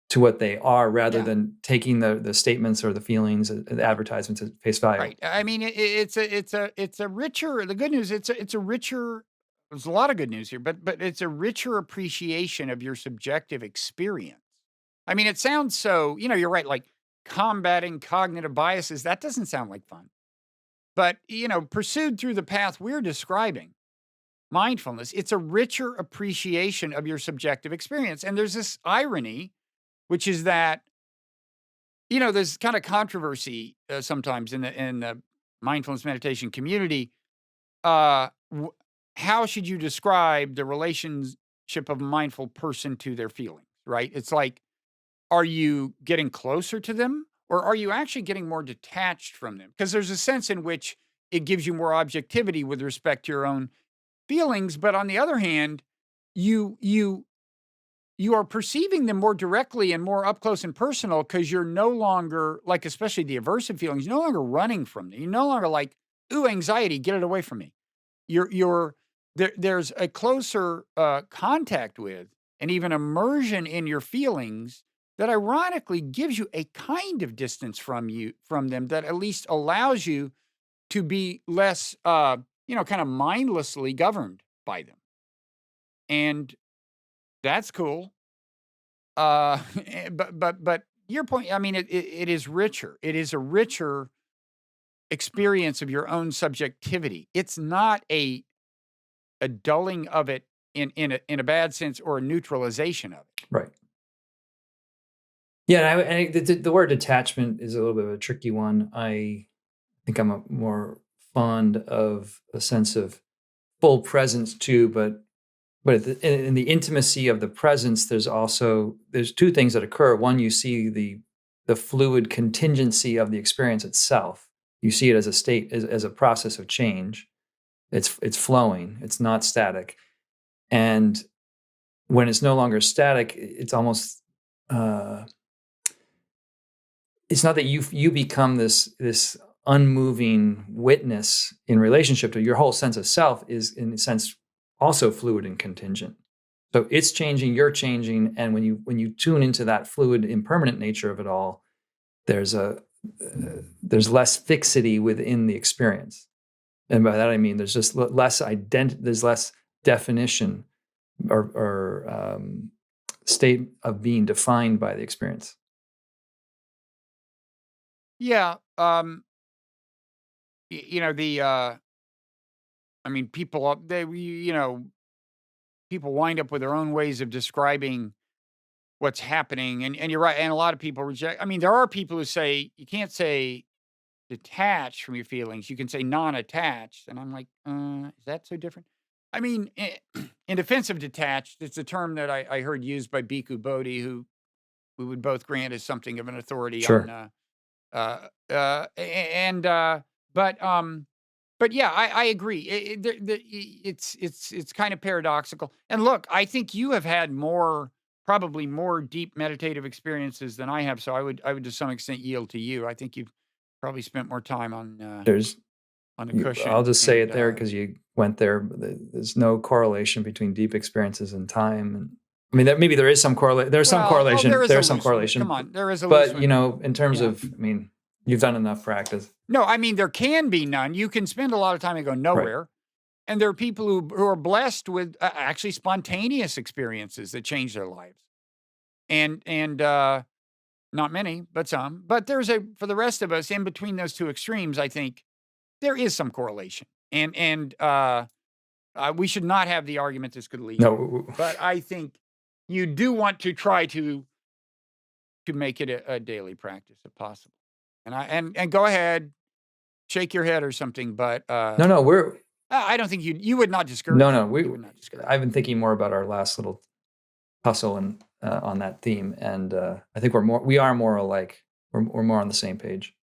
to what they are, rather than taking the statements or the feelings, the advertisements at face value. Right. I mean, it's a richer. The good news, it's a richer. There's a lot of good news here, but it's a richer appreciation of your subjective experience. I mean, it sounds so. You're right. Like combating cognitive biases. That doesn't sound like fun. But pursued through the path we're describing, mindfulness, it's a richer appreciation of your subjective experience. And there's this irony, which is that there's kind of controversy sometimes in the mindfulness meditation community. How should you describe the relationship of a mindful person to their feelings, right? It's like, are you getting closer to them, or are you actually getting more detached from them? Because there's a sense in which it gives you more objectivity with respect to your own feelings. But on the other hand, you are perceiving them more directly and more up close and personal, because you're no longer, like, especially the aversive feelings, you're no longer running from them. You're no longer like, ooh, anxiety, get it away from me. There's a closer contact with, and even immersion in your feelings, that ironically gives you a kind of distance from them, that at least allows you to be less, kind of mindlessly governed by them. And that's cool. But your point, I mean, it is richer. It is a richer experience of your own subjectivity. It's not a dulling of it in a bad sense, or a neutralization of it. Right. Yeah, and the word detachment is a little bit of a tricky one. I think I'm more fond of a sense of full presence too, but in the intimacy of the presence, there's two things that occur. One, you see the fluid contingency of the experience itself. You see it as a state, as a process of change. It's flowing. It's not static. And when it's no longer static, it's almost it's not that you become this unmoving witness in relationship to your whole sense of self is, in a sense, also fluid and contingent. So it's changing, you're changing, and when you tune into that fluid, impermanent nature of it all, there's less fixity within the experience, and by that I mean there's just less there's less definition or state of being defined by the experience. Yeah. I mean, people people wind up with their own ways of describing what's happening, and you're right. And a lot of people reject. I mean, there are people who say you can't say detached from your feelings. You can say non-attached, and I'm like, is that so different? I mean, in defense of detached, it's a term that I heard used by Bhikkhu Bodhi, who we would both grant as something of an authority Sure. on. But yeah, I agree. It's kind of paradoxical. And look, I think you have had probably more deep meditative experiences than I have. So I would to some extent yield to you. I think you've probably spent more time on the cushion. I'll just say it there because you went there. There's no correlation between deep experiences and time. And I mean, maybe there is some correlation. There's some correlation. There's some correlation. Come on, there is a. But in terms of, I mean, you've done enough practice. No, I mean, there can be none. You can spend a lot of time and go nowhere. Right. And there are people who are blessed with actually spontaneous experiences that change their lives. And not many, but some. But for the rest of us, in between those two extremes, I think there is some correlation. And we should not have the argument this could lead. No. But I think you do want to try to make it a daily practice if possible. And go ahead, shake your head or something. But no, I don't think you would not discourage No, it. no. You would not discourage I've been thinking more about our last little tussle and on that theme, and I think we are more alike. We're more on the same page.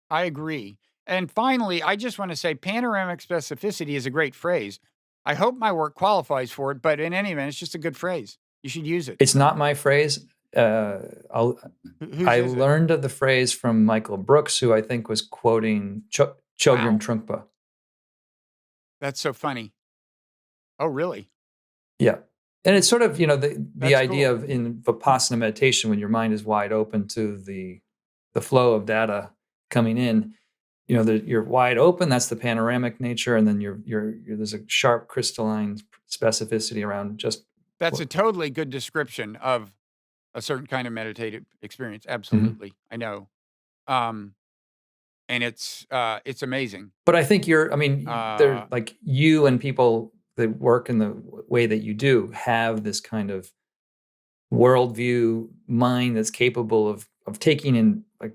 I agree. And finally, I just want to say panoramic specificity is a great phrase. I hope my work qualifies for it, but in any event, it's just a good phrase. You should use it. It's not my phrase. Whose I is it? learned of the phrase from Michael Brooks, who I think was quoting Chogyam Wow. Trungpa. That's so funny. Oh, really? Yeah. And it's sort of, the That's idea cool. of in Vipassana meditation, when your mind is wide open to the flow of data coming in, you're wide open. That's the panoramic nature, and then there's a sharp crystalline specificity around just. That's a totally good description of a certain kind of meditative experience. Mm-hmm. Absolutely. I know. And it's amazing. But I think they're like you and people that work in the way that you do have this kind of worldview mind that's capable of taking in like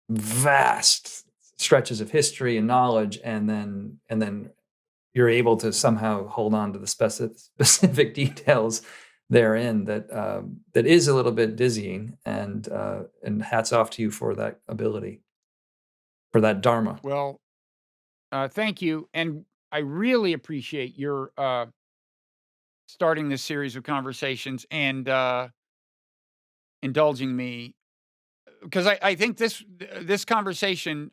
vast stretches of history and knowledge, and then you're able to somehow hold on to the specific details therein that is a little bit dizzying, and hats off to you for that ability, for that Dharma. Well, thank you. And I really appreciate your starting this series of conversations and indulging me, because I think this conversation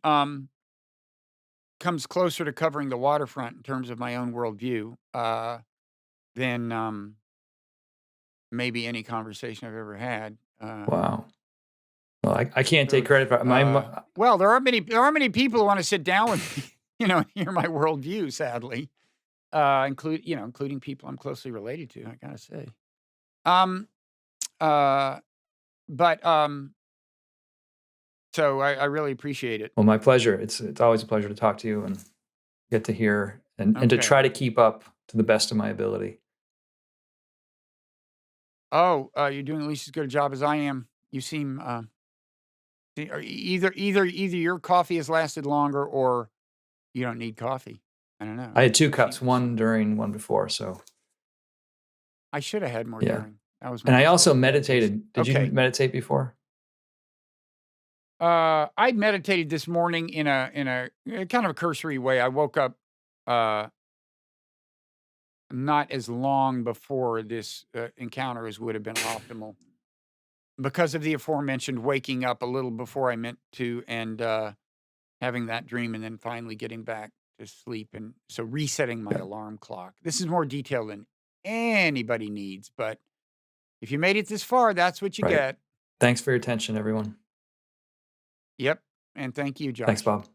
comes closer to covering the waterfront in terms of my own worldview than maybe any conversation I've ever had. Wow. Well, I can't take credit for my. Well, there are many people who want to sit down with me, and hear my worldview. Sadly, including people I'm closely related to. I gotta say, so I really appreciate it. Well, my pleasure. It's always a pleasure to talk to you and get to hear and to try to keep up to the best of my ability. Oh, you're doing at least as good a job as I am. You seem either your coffee has lasted longer, or you don't need coffee. I don't know. I had 2 cups, one during, one before, so I should have had more yeah. during. That was and I also mistake. meditated. Did you meditate before? I meditated this morning in a kind of a cursory way. I woke up not as long before this encounter as would have been optimal, because of the aforementioned waking up a little before I meant to, and having that dream, and then finally getting back to sleep, and so resetting my alarm clock. This is more detail than anybody needs, but if you made it this far, that's what you get. Thanks for your attention, everyone. Yep, and thank you, Josh. Thanks, Bob.